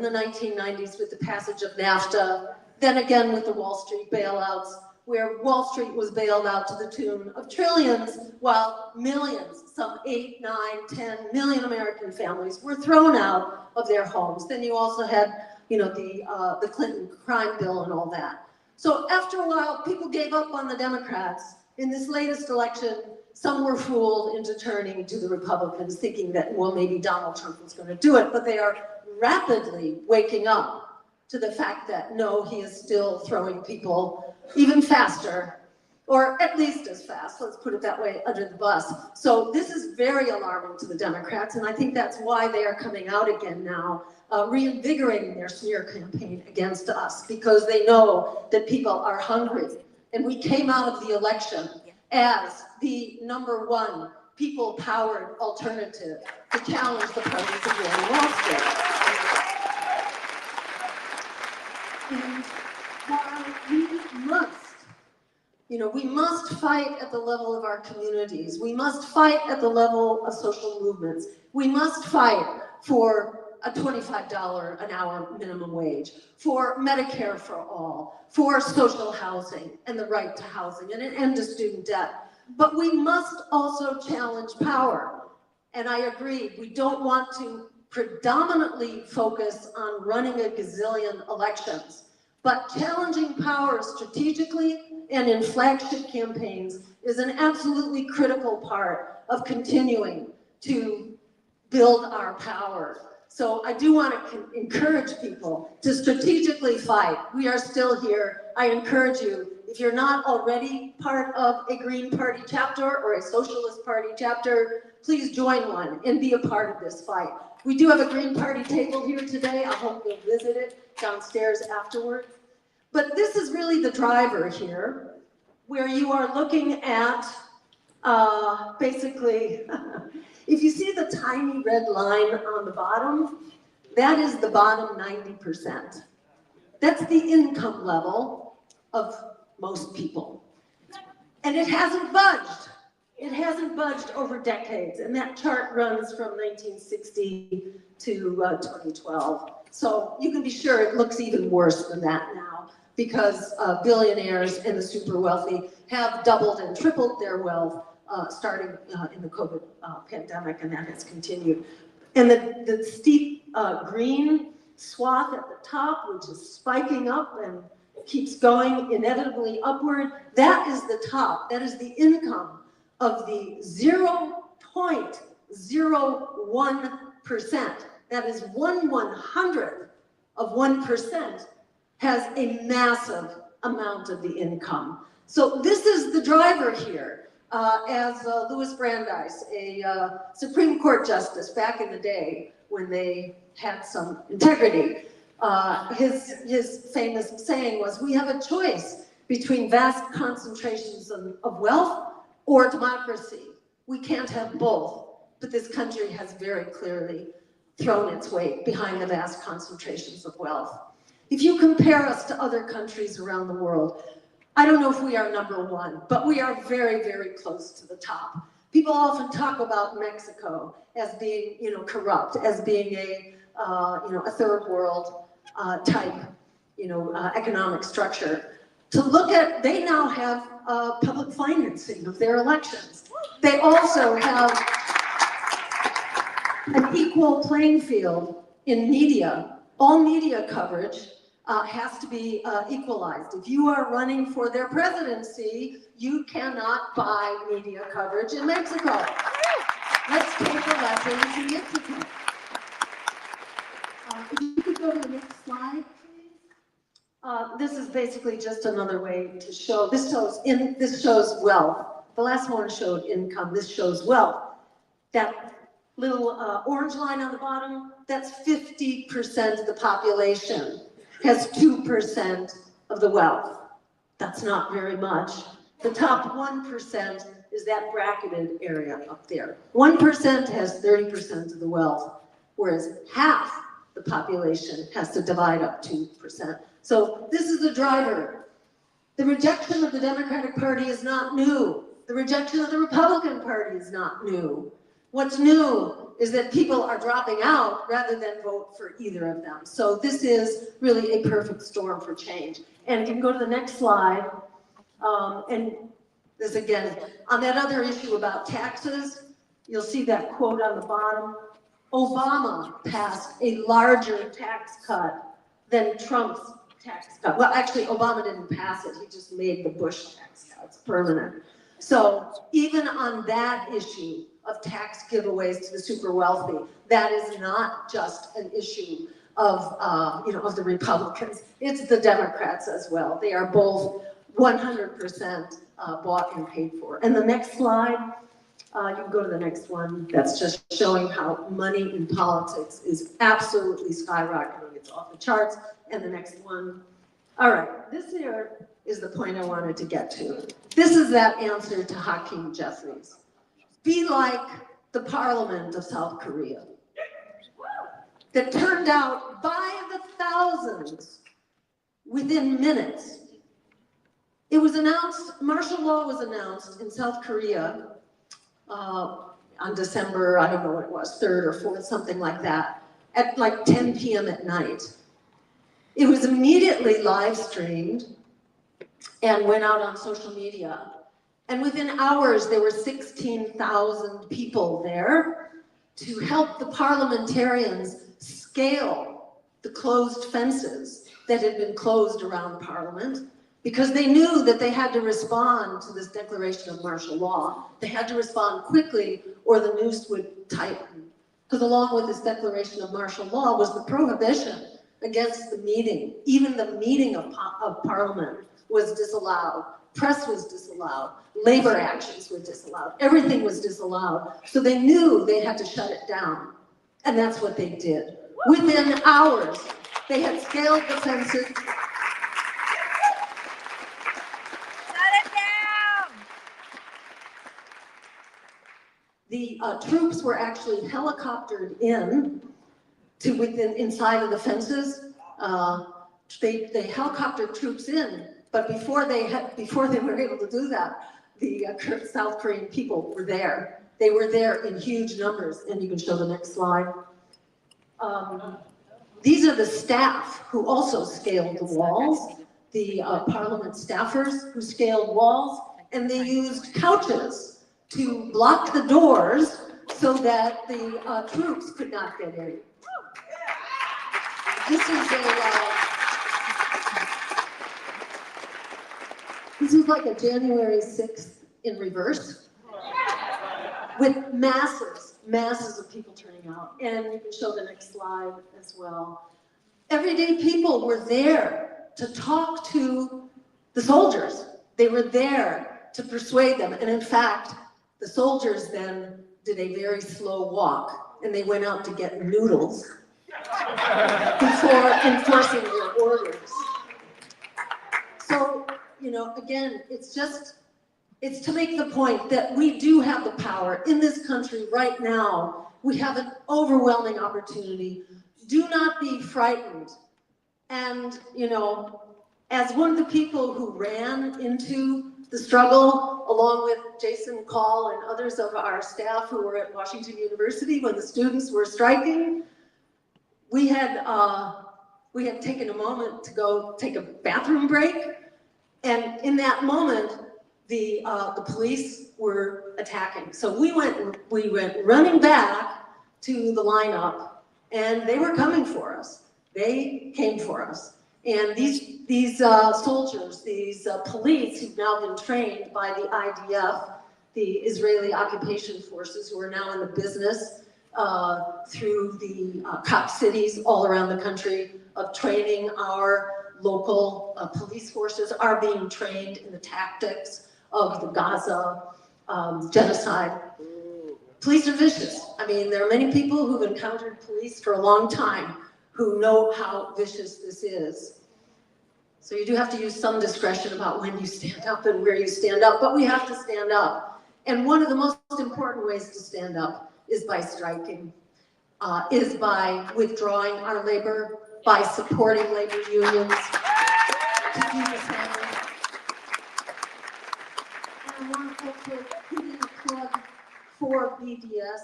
the 1990s with the passage of NAFTA, then again with the Wall Street bailouts, where Wall Street was bailed out to the tune of trillions, while millions, some 8, 9, 10 million American families were thrown out of their homes. Then you also had, the Clinton crime bill and all that. So after a while, people gave up on the Democrats. In this latest election, some were fooled into turning to the Republicans, thinking that, well, maybe Donald Trump was going to do it, but they are rapidly waking up to the fact that, no, he is still throwing people even faster, or at least as fast, let's put it that way, under the bus. So this is very alarming to the Democrats, and I think that's why they are coming out again now, reinvigorating their smear campaign against us, because they know that people are hungry. And we came out of the election as the #1 people-powered alternative to challenge the parties of Wall Street. And while we must fight at the level of our communities. We must fight at the level of social movements. We must fight for a $25 an hour minimum wage, for Medicare for all, for social housing and the right to housing, and an end to student debt. But we must also challenge power. And I agree, we don't want to predominantly focus on running a gazillion elections, but challenging power strategically and in flagship campaigns is an absolutely critical part of continuing to build our power. So I do want to encourage people to strategically fight. We are still here. I encourage you, if you're not already part of a Green Party chapter or a Socialist Party chapter, please join one and be a part of this fight. We do have a Green Party table here today. I hope you'll visit it downstairs afterward. But this is really the driver here, where you are looking at basically, if you see the tiny red line on the bottom, that is the bottom 90%. That's the income level of most people. And it hasn't budged. It hasn't budged over decades. And that chart runs from 1960 to 2012. So you can be sure it looks even worse than that now, because billionaires and the super wealthy have doubled and tripled their wealth starting in the COVID pandemic, and that has continued. And the steep green swath at the top, which is spiking up and keeps going inevitably upward, that is the top. That is the income of the 0.01%. That is 1/100th of 1% has a massive amount of the income. So this is the driver here. As Louis Brandeis, a Supreme Court justice back in the day when they had some integrity, his famous saying was, we have a choice between vast concentrations of wealth or democracy. We can't have both, but this country has very clearly thrown its weight behind the vast concentrations of wealth. If you compare us to other countries around the world, I don't know if we are #1, but we are very, very close to the top. People often talk about Mexico as being, corrupt, as being a third world type, economic structure. To look at, they now have public financing of their elections. They also have an equal playing field in media. All media coverage has to be equalized. If you are running for their presidency, you cannot buy media coverage in Mexico. Let's take a lesson to Mexico. If you could go to the next slide, please. This is basically just another way to show, this shows wealth. The last one showed income, this shows wealth. That little orange line on the bottom, that's 50% of the population has 2% of the wealth. That's not very much. The top 1% is that bracketed area up there. 1% has 30% of the wealth, whereas half the population has to divide up 2%. So this is the driver. The rejection of the Democratic Party is not new. The rejection of the Republican Party is not new. What's new is that people are dropping out rather than vote for either of them. So this is really a perfect storm for change. And you can go to the next slide. And this again, on that other issue about taxes, you'll see that quote on the bottom. Obama passed a larger tax cut than Trump's tax cut. Well, actually, Obama didn't pass it. He just made the Bush tax cuts permanent. So even on that issue of tax giveaways to the super wealthy, that is not just an issue of, of the Republicans. It's the Democrats as well. They are both 100% bought and paid for. And the next slide, you can go to the next one. That's just showing how money in politics is absolutely skyrocketing. It's off the charts. And the next one. All right, this here is the point I wanted to get to. This is that answer to Hakeem Jeffries. Be like the parliament of South Korea that turned out by the thousands within minutes. It was announced, martial law was announced in South Korea on December, I don't know what it was, 3rd or 4th, something like that, at like 10 p.m. at night. It was immediately live streamed and went out on social media. And within hours, there were 16,000 people there to help the parliamentarians scale the closed fences that had been closed around Parliament, because they knew that they had to respond to this declaration of martial law. They had to respond quickly or the noose would tighten. Because along with this declaration of martial law was the prohibition against the meeting. Even the meeting of Parliament was disallowed. Press was disallowed. Labor actions were disallowed. Everything was disallowed. So they knew they had to shut it down. And that's what they did. Within hours, they had scaled the fences. The troops were actually helicoptered in to inside of the fences. They helicoptered troops in, but before they were able to do that, the South Korean people were there. They were there in huge numbers, and you can show the next slide. These are the staff who also scaled the walls, the parliament staffers who scaled walls, and they used couches to block the doors so that the troops could not get in. This is like a January 6th in reverse, with masses of people turning out. And you can show the next slide as well. Everyday people were there to talk to the soldiers. They were there to persuade them. And in fact, the soldiers then did a very slow walk, and they went out to get noodles before enforcing their orders. So, again, it's to make the point that we do have the power in this country right now. We have an overwhelming opportunity. Do not be frightened. And, as one of the people who ran into the struggle, along with Jason Call and others of our staff who were at Washington University when the students were striking, we had taken a moment to go take a bathroom break, and in that moment, the police were attacking. So we went running back to the lineup, and they were coming for us. They came for us. And these soldiers, these police who've now been trained by the IDF, the Israeli occupation forces, who are now in the business through the cop cities all around the country of training our local police forces, are being trained in the tactics of the Gaza genocide. Police are vicious. I mean, there are many people who've encountered police for a long time who know how vicious this is. So you do have to use some discretion about when you stand up and where you stand up, but we have to stand up. And one of the most important ways to stand up is by striking. is by withdrawing our labor, by supporting labor unions to do the same. And I want to also put in a plug for BDS,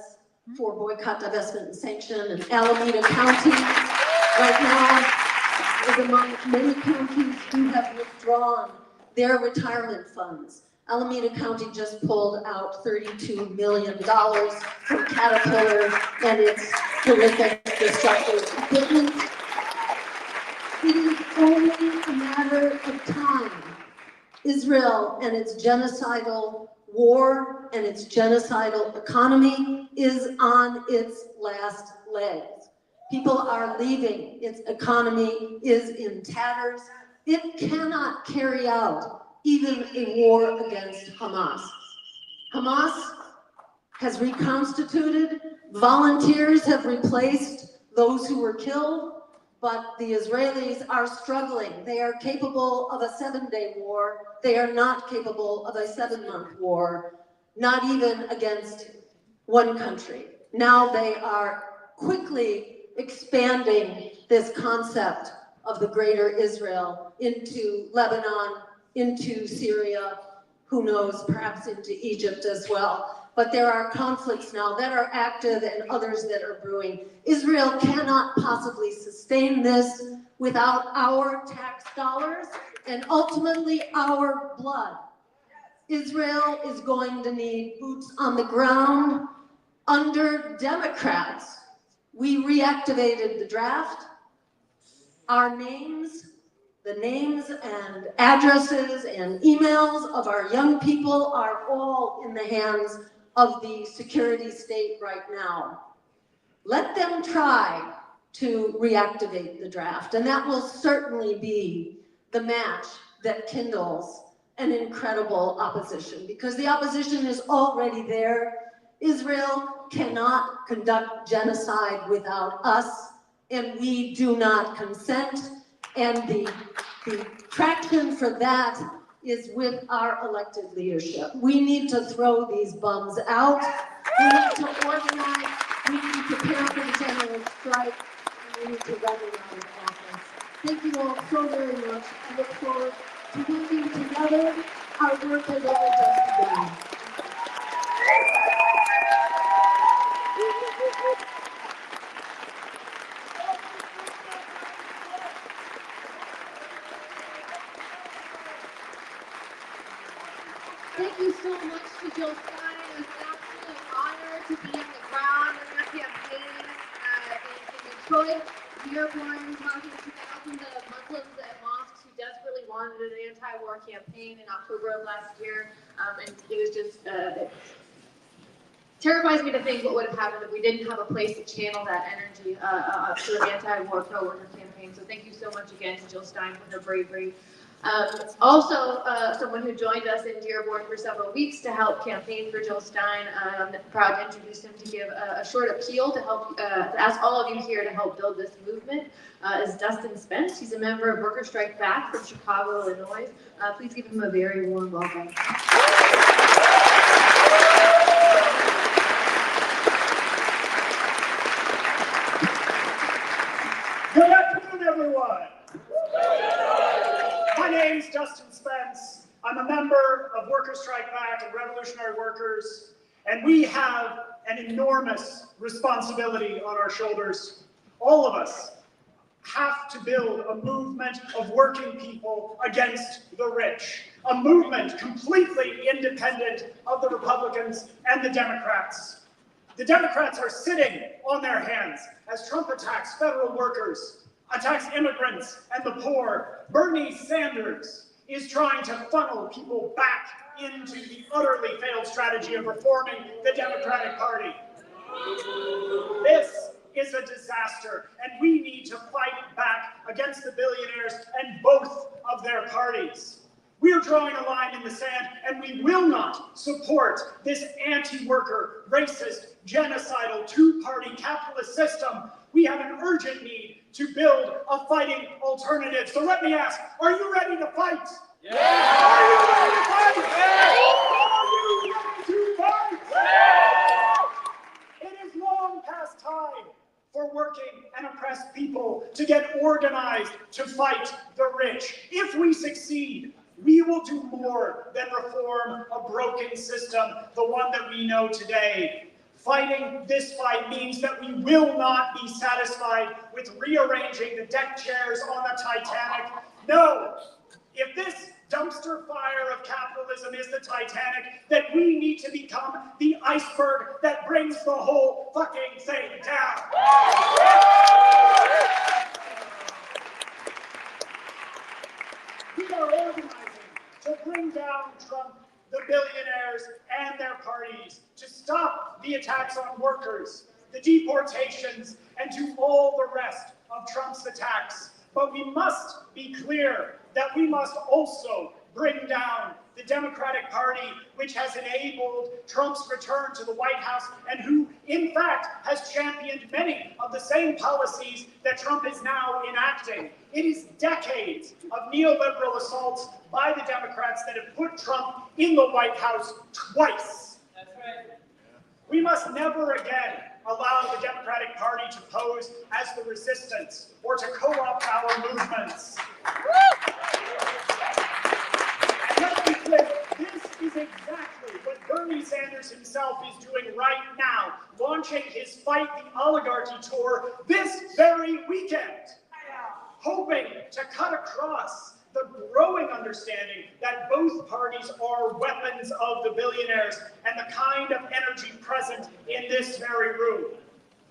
for boycott, divestment, and sanction, and Alameda County right now is among many counties who have withdrawn their retirement funds. Alameda County just pulled out $32 million from Caterpillar and its horrific destructive equipment. It is only a matter of time. Israel and its genocidal war and its genocidal economy is on its last legs. People are leaving. Its economy is in tatters. It cannot carry out even a war against Hamas. Hamas has reconstituted. Volunteers have replaced those who were killed, but the Israelis are struggling. They are capable of a 7-day war. They are not capable of a 7-month war, not even against one country. Now they are quickly expanding this concept of the greater Israel into Lebanon, into Syria, who knows, perhaps into Egypt as well. But there are conflicts now that are active and others that are brewing. Israel cannot possibly sustain this without our tax dollars and ultimately our blood. Israel is going to need boots on the ground under Democrats. We reactivated the draft. Our names, the names and addresses and emails of our young people are all in the hands of the security state right now. Let them try to reactivate the draft, and that will certainly be the match that kindles an incredible opposition, because the opposition is already there. Israel cannot conduct genocide without us, and we do not consent. And the traction for that is with our elected leadership. We need to throw these bums out. We need to organize. We need to prepare for the general strike. And we need to run around the office. Thank you all so very much. I look forward to working together. Our work has only just begun. Thank you so much to Jill Stein. It was an absolute honor to be on the ground with your campaign in Detroit. Dearborn talking to thousands of Muslims at mosques who desperately wanted an anti-war campaign in October of last year. And it was just, it terrifies me to think what would have happened if we didn't have a place to channel that energy to an anti-war pro-worker campaign. So thank you so much again to Jill Stein for her bravery. Also, someone who joined us in Dearborn for several weeks to help campaign for Jill Stein. I'm proud to introduce him to give a short appeal to help, to ask all of you here to help build this movement, is Dustin Spence. He's a member of Workers Strike Back from Chicago, Illinois. Please give him a very warm welcome. Good afternoon, everyone. My name's Dustin Spence. I'm a member of Workers Strike Back and Revolutionary Workers, and we have an enormous responsibility on our shoulders. All of us have to build a movement of working people against the rich, a movement completely independent of the Republicans and the Democrats. The Democrats are sitting on their hands as Trump attacks federal workers, attacks immigrants and the poor. Bernie Sanders is trying to funnel people back into the utterly failed strategy of reforming the Democratic Party. This is a disaster, and we need to fight back against the billionaires and both of their parties. We are drawing a line in the sand, and we will not support this anti-worker, racist, genocidal, two-party capitalist system. We have an urgent need to build a fighting alternative. So let me ask, are you ready to fight? Yeah. Are you ready to fight? Yeah. Are you ready to fight? Yeah. It is long past time for working and oppressed people to get organized to fight the rich. If we succeed, we will do more than reform a broken system, the one that we know today. Fighting this fight means that we will not be satisfied with rearranging the deck chairs on the Titanic. No, if this dumpster fire of capitalism is the Titanic, then we need to become the iceberg that brings the whole fucking thing down. We are organizing to bring down Trump, the billionaires, and their parties, to stop the attacks on workers, the deportations, and to all the rest of Trump's attacks. But we must be clear that we must also bring down the Democratic Party, which has enabled Trump's return to the White House and who, in fact, has championed many of the same policies that Trump is now enacting. It is decades of neoliberal assaults by the Democrats that have put Trump in the White House twice. That's right. We must never again allow the Democratic Party to pose as the resistance or to co-opt our movements. And let's be clear, this is exactly what Bernie Sanders himself is doing right now, launching his Fight the Oligarchy tour this very weekend, hoping to cut across the growing understanding that both parties are weapons of the billionaires and the kind of energy present in this very room.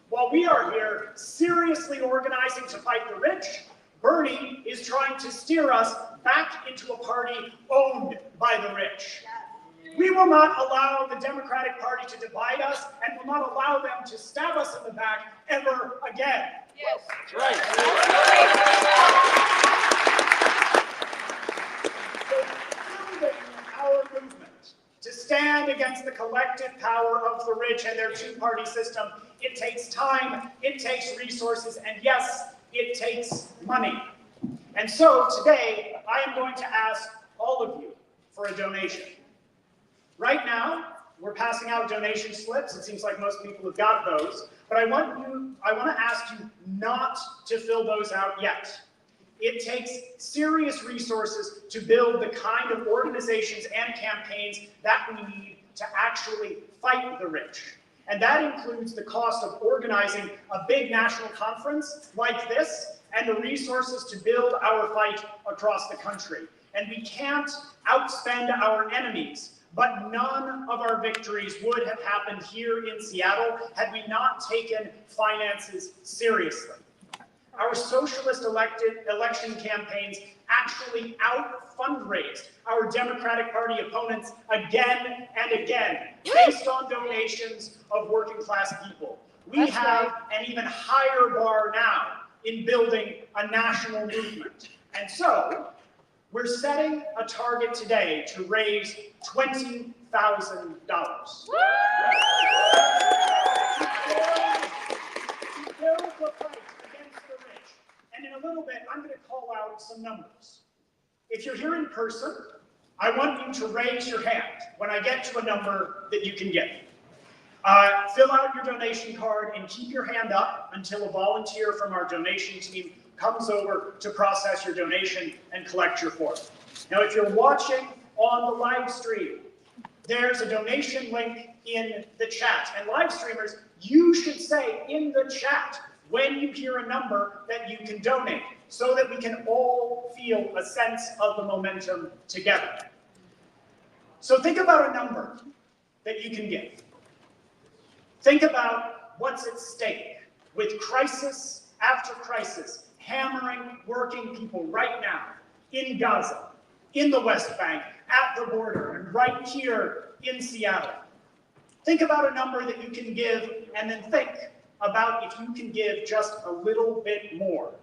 While we are here seriously organizing to fight the rich, Bernie is trying to steer us back into a party owned by the rich. We will not allow the Democratic Party to divide us and will not allow them to stab us in the back ever again. Yes. Right. Our movement to stand against the collective power of the rich and their two-party system. It takes time, it takes resources, and yes, it takes money. And so today, I am going to ask all of you for a donation. Right now, we're passing out donation slips. It seems like most people have got those, but I want to ask you not to fill those out yet. It takes serious resources to build the kind of organizations and campaigns that we need to actually fight the rich. And that includes the cost of organizing a big national conference like this and the resources to build our fight across the country. And we can't outspend our enemies, but none of our victories would have happened here in Seattle had we not taken finances seriously. Our socialist election campaigns actually out-fundraised our Democratic Party opponents again and again, based on donations of working-class people. We have an even higher bar now in building a national movement. And so, we're setting a target today to raise $20,000. And in a little bit, I'm going to call out some numbers. If you're here in person, I want you to raise your hand when I get to a number that you can give. Fill out your donation card and keep your hand up until a volunteer from our donation team comes over to process your donation and collect your form. Now, if you're watching on the live stream, there's a donation link in the chat. And live streamers, you should say in the chat when you hear a number that you can donate, so that we can all feel a sense of the momentum together. So think about a number that you can give. Think about what's at stake with crisis after crisis hammering working people right now in Gaza, in the West Bank, at the border, and right here in Seattle. Think about a number that you can give, and then think about if you can give just a little bit more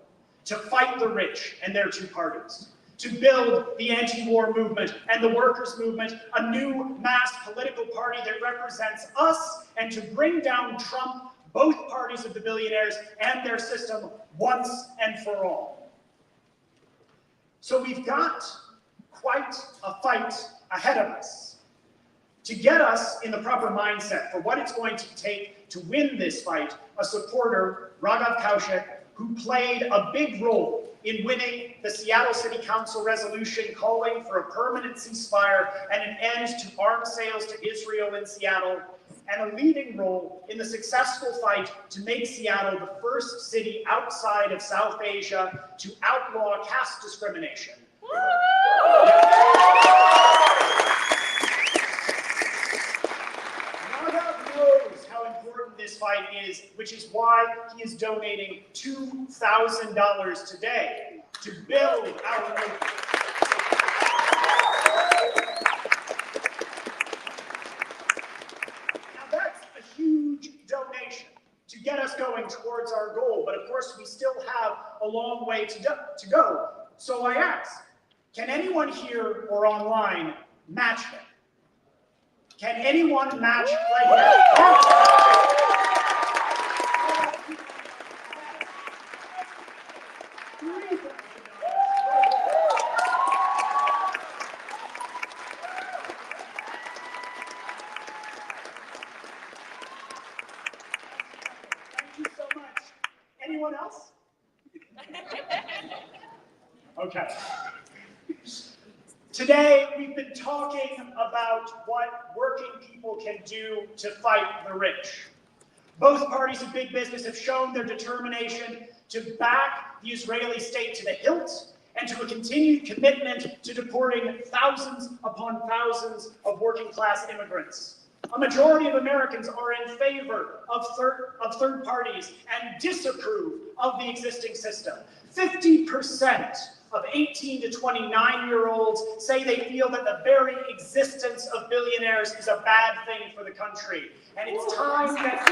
to fight the rich and their two parties, to build the anti-war movement and the workers' movement, a new mass political party that represents us, and to bring down Trump, both parties of the billionaires and their system once and for all. So we've got quite a fight ahead of us. To get us in the proper mindset for what it's going to take to win this fight, a supporter Raghav Kaushik, who played a big role in winning the Seattle City Council resolution calling for a permanent ceasefire and an end to arms sales to Israel in Seattle, and a leading role in the successful fight to make Seattle the first city outside of South Asia to outlaw caste discrimination. Raghav knows how important this fight is, which is why he is donating $2,000 today to build our movement. Now that's a huge donation to get us going towards our goal, but of course we still have a long way to go. So I ask, can anyone here or online match me? Can anyone match right here? Thank you so much. Anyone else? Okay. Today, we've been talking about what working people can do to fight the rich. Both parties of big business have shown their determination to back the Israeli state to the hilt and to a continued commitment to deporting thousands upon thousands of working-class immigrants. A majority of Americans are in favor of third parties and disapprove of the existing system. 50% of 18 to 29-year-olds say they feel that the very existence of billionaires is a bad thing for the country. And it's time that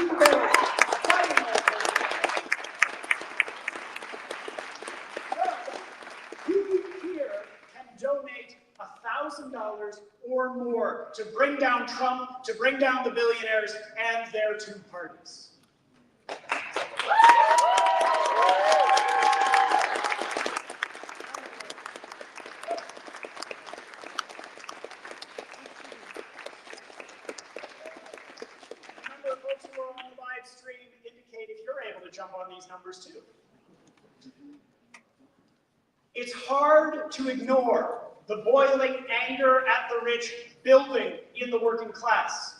you here can donate $1,000 or more to bring down Trump, to bring down the billionaires and their two parties. Remember, folks who are on the live stream, indicate if you're able to jump on these numbers too. It's hard to ignore the boiling anger at the rich building in the working class.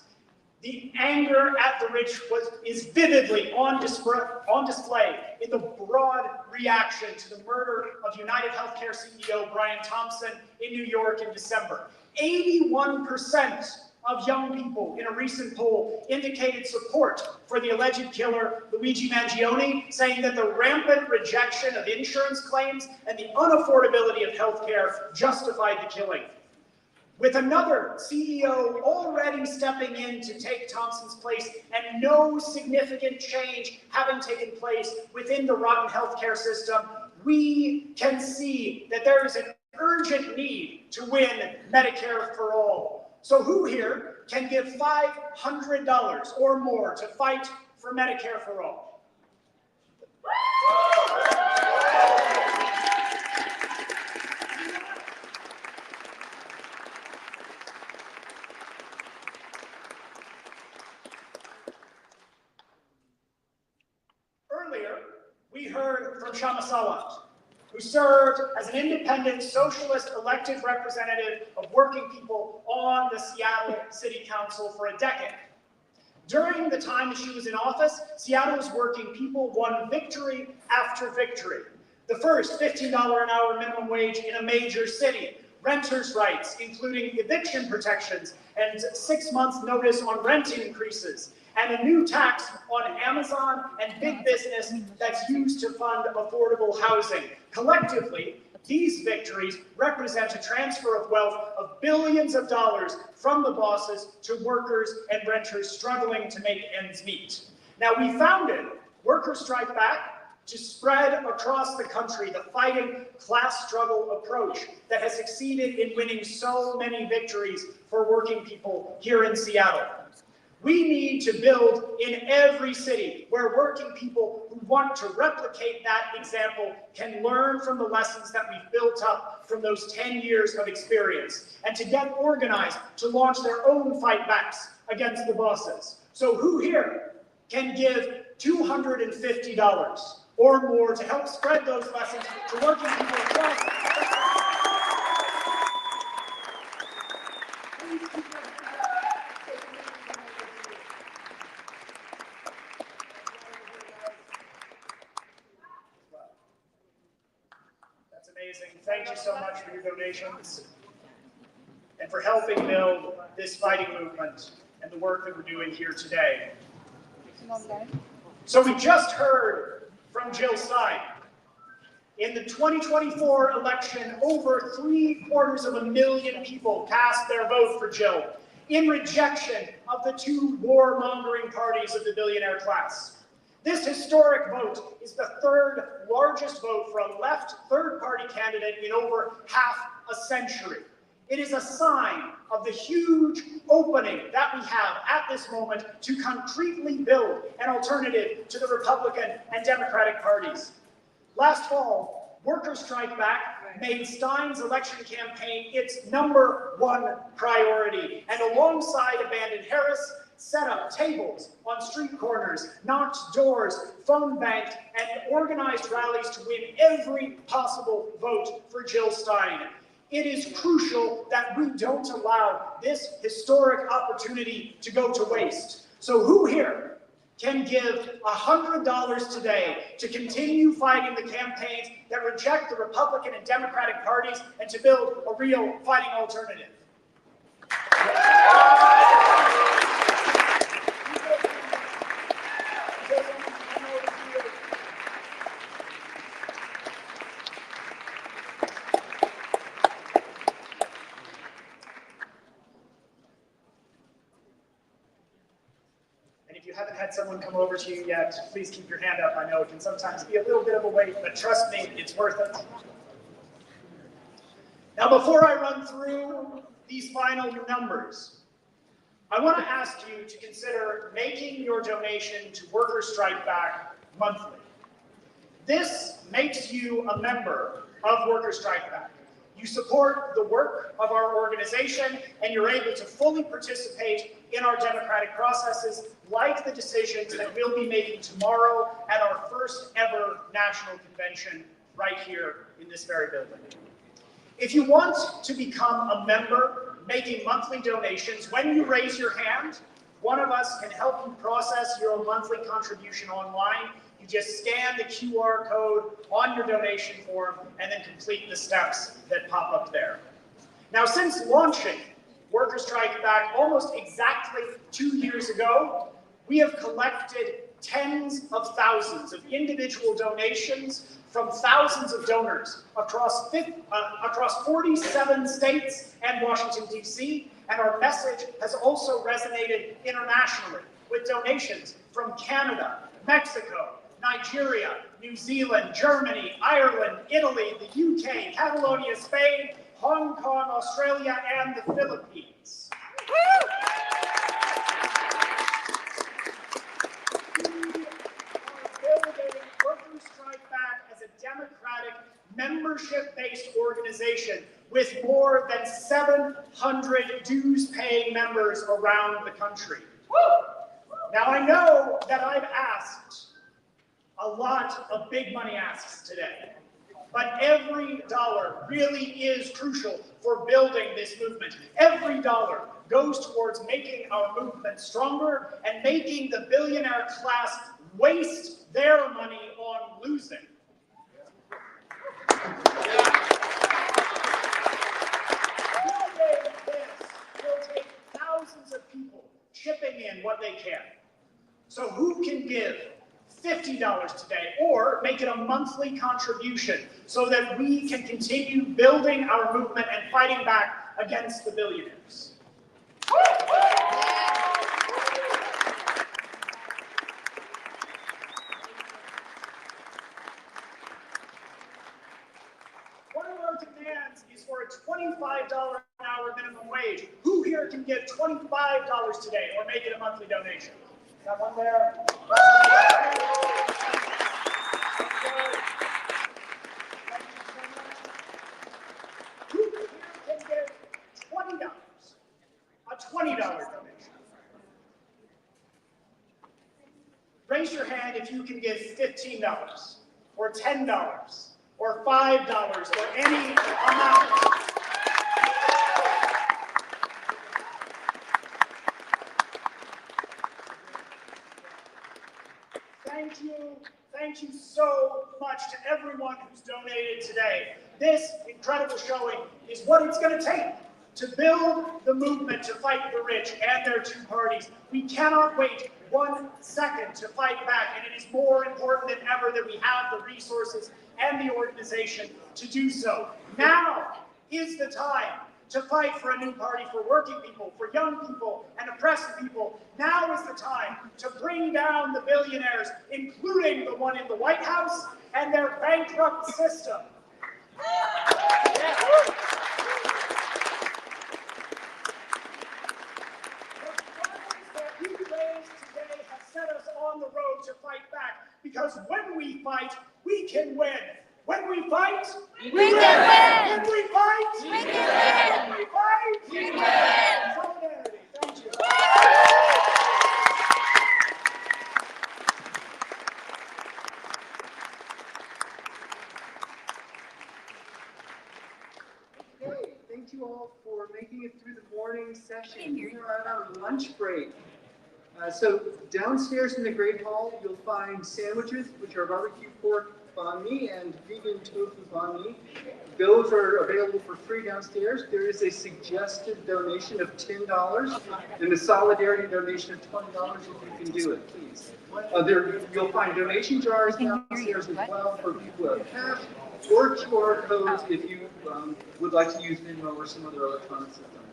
The anger at the rich is vividly on display in the broad reaction to the murder of United Healthcare CEO Brian Thompson in New York in December. 81% of young people in a recent poll indicated support for the alleged killer, Luigi Mangione, saying that the rampant rejection of insurance claims and the unaffordability of healthcare justified the killing. With another CEO already stepping in to take Thompson's place and no significant change having taken place within the rotten healthcare system, we can see that there is an urgent need to win Medicare for all. So who here can give $500 or more to fight for Medicare for all? Earlier, we heard from Shama Sawant, who served as an independent socialist elected representative of working people on the Seattle City Council for a decade. During the time that she was in office, Seattle's working people won victory after victory. The first $15 an hour minimum wage in a major city, renters' rights, including eviction protections and 6 months notice on rent increases, and a new tax on Amazon and big business that's used to fund affordable housing. Collectively, these victories represent a transfer of wealth of billions of dollars from the bosses to workers and renters struggling to make ends meet. Now, we founded Workers Strike Back to spread across the country the fighting class struggle approach that has succeeded in winning so many victories for working people here in Seattle. We need to build in every city where working people who want to replicate that example can learn from the lessons that we've built up from those 10 years of experience, and to get organized to launch their own fight backs against the bosses. So who here can give $250 or more to help spread those lessons to working people across. That's amazing. Thank you so much for your donations and for helping build this fighting movement and the work that we're doing here today. So we just heard from Jill Stein. In the 2024 election, over 750,000 people cast their vote for Jill in rejection of the two warmongering parties of the billionaire class. This historic vote is the third largest vote for a left third-party candidate in over half a century. It is a sign of the huge opening that we have at this moment to concretely build an alternative to the Republican and Democratic parties. Last fall, Workers Strike Back made Stein's election campaign its #1 priority, and alongside Abandoned Harris, set up tables on street corners, knocked doors, phone banked, and organized rallies to win every possible vote for Jill Stein. It is crucial that we don't allow this historic opportunity to go to waste. So who here can give $100 today to continue fighting the campaigns that reject the Republican and Democratic parties and to build a real fighting alternative? If you haven't had someone come over to you yet, please keep your hand up. I know it can sometimes be a little bit of a wait, but trust me, it's worth it. Now, before I run through these final numbers, I want to ask you to consider making your donation to Workers Strike Back monthly. This makes you a member of Workers Strike Back. You support the work of our organization, and you're able to fully participate in our democratic processes, like the decisions that we'll be making tomorrow at our first ever national convention right here in this very building. If you want to become a member, making monthly donations, when you raise your hand, one of us can help you process your monthly contribution online. You just scan the QR code on your donation form and then complete the steps that pop up there. Now, since launching Workers Strike Back almost exactly 2 years ago, we have collected tens of thousands of individual donations from thousands of donors across 47 states and Washington, D.C., and our message has also resonated internationally with donations from Canada, Mexico, Nigeria, New Zealand, Germany, Ireland, Italy, the UK, Catalonia, Spain, Hong Kong, Australia, and the Philippines. We are building Workers Strike Back as a democratic, membership-based organization with more than 700 dues-paying members around the country. Now, I know that I've asked a lot of big money asks today, but every dollar really is crucial for building this movement. Every dollar goes towards making our movement stronger and making the billionaire class waste their money on losing. Building this will take thousands of people chipping in what they can. So who can give $50 today, or make it a monthly contribution so that we can continue building our movement and fighting back against the billionaires? One of our demands is for a $25 an hour minimum wage. Who here can give $25 today or make it a monthly donation? Got one there? Who here can give $20? A $20 donation. Raise your hand if you can give $15 or $10 or $5 or any amount. Thank you so much to everyone who's donated today. This incredible showing is what it's going to take to build the movement to fight the rich and their two parties. We cannot wait 1 second to fight back, and it is more important than ever that we have the resources and the organization to do so. Now is the time to fight for a new party for working people, for young people, and oppressed people. Now is the time to bring down the billionaires, including the one in the White House and their bankrupt system. Set us on the road to fight back, because when we fight, we can win. When we fight, we can win. When we fight, we can win. When we fight, we can win. Solidarity. Thank you. Okay, thank you all for making it through the morning session. We are at our lunch break. So downstairs in the Great Hall, you'll find sandwiches, which are barbecue pork banh mi and vegan tofu banh mi. Those are available for free downstairs. There is a suggested donation of $10 and a solidarity donation of $20 if you can do it, please. You'll find donation jars downstairs as well for people who have cash or QR codes if you would like to use Venmo or some other electronic system.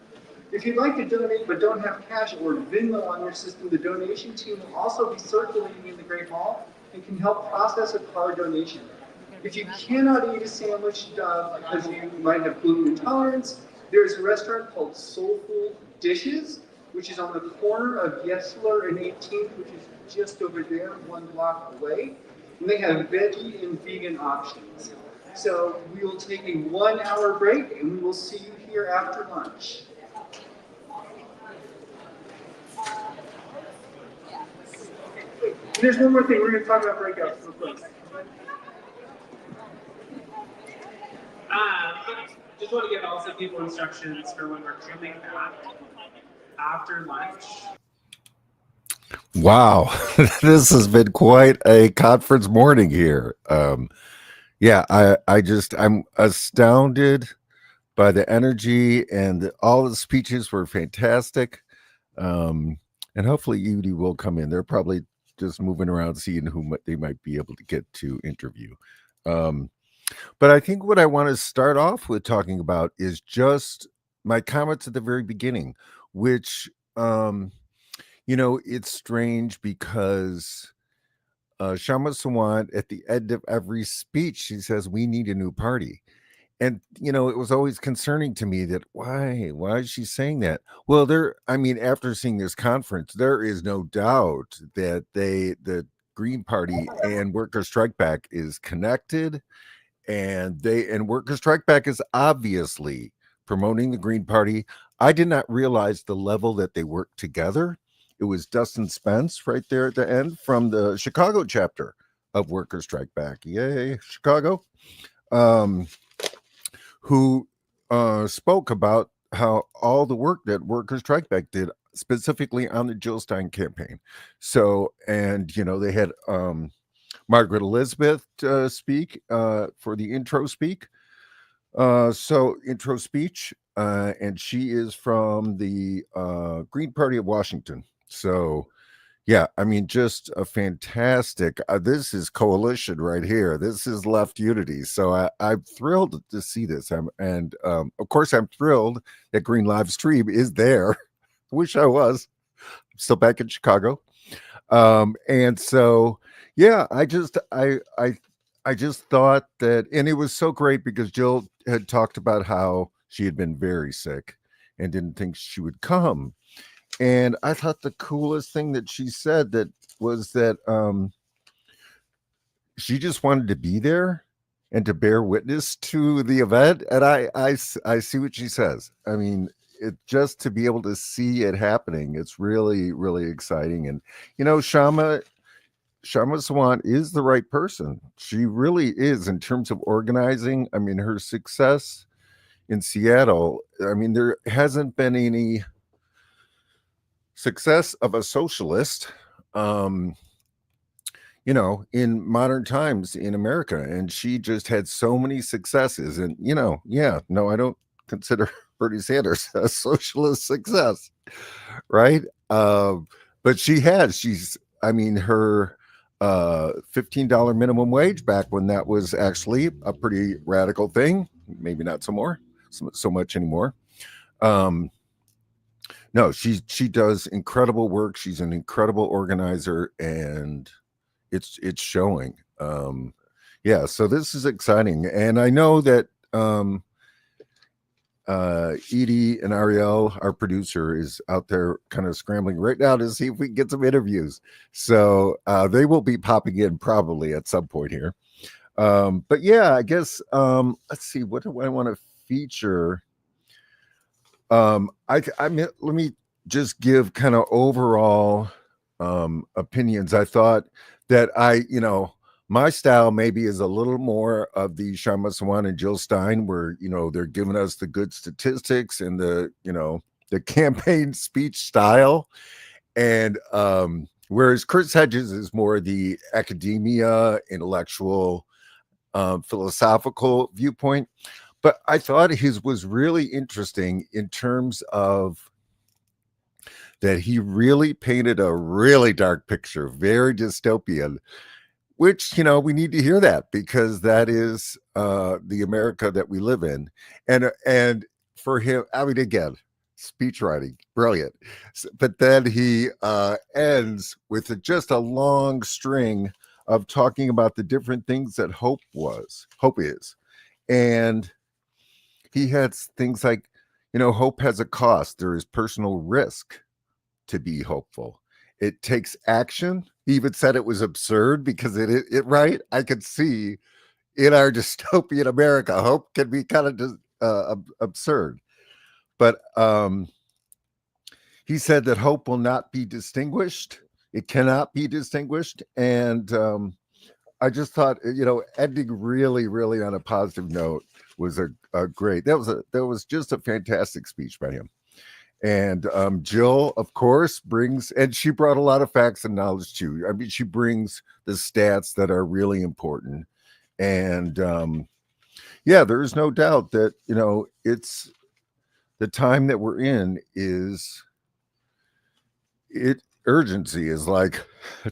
If you'd like to donate but don't have cash or Venmo on your system, the donation team will also be circulating in the Great Hall and can help process a card donation. If you cannot eat a sandwich because you might have gluten intolerance, there's a restaurant called Soulful Dishes, which is on the corner of Yesler and 18th, which is just over there, 1 block away. And they have veggie and vegan options. So we will take a 1-hour break and we will see you here after lunch. There's one more thing. We're going to talk about breakouts real quick. Just want to give also people instructions for when we're coming back after lunch. Wow, this has been quite a conference morning here. Yeah, I'm astounded by the energy, and all the speeches were fantastic. And hopefully Edie will come in. They're probably just moving around, seeing who they might be able to get to interview. But I think what I want to start off with talking about is just my comments at the very beginning, which, it's strange because Kshama Sawant, at the end of every speech, she says, we need a new party. And, it was always concerning to me that why is she saying that? Well, after seeing this conference, there is no doubt that the Green Party and Workers' Strike Back is connected, and Workers' Strike Back is obviously promoting the Green Party. I did not realize the level that they work together. It was Dustin Spence right there at the end from the Chicago chapter of Workers' Strike Back. Yay, Chicago. Who spoke about how all the work that Workers' Strike Back did specifically on the Jill Stein campaign. So, and, they had Margaret Elizabeth speak for the intro speech. And she is from the Green Party of Washington. So, yeah, just a fantastic, this is coalition right here. This is left unity. So I'm thrilled to see this. Of course, I'm thrilled that Green Live Stream is there. I wish I was. I'm still back in Chicago. And so, yeah, I just thought that, and it was so great because Jill had talked about how she had been very sick and didn't think she would come. And I thought the coolest thing that she said was that she just wanted to be there and to bear witness to the event. And I see what she says. It just to be able to see it happening, it's really, really exciting. And Kshama Shama Sawant is the right person. She really is in terms of organizing. I mean, her success in Seattle, I mean, there hasn't been any success of a socialist, you know, in modern times in America. And she just had so many successes. And, you know, yeah, no, I don't consider Bernie Sanders a socialist success, right? But she's, I mean, her $15 minimum wage back when that was actually a pretty radical thing, maybe not so much anymore. No, she does incredible work. She's an incredible organizer, and it's showing. Yeah, so this is exciting, and I know that Edie and Ariel, our producer, is out there kind of scrambling right now to see if we can get some interviews. So they will be popping in probably at some point here. But yeah, I guess let's see, what do I want to feature? Let me just give kind of overall opinions. I thought that my style maybe is a little more of the Shama Sawant and Jill Stein, where, you know, they're giving us the good statistics and the campaign speech style. And whereas Chris Hedges is more the academia, intellectual, philosophical viewpoint. But I thought his was really interesting in terms of that he really painted a really dark picture, very dystopian, which, you know, we need to hear that, because that is the America that we live in. And for him, I mean, again, speech writing, brilliant. But then he ends with just a long string of talking about the different things that hope is. And he had things like, you know, hope has a cost. There is personal risk to be hopeful. It takes action. He even said it was absurd because it right. I could see in our dystopian America, hope can be kind of absurd. But he said that hope will not be distinguished. It cannot be distinguished. And I just thought, you know, ending really, really on a positive note was a great. That was just a fantastic speech by him. And Jill, of course, she brought a lot of facts and knowledge too. I mean, she brings the stats that are really important. And yeah, there is no doubt that, you know, it's the time that we're in urgency is like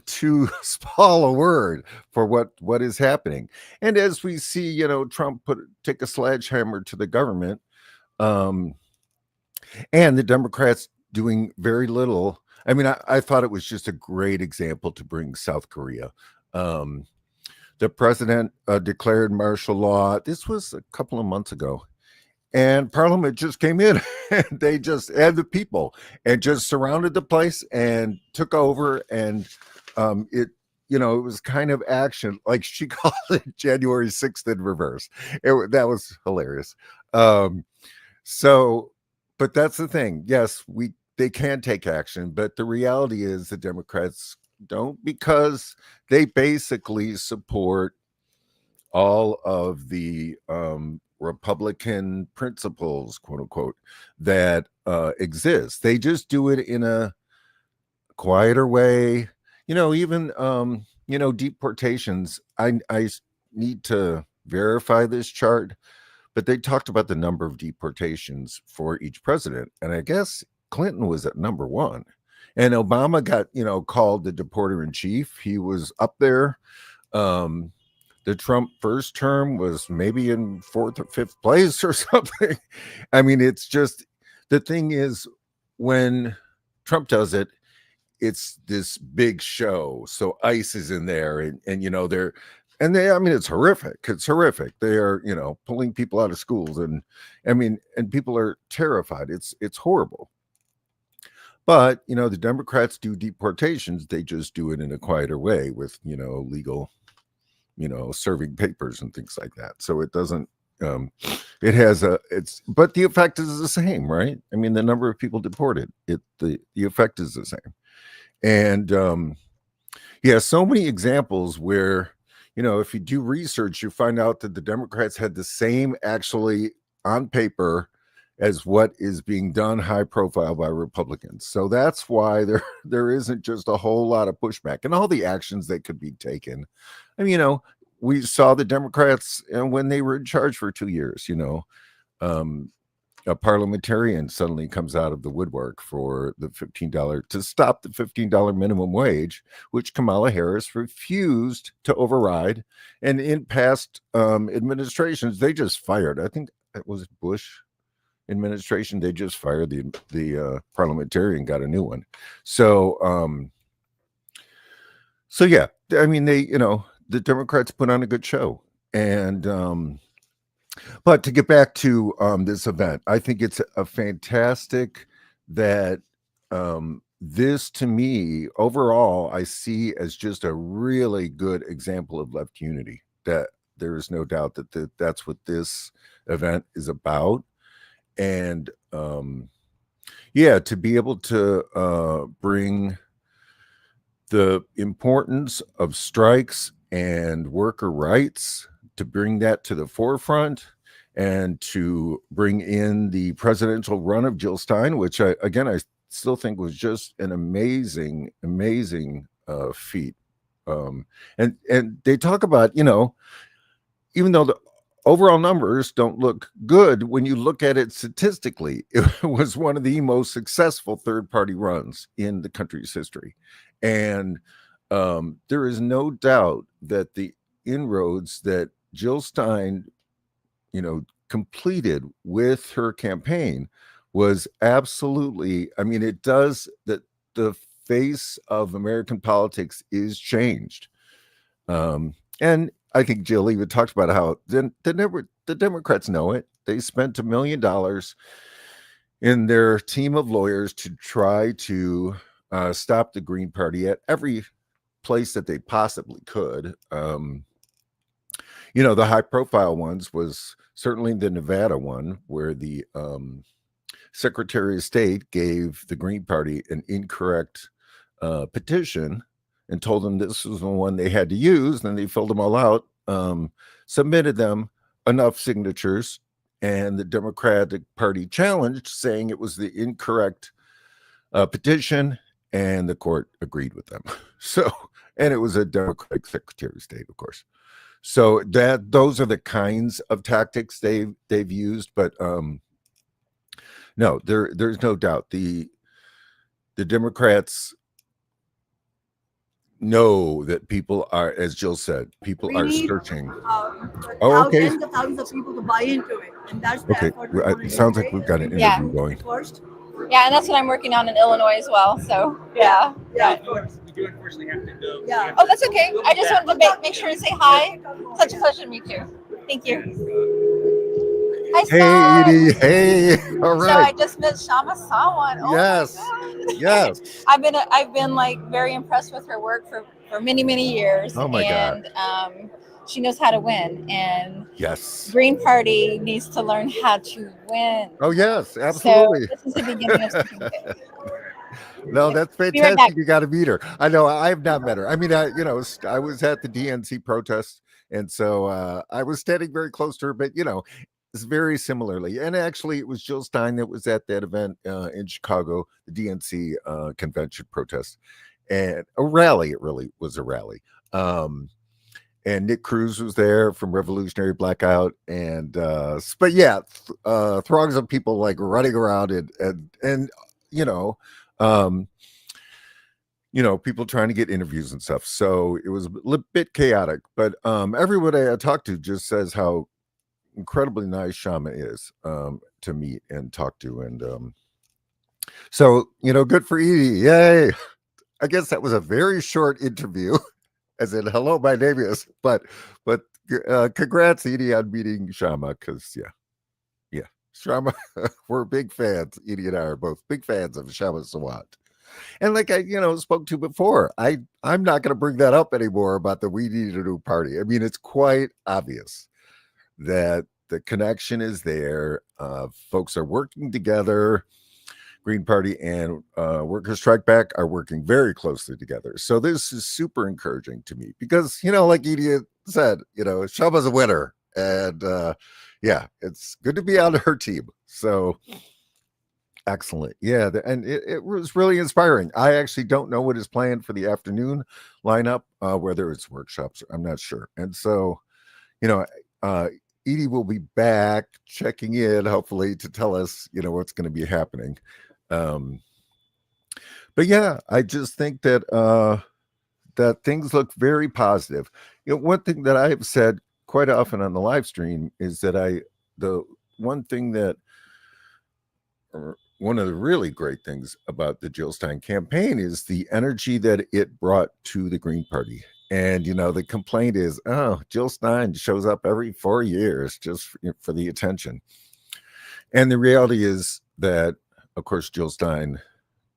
too small a word for what is happening. And as we see, you know, Trump take a sledgehammer to the government, and the Democrats doing very little. I mean, I thought it was just a great example to bring South Korea. The president declared martial law. This was a couple of months ago. And Parliament just came in and and the people and just surrounded the place and took over. And it was kind of action, like she called it January 6th in reverse. That was hilarious. But that's the thing. Yes, they can take action, but the reality is the Democrats don't, because they basically support all of the Republican principles, quote unquote, that exist. They just do it in a quieter way. You know, even deportations. I need to verify this chart, but they talked about the number of deportations for each president, and I guess Clinton was at number 1, and Obama got called the deporter in chief. He was up there. The Trump first term was maybe in 4th or 5th place or something. I mean, it's just, the thing is, when Trump does it, it's this big show. So ICE is in there, and I mean, it's horrific. It's horrific. They are, pulling people out of schools, and people are terrified. It's horrible. But, the Democrats do deportations. They just do it in a quieter way with, legal, serving papers and things like that. So it doesn't, but the effect is the same, right? I mean, the number of people deported, the effect is the same. And Yeah, so many examples where, if you do research, you find out that the Democrats had the same actually on paper as what is being done high profile by Republicans. So that's why there isn't just a whole lot of pushback and all the actions that could be taken. I mean, we saw the Democrats when they were in charge for 2 years, a parliamentarian suddenly comes out of the woodwork for the $15 to stop the $15 minimum wage, which Kamala Harris refused to override. And in past administrations, they just fired. I think it was Bush administration. They just fired the parliamentarian, got a new one. So yeah, I mean, the Democrats put on a good show. And but to get back to this event, I think it's a fantastic that this, to me, overall, I see as just a really good example of left unity. That there is no doubt that that's what this event is about. And yeah, to be able to bring the importance of strikes and worker rights, to bring that to the forefront, and to bring in the presidential run of Jill Stein, which I still think was just an amazing feat. And they talk about, even though the overall numbers don't look good, when you look at it statistically, it was one of the most successful third-party runs in the country's history. And there is no doubt that the inroads that Jill Stein, completed with her campaign was absolutely, I mean, it does that. The face of American politics is changed. And I think Jill even talked about how the Democrats know it. They spent $1 million in their team of lawyers to try to stop the Green Party at every place that they possibly could. The high profile ones was certainly the Nevada one, where the Secretary of State gave the Green Party an incorrect petition and told them this was the one they had to use. Then they filled them all out, submitted them enough signatures, and the Democratic Party challenged, saying it was the incorrect petition, and the court agreed with them. So, and it was a Democratic Secretary of State, of course. So those are the kinds of tactics they've used, but no, there's no doubt the Democrats know that people are, as Jill said, people are searching. Thousands of thousands of people to buy into it, and that's the effort we want to It sounds do like we've got an Yeah. interview going. first. Yeah, and that's what I'm working on in Illinois as well. So yeah. Yeah. We do unfortunately have to go. Yeah. Oh, that's okay. I just wanted to make sure to say hi. Such a pleasure to meet you. Thank you. Hi, Hey, Scott. Edie. Hey. All So I right. just met Shama Sawan. Oh Yes. my God. Yes. I've been like very impressed with her work for many years. Oh my God. And she knows how to win, and Yes. Green Party needs to learn how to win. Oh, yes. Absolutely. So this is the beginning of something good. No, that's right fantastic. back. You got to meet her. I know. I have not met her. I mean, I was at the DNC protest, and so I was standing very close to her. But it's very similarly. And actually, it was Jill Stein that was at that event in Chicago, the DNC convention protest, and a rally. It really was a rally. And Nick Cruz was there from Revolutionary Blackout, and but yeah, throngs of people like running around and people trying to get interviews and stuff. So it was a bit chaotic, but everyone I talked to just says how incredibly nice Shama is to meet and talk to. And so, good for Edie. Yay. I guess that was a very short interview, as in, hello, my name is, but congrats, Edie, on meeting Shama, because yeah, Shama, we're big fans. Edie and I are both big fans of Shama Sawant. And like I, spoke to before, I'm not going to bring that up anymore about the we need a new party. I mean, it's quite obvious that the connection is there. Folks are working together. Green Party and Workers Strike Back are working very closely together. So this is super encouraging to me because, like Edie said, Shama's a winner. And yeah, it's good to be on her team. So excellent. Yeah. And it was really inspiring. I actually don't know what is planned for the afternoon lineup, whether it's workshops, I'm not sure. And so, Edie will be back checking in, hopefully, to tell us, what's going to be happening. But yeah, I just think that that things look very positive. One thing that I have said quite often on the live stream is that one of the really great things about the Jill Stein campaign is the energy that it brought to the Green Party. And, the complaint is, oh, Jill Stein shows up every 4 years just for the attention. And the reality is that, of course, Jill Stein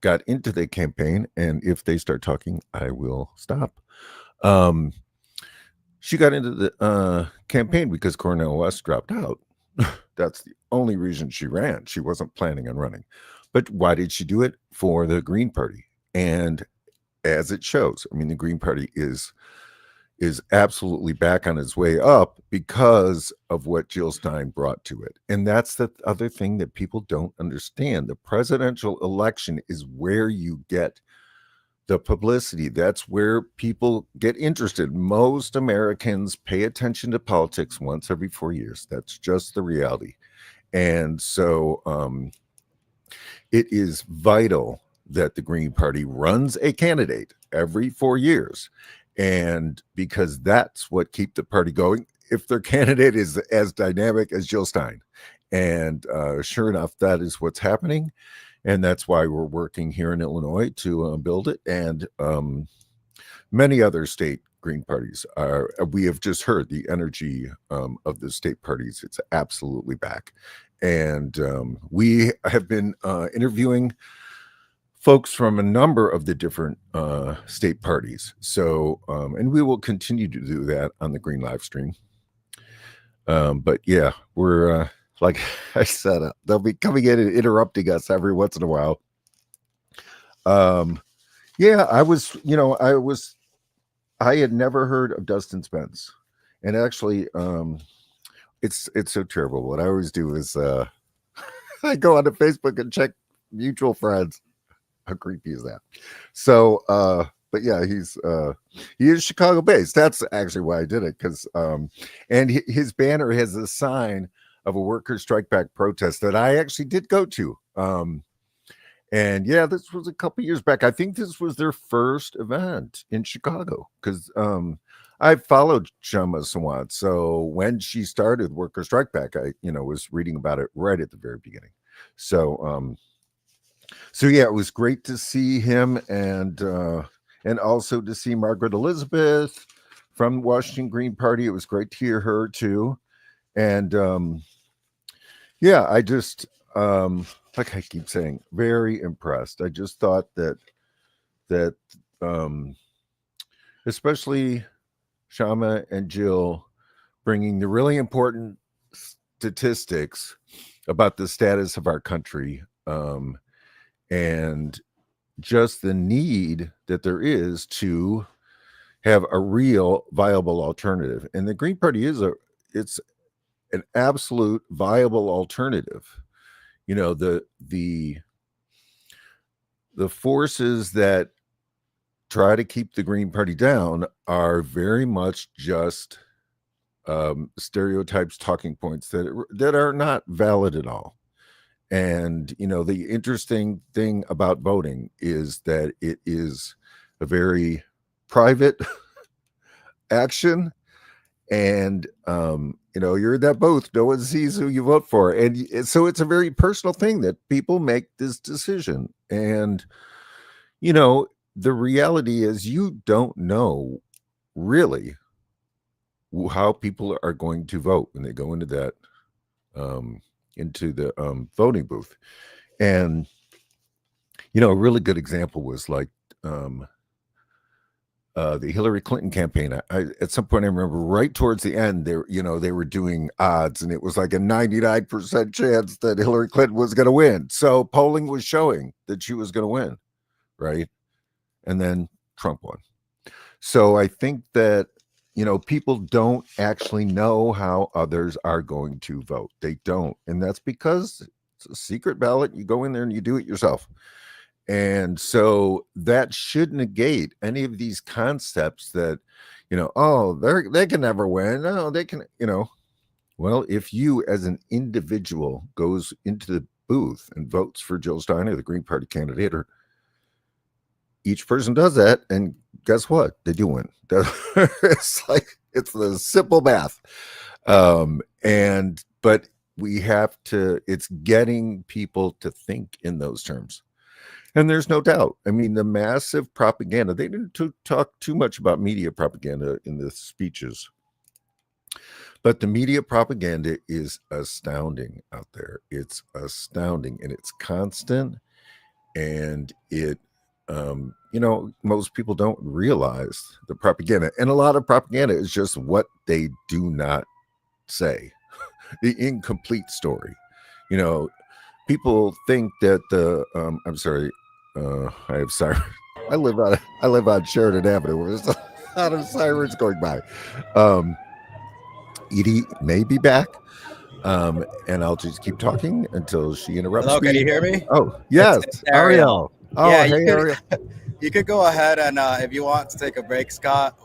got into the campaign. And if they start talking, I will stop. She got into the campaign because Cornel West dropped out. That's the only reason she ran. She wasn't planning on running. But why did she do it? For the Green Party. And as it shows, the Green Party is absolutely back on its way up because of what Jill Stein brought to it. And that's the other thing that people don't understand. The presidential election is where you get the publicity. That's where people get interested. Most Americans pay attention to politics once every 4 years. That's just the reality. And so it is vital that the Green Party runs a candidate every 4 years. And because that's what keeps the party going, if their candidate is as dynamic as Jill Stein. And sure enough, that is what's happening. And that's why we're working here in Illinois to build it. And many other state Green parties are, we have just heard the energy of the state parties. It's absolutely back. And we have been interviewing folks from a number of the different state parties. So, and we will continue to do that on the Green live stream. But yeah, we're, like I said, they'll be coming in and interrupting us every once in a while. Yeah, I had never heard of Dustin Spence. And actually, it's so terrible. What I always do is I go onto Facebook and check mutual friends. How creepy is that? So, but yeah, he is Chicago based. That's actually why I did it. Because and his banner has a sign of a workers' strike back protest that I actually did go to. And yeah, this was a couple years back. I think this was their first event in Chicago because I followed Shama Sawant. So when she started Workers Strike Back, I was reading about it right at the very beginning. So so yeah, it was great to see him and also to see Margaret Elizabeth from Washington Green Party. It was great to hear her too. And yeah, I just like I keep saying, very impressed. I just thought that especially Shama and Jill bringing the really important statistics about the status of our country and just the need that there is to have a real viable alternative. And the Green Party it's an absolute viable alternative. The forces that try to keep the Green Party down are very much just stereotypes, talking points that are not valid at all. And the interesting thing about voting is that it is a very private action. And you're in that booth, no one sees who you vote for, and so it's a very personal thing that people make this decision. And the reality is you don't know really how people are going to vote when they go into that into the voting booth. And a really good example was like the Hillary Clinton campaign. I at some point I remember right towards the end they were doing odds, and it was like a 99% chance that Hillary Clinton was going to win. So polling was showing that she was going to win, right? And then Trump won. So I think that people don't actually know how others are going to vote. They don't, and that's because it's a secret ballot. You go in there and you do it yourself. And so that should negate any of these concepts that, they can never win. No, they can, well, if you as an individual goes into the booth and votes for Jill Steiner, the Green Party candidate, or each person does that, and guess what? They do win. It's the simple math. But we have to, it's getting people to think in those terms. And there's no doubt. I mean, the massive propaganda, they didn't talk too much about media propaganda in the speeches, but the media propaganda is astounding out there. It's astounding, and it's constant, and it, most people don't realize the propaganda, and a lot of propaganda is just what they do not say, the incomplete story. People think that I'm sorry, I have sirens. I live on Sheridan Avenue. There's a lot of sirens going by. Edie may be back, and I'll just keep talking until she interrupts Hello, me. can you hear me? Oh, yes, It's Ariel. Oh, Yeah, hey, Ariel. You could go ahead and if you want to take a break, Scott,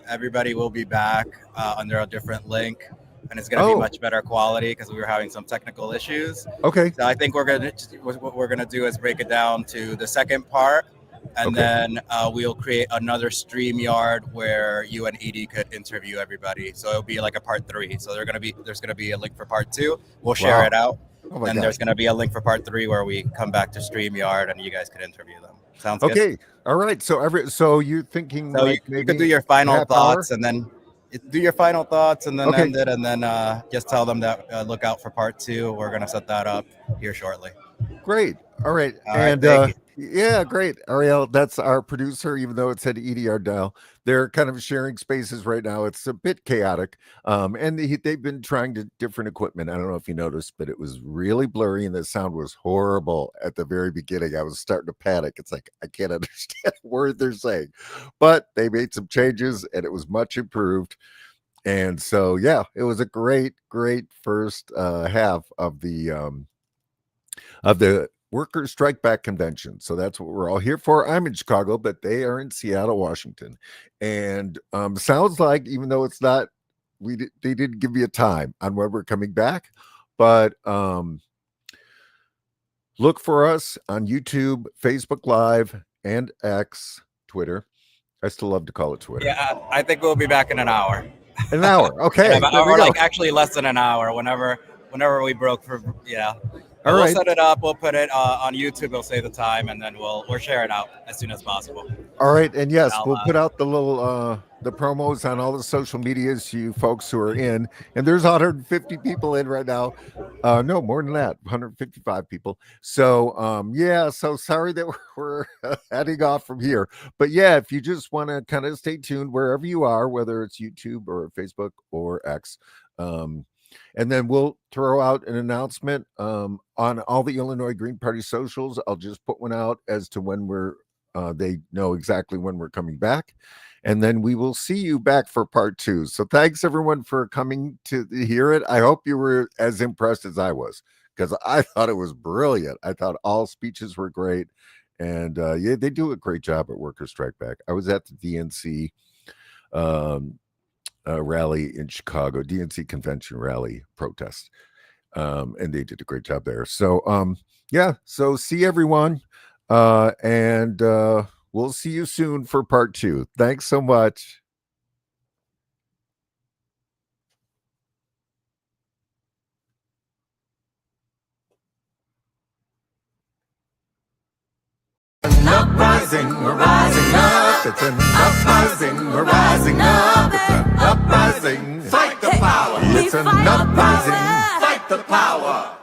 everybody will be back under a different link. And it's going to be much better quality because we were having some technical issues. Okay. So I think what we're gonna do is break it down to the second part, and then we'll create another StreamYard where you and Edie could interview everybody. So it'll be like a part 3. So there's gonna be a link for part 2. We'll share it out, and there's gonna be a link for part 3 where we come back to StreamYard and you guys could interview them. Sounds good? Okay. All right. So you're thinking So like you could do your final thoughts and then. Do your final thoughts and then end it, and then just tell them that look out for part 2. We're gonna set that up here shortly. Great. All right. Yeah, great. Ariel, that's our producer, even though it said Edie Ardell. They're kind of sharing spaces right now. It's a bit chaotic. And they've been trying to different equipment. I don't know if you noticed, but it was really blurry and the sound was horrible at the very beginning. I was starting to panic. It's like, I can't understand a word they're saying. But they made some changes and it was much improved. And so, yeah, it was a great first half of the Workers Strike Back Convention. So that's what we're all here for. I'm in Chicago, but they are in Seattle, Washington. And sounds like, even though it's not, they didn't give me a time on when we're coming back, but look for us on YouTube, Facebook Live, and X, Twitter. I still love to call it Twitter. Yeah, I think we'll be back in an hour. An hour, okay. Or like actually less than an hour. Whenever we broke for, yeah. All we'll right. set it up. We'll put it on YouTube. We'll say the time, and then we'll share it out as soon as possible. All right, and yes, we'll put out the little the promos on all the social medias, you folks who are in, and there's 150 people in right now. No, more than that, 155 people. So yeah, so sorry that we're heading off from here, but yeah, if you just want to kind of stay tuned wherever you are, whether it's YouTube or Facebook or X, and then we'll throw out an announcement on all the Illinois Green Party socials. I'll just put one out as to when they know exactly when we're coming back. And then we will see you back for part 2. So thanks everyone for coming to hear it. I hope you were as impressed as I was, because I thought it was brilliant. I thought all speeches were great. And yeah, they do a great job at Workers Strike Back. I was at the DNC rally in Chicago, DNC convention rally protest, and they did a great job there. So yeah, so see everyone, and we'll see you soon for part 2. Thanks so much. Uprising, we're rising up. It's an uprising, we're rising up. It's an uprising. Fight the power. It's an uprising. Fight the power.